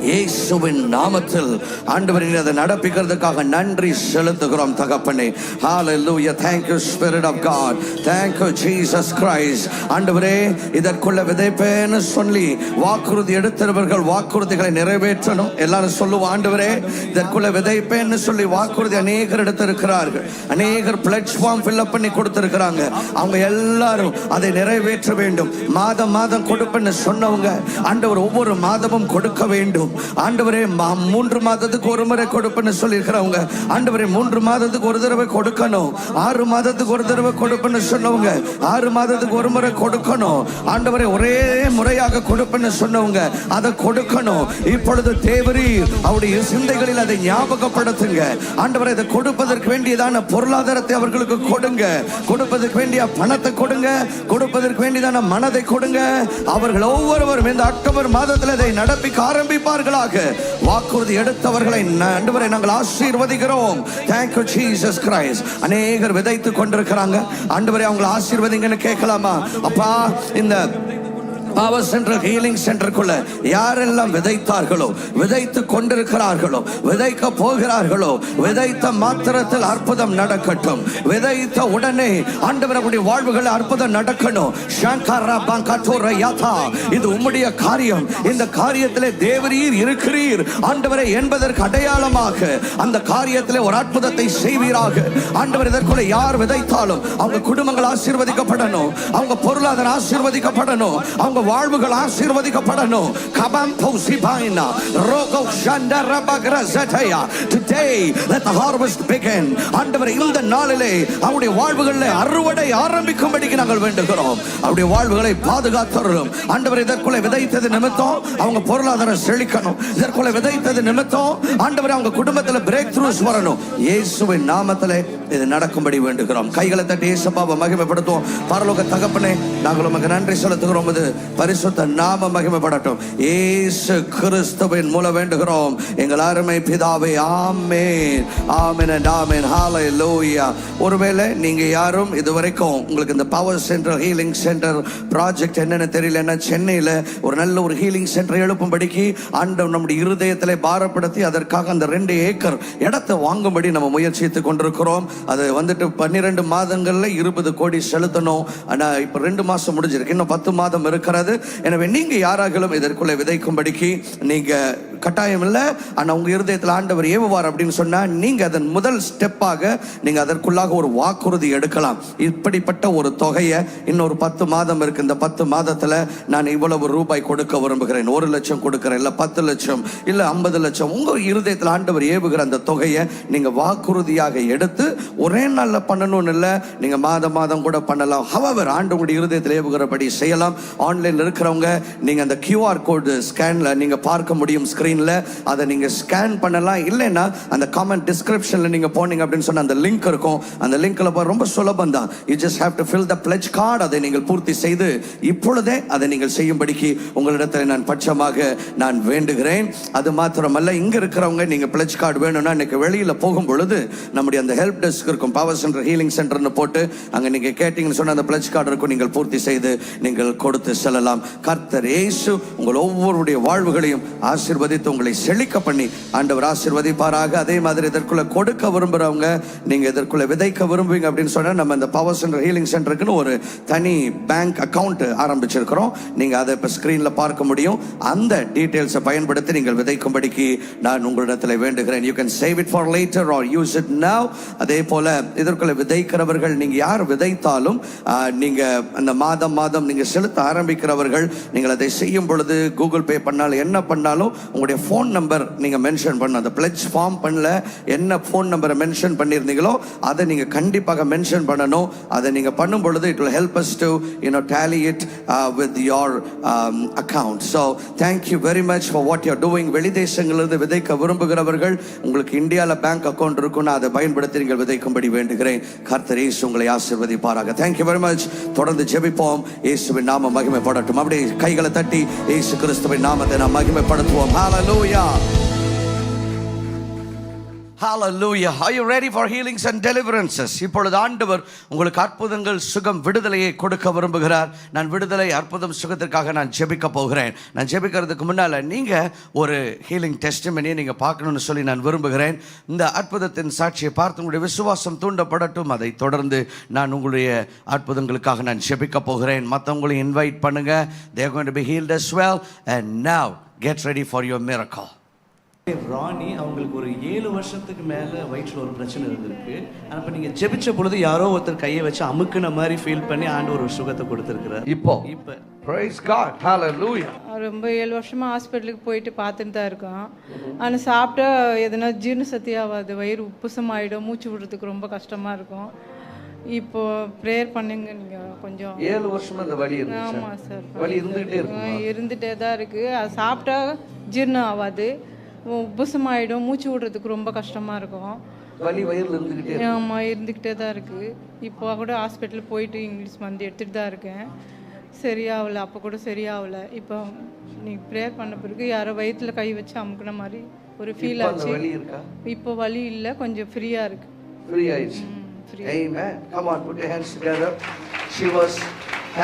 இயேசுவின் நாமத்தில் ஆண்டவரே அதை நடப்பிக்கிறதுக்காக நன்றி செலுத்துகிறோம் தகப்பனே. ஹalleluya. thank you spirit of god. thank you jesus christ. ஆண்டவரே இதற்குள்ள விதைப்பேன்னு சொல்லி வாக்குறுதி எடுத்தவர்கள் வாக்குறுதிகளை நிறைவேற்றணும். எல்லாரும் சொல்லுவோம், ஆண்டவரே இதற்குள்ள விதைப்பேன்னு சொல்லி வாக்குறுதி அநேகர் எடுத்திருக்கிறார்கள். அநேகர் பிளட்ஜ் ஃபார்ம் ஃபில்அப் பண்ணி கொடுத்திருக்கிறாங்க. அவங்க எல்லாரும் அதை நிறைவேற்ற வேண்டும். மாதம் மாதம் கொடுப்பேன்னு சொன்னவங்க ஆண்டவர் ஒவ்வொரு மாதமும் கொடுக்க வேண்டும். ஆண்டவரே 3 மாதத்துக்கு ஒரு முறை கொடுப்பேன்னு சொல்லியிருக்கிறவங்க ஆண்டவரே 3 மாதத்துக்கு ஒரு தடவை கொடுக்கணும். 6 மாதத்துக்கு ஒரு தடவை கொடுப்பேன்னு சொன்னவங்க 6 மாதத்துக்கு ஒரு முறை கொடுக்கணும். ஆண்டவரே ஒரே முறையாக கொடுப்பேன்னு சொன்னவங்க அதை கொடுக்கணும். இப்பொழுது தேவரீர் அவருடைய சிந்தைகளில் அதை ஞாபகப்படுத்துங்க. ஆண்டவரை இதை கொடுப்பதற்கு வேண்டியதான பொருளாதாரத்தை அவர்களுக்கு கொடுங்க. கொடுப்பதற்கு வேண்டிய பணத்தை கொடுங்க. கொடுப்பதற்கு வேண்டியதான மனதை கொடுங்க. அவர்கள் ஒவ்வொருவரும் இந்த அக்டோபர் மாதத்தில் இதை நடப்பிக்க ஆரம்பிப்பார்கள். வாக்குறுதி எடுத்தவர்களை ஆண்டவரே நாங்கள் ஆசீர்வதிக்கிறோம். thank you jesus christ. அநேகர் விதைத்துக் கொண்டிருக்கிறாங்க. ஆண்டவரே அவங்களை ஆசீர்வதிங்கன்னு கேட்கலாமா? அப்பா இந்த பவர் சென்டர் ஹீலிங் சென்டருக்குள்ள யாரெல்லாம் விதைத்தார்களோ, விதைத்து கொண்டிருக்கிறார்களோ, விதைக்க போகிறார்களோ, விதைத்த மாத்திரத்தில் அற்புதம் நடக்கட்டும். விதைத்த உடனே ஆண்டவருடைய வாழ்வுகள் அற்புதம் நடக்கணும். இது உம்முடைய காரியம். இந்த காரியத்திலே தேவரீர் இருக்கிறீர் ஆண்டவரே என்பதற்கு அடையாளமாக அந்த காரியத்திலே ஒரு அற்புதத்தை செய்வீராக. ஆண்டவர் இதற்குள்ள யார் விதைத்தாலும் அவங்க குடும்பங்கள் ஆசீர்வதிக்கப்படணும். அவங்க பொருளாதாரம் ஆசீர்வதிக்கப்படணும். அவங்க வாழ்வுகள் ஆசீர்வதிக்கப்படணும். கபம் பௌசிபாயினா ரோகோ ஷண்டரபக்ரஸதயா. Today let the harvest begin. ஆண்டவரே இந்த நாளிலே அவருடைய வாழ்வுகளிலே அறுவடை ஆரம்பிக்கும்படிக்கு நாங்கள் வேண்டுகிறோம். அவருடைய வாழ்வுகளை பாதுகாத்தருளும். ஆண்டவரே இதற்குள்ளே விதைத்தது நிமித்தம் அவங்க பொருளாதாரம் செழிக்கணும். இதற்குள்ளே விதைத்தது நிமித்தம் ஆண்டவரே அவங்க குடும்பத்தில் பிரேக் த்ரூஸ் வரணும். இயேசுவின் நாமத்திலே இது நடக்கும்படி வேண்டுகிறோம். கைகளை தட்டி இயேசுவை மகிமைப்படுத்துவோம். பரலோக தகப்பனே நாங்கள் உமக்கு நன்றி செலுத்துகிறோம். இது பரிசுத்த நாம மகிமைப்படட்டும். இயேசு கிறிஸ்துவின் மூலம் வேண்டுகிறோம் எங்கள் அருமை பிதாவே. ஆமென் ஆமென் and ஆமென். ஹalleluya. ஒருவேளை நீங்க யாரும் இதுவரைக்கும் உங்களுக்கு இந்த power centre healing centre project என்னன்னு தெரியலன்னா சென்னையில் ஒரு நல்ல ஒரு ஹீலிங் சென்டர் எழுப்பும்படிக்கு ஆண்டவர் நம்முடைய இருதயத்திலே பாரப்படுத்தி அதற்காக அந்த 2 ஏக்கர் இடத்தை வாங்கும்படி நம்ம முயற்சித்துக் கொண்டிருக்கிறோம். அது வந்துட்டு 12 மாதங்கள்ல 20 கோடி செலுத்தணும். ஆனா இப்ப 2 மாசம் முடிஞ்சிருக்கு. இன்னும் 10 மாதம் இருக்கிறது. எனவே நீங்க யாராகளும் இதற்குள்ளே விதைக்கும்படிக்கு நீங்க கட்டாயம் இல்லை. ஆனா உங்க இருதயத்தில் ஆண்டவர் ஏவுவார் அப்படின்னு சொன்னா நீங்க அதன் முதல் ஸ்டெப்பாக நீங்க அதற்குள்ளாக ஒரு வாக்குறுதி எடுக்கலாம். இப்படிப்பட்ட ஒரு தொகையை இன்னொரு 10 மாதம் இருக்கு. இந்த 10 மாதத்துல நான் இவ்வளவு ரூபாய் கொடுக்க விரும்புகிறேன். 1 லட்சம் கொடுக்கிறேன், இல்ல 10 லட்சம், இல்ல 50 லட்சம். உங்க இருதயத்தில் ஆண்டவர் ஏவுகிற அந்த தொகையை நீங்க வாக்குறுதியாக எடுத்து ஒரே நாள்ல பண்ணணும்னு இல்லை. நீங்க மாதம் மாதம் கூட பண்ணலாம். ஹவவர் ஆண்டவருடைய இருதயத்தில் ஏவுகிறபடி செய்யலாம். ஆன்லைன்ல இருக்கிறவங்க நீங்க அந்த QR கோட் ஸ்கேன்ல நீங்க பார்க்க முடியும். ஸ்கிரீன்ல அதை நீங்க ஸ்கேன் பண்ணலாம். இல்லைன்னா அந்த காமெண்ட் டிஸ்கிரிப்ஷன்ல நீங்க போனீங்க அப்படின்னு சொன்ன அந்த லிங்க் இருக்கும். அந்த லிங்க்ல போய் ரொம்ப சுலபம் தான். You just have to fill the fledged card. அதை நீங்கள் பூர்த்தி செய்து இப்பொழுதே அதை நீங்கள் செய்யும்படிக்கு உங்களிடத்தில் நான் பட்சமாக நான் வேண்டுகிறேன். அது மாத்திரமல்ல, இங்க இருக்கிறவங்க நீங்க பிளட்ஜ் கார்டு வேணும்னா இன்னைக்கு வெளியில போகும் பொழுது நம்முடைய அந்த ஹெல்ப் டெஸ்க் இருக்கும். பவர் சென்டர் ஹீலிங் சென்டர்னு போட்டு அங்க நீங்க கேட்டீங்கன்னு சொன்ன அந்த பிளட்ஜ் கார்டு இருக்கும். நீங்கள் பூர்த்தி செய்து நீங்கள் கொடுத்து செல்லலாம். கர்த்தர் இயேசு உங்கள் ஒவ்வொருடைய வாழ்வுகளையும் ஆசீர்வதித்து உங்களை செழிக்க பண்ணி ஆண்டவர் ஆசீர்வதிப்பாராக. அதே மாதிரி இதற்குள்ள கொடுக்க விரும்புறவங்க நீங்க இதற்குள்ள விதைக்க விரும்புவீங்க அப்படின்னு சொன்னா நம்ம இந்த பவர் சென்டர் ஹீலிங் சென்டருக்குன்னு ஒரு தனி பேங்க் அக்கவுண்ட் ஆரம்பிச்சிருக்கிறோம். நீங்க அதை இப்ப ஸ்கிரீன்ல பார்க்க முடியும். அந்த டீடைல்ஸை பயன்படுத்தி நீங்கள் விதைக்கும்படிக்கு நான் உங்களிடத்தில் வேண்டுகிறேன். You can save it for later or use it now. அதே போல இதற்குள்ள விதைக்கிறவர்கள் நீங்க யார் விதைத்தாலும் நீங்க அந்த மாதம் மாதம் நீங்க செலுத்த ஆரம்பிக்கிறவர்கள் நீங்கள் அதை செய்யும் பொழுது கூகுள் பே பண்ணாலும் என்ன பண்ணாலும் உங்களுடைய உங்களுடைய ஃபோன் நம்பர் நீங்கள் மென்ஷன் பண்ணணும். அந்த பிளட்ஜ் ஃபார்ம் பண்ணல என்ன ஃபோன் நம்பரை மென்ஷன் பண்ணியிருந்தீங்களோ அதை நீங்கள் கண்டிப்பாக மென்ஷன் பண்ணணும். அதை நீங்கள் பண்ணும் பொழுது it will help us to tally it with your account. So thank you very much for what you're doing. வெளிதேசங்களிலிருந்து விதைக்க விரும்புகிறவர்கள், உங்களுக்கு இந்தியாவில் பேங்க் அக்கவுண்ட் இருக்குன்னா அதை பயன்படுத்தி நீங்கள் விதைக்கும்படி வேண்டுகிறேன். கர்த்தர் இயேசு உங்களை ஆசீர்வதிப்பாராக. Thank you very much. தொடர்ந்து ஜெபிப்போம். இயேசுவின் நாமம் மகிமைப்படட்டும். அப்படியே கைகளை தட்டி இயேசு கிறிஸ்துவின் நாமத்தை நாம் மகிமைப்படுத்துவோம். Hallelujah. Hallelujah. Are you ready for healings and deliverances? இப்பொழுது ஆண்டவர் உங்களுக்கு அற்புதங்கள், சுகம், விடுதலையை கொடுக்க விரும்புகிறார். நான் விடுதலை, அற்புதம், சுகத்திற்காக நான் ஜெபிக்க போகிறேன். நான் ஜெபிக்கிறதுக்கு முன்னால் நீங்கள் ஒரு ஹீலிங் டெஸ்டிமனியை நீங்கள் பார்க்கணும்னு சொல்லி நான் விரும்புகிறேன். இந்த அற்புதத்தின் சாட்சியை பார்த்து உங்களுடைய விசுவாசம் தூண்டப்படட்டும். அதை தொடர்ந்து நான் உங்களுடைய அற்புதங்களுக்காக நான் ஜெபிக்க போகிறேன். மற்றவங்களையும் இன்வைட் பண்ணுங்க. They are going to be healed as well. And now get ready for your miracle. ராணி அவங்களுக்கு ஒரு 7 வருஷத்துக்கு மேலே வயிற்றில் ஒரு பிரச்சனை இருந்திருக்கு. ஆனால் இப்போ நீங்கள் ஜெபிச்ச பொழுது யாரோ ஒருத்தர் கையை வச்சு அமுக்குன மாதிரி ஃபீல் பண்ணி ஆண்டவர் ஒரு சுகத்தை கொடுத்துருக்கிறார். இப்போ Praise God. Hallelujah. ரொம்ப 7 வருஷமாக ஹாஸ்பிட்டலுக்கு போயிட்டு பார்த்துட்டு தான் இருக்கோம். ஆனால் சாப்பிட்டா எதனா ஜீரண சக்தி ஆகாது, வயிறு உப்புசம் ஆகிடும், மூச்சு விடுறதுக்கு ரொம்ப கஷ்டமாக இருக்கும். இப்போ ப்ரேயர் பண்ணுங்க நீங்கள் கொஞ்சம். 7 வருஷமா இந்த வலி இருக்கு. ஆமாம் சார், வலி இருந்துகிட்டே தான் இருக்குது. அது சாப்பிட்டா ஜீரணம் ஆகாது, உப்புசமாயிடும், மூச்சு விடுறதுக்கு ரொம்ப கஷ்டமாக இருக்கும். வலி வயிறுல இருந்துக்கிட்டே. ஆமாம், இருந்துக்கிட்டே தான் இருக்குது. இப்போ கூட ஹாஸ்பிட்டல் போயிட்டு இங்கிலீஷ் மருந்து எடுத்துகிட்டு தான் இருக்கேன். சரியாகலை, அப்போ கூட சரியாகலை. இப்போ நீ ப்ரேயர் பண்ண பிறகு யாரோ வயிற்றில் கை வச்சு அமுக்குன மாதிரி ஒரு ஃபீல் ஆச்சு. இப்போ வலி இல்லை, கொஞ்சம் ஃப்ரீயாக இருக்குது. ஃப்ரீ ஆயிடுச்சு. Amen. Come on, put your hands together. She was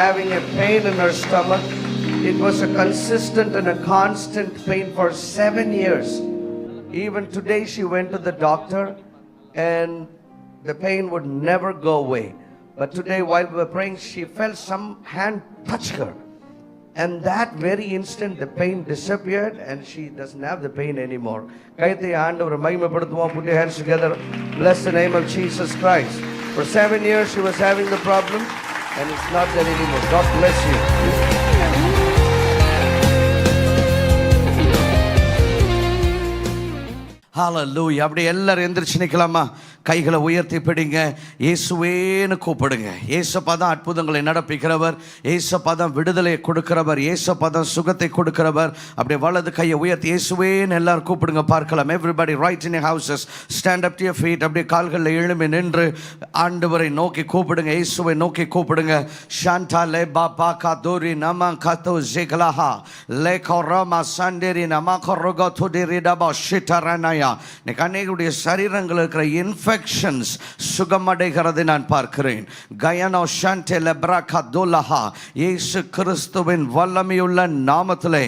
having a pain in her stomach. It was a consistent and a constant pain for 7 years. Even today she went to the doctor and the pain would never go away. But today while we were praying, she felt some hand touch her. And that very instant the pain disappeared and she doesn't have the pain anymore. Kaithe ஆண்டவரை மகிமைப்படுத்துவோம். Put your hands together. Bless the name of Jesus Christ. For 7 years she was having the problem and it's not there anymore. God bless you. Hallelujah. அப்படியே எல்லாரும் எந்திரிச்சு நிற்கலாமா? கைகளை உயர்த்தி பிடிங்க. இயேசுவேன்னு கூப்பிடுங்க. இயேசப்பா தான் அற்புதங்களை நடப்பிக்கிறவர், இயேசப்பா தான் விடுதலையை கொடுக்கிறவர், இயேசப்பா தான் சுகத்தை கொடுக்கிறவர். அப்படியே வலது கையை உயர்த்தி இயேசுவேன்னு எல்லாரும் கூப்பிடுங்க பார்க்கலாம். Everybody right in your houses, stand up to your feet. அப்படியே கால்களில் எழும்பி நின்று ஆண்டவரை நோக்கி கூப்பிடுங்க, இயேசுவை நோக்கி கூப்பிடுங்க. ஷாண்டா லே பாபா காதோரி நம காத்தோ ஜெகலாஹா லே கோரமா சண்டேரி நம கோரோகோ துடிரி டபா ஷிட்டரனாயா. இன்னைக்கு அநேகருடைய சரீரங்கள் இருக்கிற இன்ஃபெக்ஷன்ஸ் சுகமடைகிறதை நான் பார்க்கிறேன். கயனோ ஷாண்டே லெப்ராகா துலஹா இயேசு கிறிஸ்துவின் வல்லமையுள்ள நாமத்திலே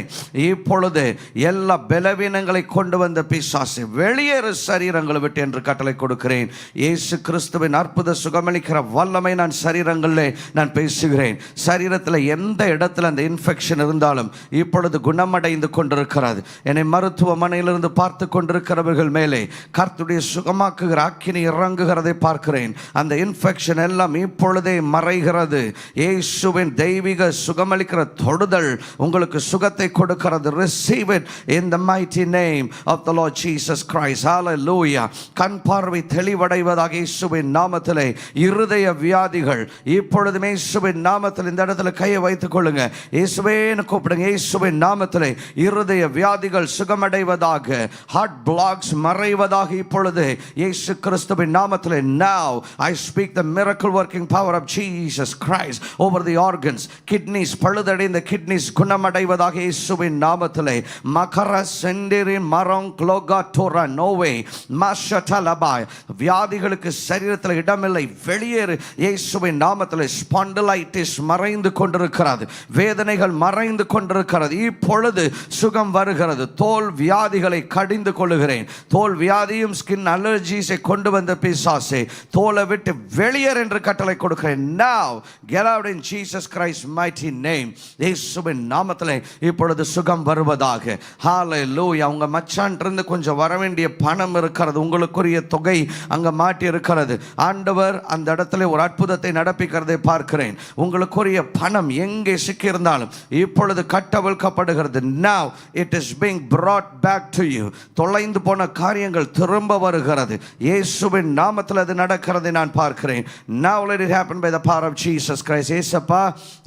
இப்பொழுது எல்லா பலவீனங்களை கொண்டு வந்த பிசாசு வெளியேறு சரீரங்களை விட்டு என்று கட்டளை கொடுக்கிறேன். இயேசு கிறிஸ்துவின் அற்புத சுகமளிக்கிற வல்லமை நான் சரீரங்களிலே நான் பேசுகிறேன். சரீரத்தில் எந்த இடத்துல அந்த இன்ஃபெக்ஷன் இருந்தாலும் இப்பொழுது குணமடைந்து கொண்டிருக்கிறது. என்னை மருத்துவமனையிலிருந்து பார்த்து கொண்டிருக்கிறவர்கள் மேலே கர்த்தருடைய சுகமாக்குகிற அக்கினி இறங்குகிறதை பார்க்கிறேன். அந்த இன்ஃபெக்ஷன் எல்லாம் இப்பொழுதே மறைகிறது. இயேசுவின் தெய்வீக சுகமளிக்கிற தொடுதல் உங்களுக்கு சுகத்தை கொடுக்கிறது. Receive it in the mighty name of the Lord Jesus Christ. Hallelujah. கண் பார்வை தெளிவடைவதாக இயேசுவின் நாமத்திலே. இருதய வியாதிகள் இப்பொழுதுமே இயேசுவின் நாமத்தில் இந்த இடத்துல கையை வைத்துக் கொள்ளுங்க. இயேசுவேன்னு கூப்பிடுங்க. இயேசுவின் நாமத்திலே இருதய வியாதிகள் சுகமடைவதாக, ஹார்ட் பிளாக்ஸ் மறைவதாக இப்பொழுது இயேசு கிறிஸ்துவின் நாமத்திலே. Now I speak the miracle working power of Jesus Christ over the organs. Kidneys பழுதடைந்த கிட்னிஸ் குணமடைவதாக இயேசுவின் நாமத்திலே. மகர செண்டிரின் மரம் க்ளோகா டோரா நோவே மாஷடலபாய் வியாதிகளுக்கு சரீரத்தில் இடமில்லை, வெளியேறு இயேசுவின் நாமத்திலே. ஸ்பாண்டிலைட்டிஸ் மறைந்து கொண்டிருக்கிறது, வேதனைகள் மறைந்து கொண்டிருக்கிறது. இப்பொழுது சுகம் வருகிறது. தோல் வியாதிகளை கடிந்து கொள்ளுகிறேன். பார்க்கிறேன். தோல் வியாதியும் ஸ்கின் அலர்ஜிஸை கொண்டு வந்த பிசாசே, தோலை விட்டு வெளியேறு என்று கட்டளை கொடுக்கிறேன். Now get out in Jesus Christ's mighty name. இயேசுவின் நாமத்திலே இப்பொழுது சுகம் வருவதாக. ஹalleluya. உங்க மச்சான் இருந்து கொஞ்சம் வர வேண்டிய பணம் இருக்கிறது, உங்களுக்குரிய தொகை அங்க மாட்டி இருக்கிறது. ஆண்டவர் அந்த இடத்துல ஒரு அற்புதத்தை நடப்பிக்கிறதை பார்க்கிறேன். உங்களுக்குரிய பணம் எங்கே சிக்கி இருந்தாலும் இப்பொழுது கட்டவிழ்க்கப்படுகிறது. Now it is being brought back to you. தொலைந்து போன காரியங்கள் திரும்ப வருகிறது. இயேசுவின் நாமத்தில் அது நடக்கிறதை நான் பார்க்கிறேன். Now let it happen by the power of Jesus Christ. இயேசப்பா,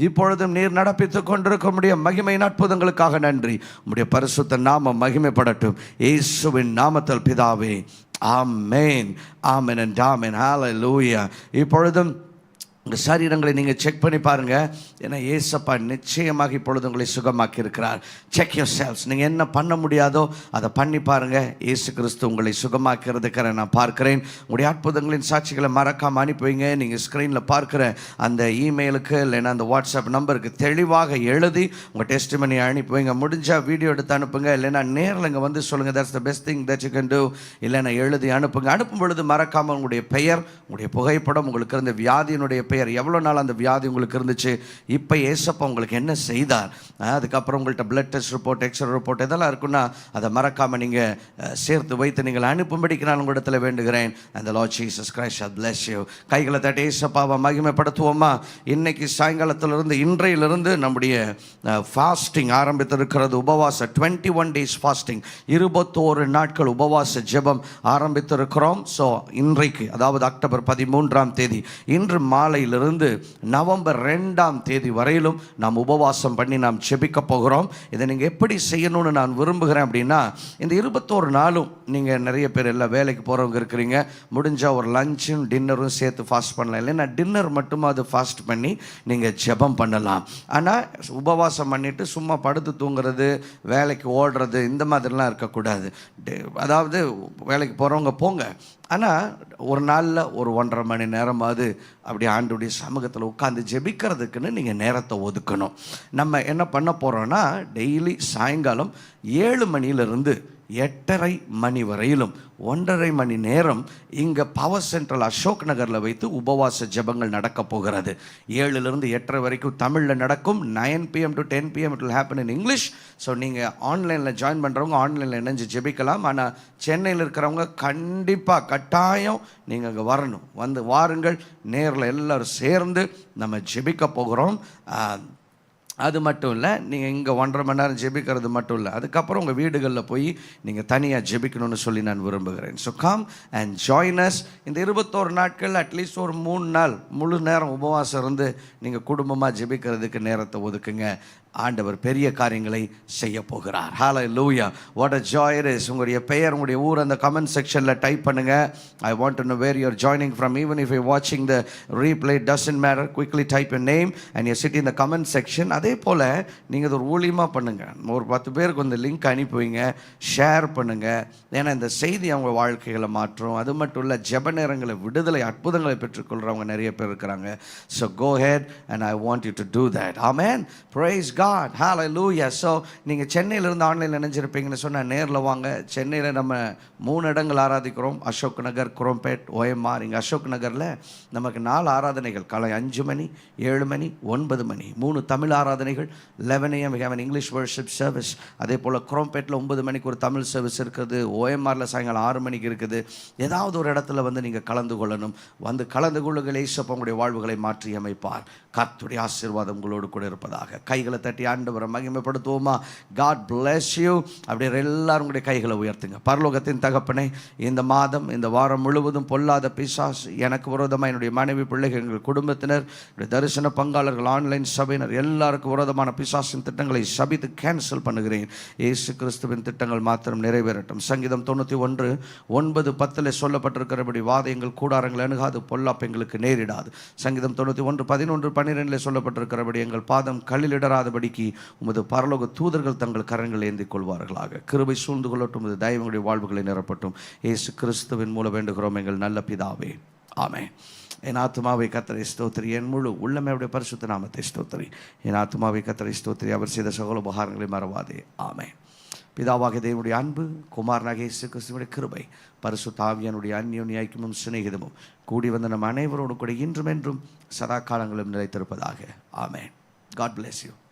இப்பொழுதும் நீர் நடப்பித்துக் கொண்டிருக்க முடிய மகிமையின் அற்புதங்களுக்காக நன்றி. உம்முடைய பரிசுத்த நாமம் மகிமைப்படட்டும். இயேசுவின் நாமத்தில் பிதாவே, ஆமென், ஆமென் and ஆமென். ஹalleluya. இப்பொழுதும் உங்கள் சரீரங்களை நீங்கள் செக் பண்ணி பாருங்கள். ஏன்னா ஏசப்பா நிச்சயமாக இப்பொழுது உங்களை சுகமாக்கி இருக்கிறார். Check your cells. நீங்கள் என்ன பண்ண முடியாதோ அதை பண்ணி பாருங்கள். இயேசு கிறிஸ்து உங்களை சுகமாக்கிறதுக்கு நான் பார்க்கிறேன். உங்களுடைய அற்புதங்களின் சாட்சிகளை மறக்காமல் அனுப்புவீங்க. நீங்கள் ஸ்க்ரீனில் பார்க்குற அந்த இமெயிலுக்கு இல்லைன்னா அந்த வாட்ஸ்அப் நம்பருக்கு தெளிவாக எழுதி உங்கள் டெஸ்டிமனியை அனுப்புவீங்க. முடிஞ்சால் வீடியோ எடுத்து அனுப்புங்க, இல்லைன்னா நேரில் இங்கே வந்து சொல்லுங்கள். That's the best thing that you can do. இல்லைன்னா எழுதி அனுப்புங்க. அனுப்பும் பொழுது மறக்காமல் உங்களுடைய பெயர், உங்களுடைய புகைப்படம், உங்களுக்கு இருந்த வியாதியினுடைய பெயர், எவ்வளோ நாள் அந்த வியாதி உங்களுக்கு இருந்துச்சு, இப்போ ஏசப்பா உங்களுக்கு என்ன செய்தார், அதுக்கப்புறம் உங்கள்கிட்ட blood test report, x-ray report இதெல்லாம் இருக்குன்னா அதை மறக்காமல் நீங்கள் சேர்த்து வைத்து நீங்கள் அனுப்பும்படிக்கு நான் உங்களிடத்தில் வேண்டுகிறேன். அந்த Lord Jesus Christ shall bless you. கைகளை தட்டி ஏசப்பாவை மகிமைப்படுத்துவோமா? இன்னைக்கு சாயங்காலத்திலிருந்து இன்றையிலிருந்து நம்முடைய ஃபாஸ்டிங் ஆரம்பித்திருக்கிறது. உபவாச 21 days ஃபாஸ்டிங், 21 நாட்கள் உபவாச ஜெபம் ஆரம்பித்திருக்கிறோம். ஸோ இன்றைக்கு, அதாவது அக்டோபர் 13ஆம் தேதி, இன்று மாலையில் இருந்து நவம்பர் 2ஆம் தேதி வரையிலும் நாம் உபவாசம் பண்ணி நாம் ஜெபிக்க போகிறோம். இதை நீங்கள் எப்படி செய்யணும்னு நான் விரும்புகிறேன் அப்படின்னா, இந்த 21 நாளும் நீங்கள் நிறைய பேர் எல்லாம் வேலைக்கு போகிறவங்க இருக்கிறீங்க, முடிஞ்சால் ஒரு லஞ்சும் டின்னரும் சேர்த்து ஃபாஸ்ட் பண்ணலாம். இல்லைன்னா டின்னர் மட்டும் அது ஃபாஸ்ட் பண்ணி நீங்கள் ஜெபம் பண்ணலாம். ஆனால் உபவாசம் பண்ணிவிட்டு சும்மா படுத்து தூங்குறது, வேலைக்கு ஓடுறது, இந்த மாதிரிலாம் இருக்கக்கூடாது. அதாவது வேலைக்கு போகிறவங்க போங்க, ஆனால் ஒரு நாளில் ஒரு 1.5 மணி நேரமாவது அப்படி ஆண்டுடைய சமூகத்தில் உட்காந்து ஜெபிக்கிறதுக்குன்னு நீங்கள் நேரத்தை ஒதுக்கணும். நம்ம என்ன பண்ண போகிறோன்னா, டெய்லி சாயங்காலம் 7 மணியிலிருந்து 8:30 மணி வரையிலும் 1.5 மணி நேரம் இங்கே பவர் சென்ட்ரல் அசோக் நகரில் வைத்து உபவாச ஜெபங்கள் நடக்க போகிறது. 7லிருந்து 8:30 வரைக்கும் தமிழில் நடக்கும். 9 PM to 10 PM it will happen in English. So நீங்கள் ஆன்லைனில் ஜாயின் பண்ணுறவங்க ஆன்லைனில் இணைஞ்சு ஜெபிக்கலாம். ஆனால் சென்னையில் இருக்கிறவங்க கண்டிப்பாக கட்டாயம் நீங்கள் அங்கே வரணும். வந்து வாருங்கள், நேரில் எல்லோரும் சேர்ந்து நம்ம ஜெபிக்க போகிறோம். அது மட்டும் இல்லை, நீங்கள் இங்கே 1.5 மணி நேரம் ஜெபிக்கிறது மட்டும் இல்லை, அதுக்கப்புறம் உங்கள் வீடுகளில் போய் நீங்கள் தனியாக ஜெபிக்கணும்னு சொல்லி நான் விரும்புகிறேன். So come and join us. இந்த 21 நாட்கள் அட்லீஸ்ட் ஒரு 3 நாள் முழு நேரம் உபவாசம் இருந்து நீங்கள் குடும்பமாக ஜெபிக்கிறதுக்கு நேரத்தை ஒதுக்குங்க. ஆண்டவர் பெரிய காரியங்களை செய்ய போகிறார். ஹalleluya. what a joy it is. உங்களுடைய பெயர், உங்களுடைய ஊர் அந்த கமெண்ட் செக்ஷனில் டைப் பண்ணுங்க. I want to know where you are joining from. Even if you are watching the replay, doesn't matter. Quickly type your name and you sit in the comment section. அதே போல் நீங்கள் இது ஒரு ஊழியமாக பண்ணுங்கள். ஒரு 10 பேருக்கு இந்த லிங்க் அனுப்புவீங்க, ஷேர் பண்ணுங்கள். ஏன்னா இந்த செய்தி அவங்க வாழ்க்கைகளை மாற்றும். அது மட்டும் இல்லை, ஜெப நேரங்களை விடுதலை அற்புதங்களை பெற்றுக்கொள்கிறவங்க நிறைய பேர் இருக்கிறாங்க. So go ahead and I want you to do that. Amen. Praise God. Hallelujah. So நீங்கள் சென்னையிலிருந்து ஆன்லைனில் நினைஞ்சிருப்பீங்கன்னு சொன்னால் நேரில் வாங்க. சென்னையில் நம்ம 3 இடங்கள் ஆராதிக்கிறோம். அசோக் நகர், குரோம்பேட், OMR. இங்கே அசோக் நகரில் நமக்கு 4 ஆராதனைகள். காலை 5 மணி, 7 மணி, 9 மணி, 3 தமிழ் ஆராதனைகள். 11 AM we have an English worship service. அதே போல் குரோம்பேட்டில் 9 மணிக்கு ஒரு தமிழ் சர்வீஸ் இருக்குது. OMRல சாயங்காலம் 6 மணிக்கு இருக்குது. ஏதாவது ஒரு இடத்துல வந்து நீங்கள் கலந்து கொள்ளணும். வந்து கலந்து கொள்ளுங்கள். இயேசு உங்களுடைய வாழ்வுகளை மாற்றி அமைப்பார். கர்த்தருடைய ஆசீர்வாதம் உங்களோடு கூட இருப்பதாக. கைகளை தட்டி ஆண்டவரை மகிமைப்படுத்துவோமா? God bless you. அப்படியே எல்லாரும் உங்களுடைய கைகளை உயர்த்துங்க. பரலோகத்தின் தகப்பனே, இந்த மாதம், இந்த வாரம் முழுவதும் பொல்லாத பிசாசு எனக்கு விரோதமாக, என்னுடைய மனைவி, பிள்ளைகள், எங்கள் குடும்பத்தினர், தரிசன பங்காளர்கள், ஆன்லைன் சபையினர் எல்லாருக்கும் விரோதமான பிசாசின் திட்டங்களை சபித்து கேன்சல் பண்ணுகிறேன். இயேசு கிறிஸ்துவின் திட்டங்கள் மாத்திரம் நிறைவேறட்டும். சங்கீதம் 91:9-10 சொல்லப்பட்டிருக்கிறபடி வாதையங்கள் கூடாரங்கள் அணுகாது, பொல்லாப்பு எங்களுக்கு நேரிடாது. சங்கீதம் 91:11-12 சொல்லப்பட்டிருக்கிறபடி எங்கள் பாதம் கல்லிலிடராதபடிக்கு உமது பரலோக தூதர்கள் தங்கள் கரங்கள் ஏந்திக் கொள்வார்களாக. கிருபை சூழ்ந்து கொள்ளட்டும். உமது தயவுடைய வாழ்வுகளை நிரப்பட்டும். இயேசு கிறிஸ்துவின் மூலம் வேண்டுகிறோம் எங்கள் நல்ல பிதாவே. ஆமென். என் ஆத்துமாவை கர்த்தரை ஸ்தோத்திரி, என் முழு உள்ளமே அவருடைய பரிசுத்த நாமத்தை ஸ்தோத்திரி. என் ஆத்துமாவை கர்த்தரை ஸ்தோத்திரி, அவர் செய்த சகல உபகாரங்களை மறவாதே. ஆமென். பிதாவாகிய தேவனுடைய அன்பு, குமாரனாகிய இயேசு கிறிஸ்துவினுடைய கிருபை, பரிசுத்த ஆவியானுடைய அந்யோன்ய ஐக்கியமும் சிநேகிதமும் கூடி வந்த நம் அனைவரோடு கூட இன்றும் என்றும் சதா காலங்களும் நிலைத்திருப்பதாக. ஆமென். God bless you.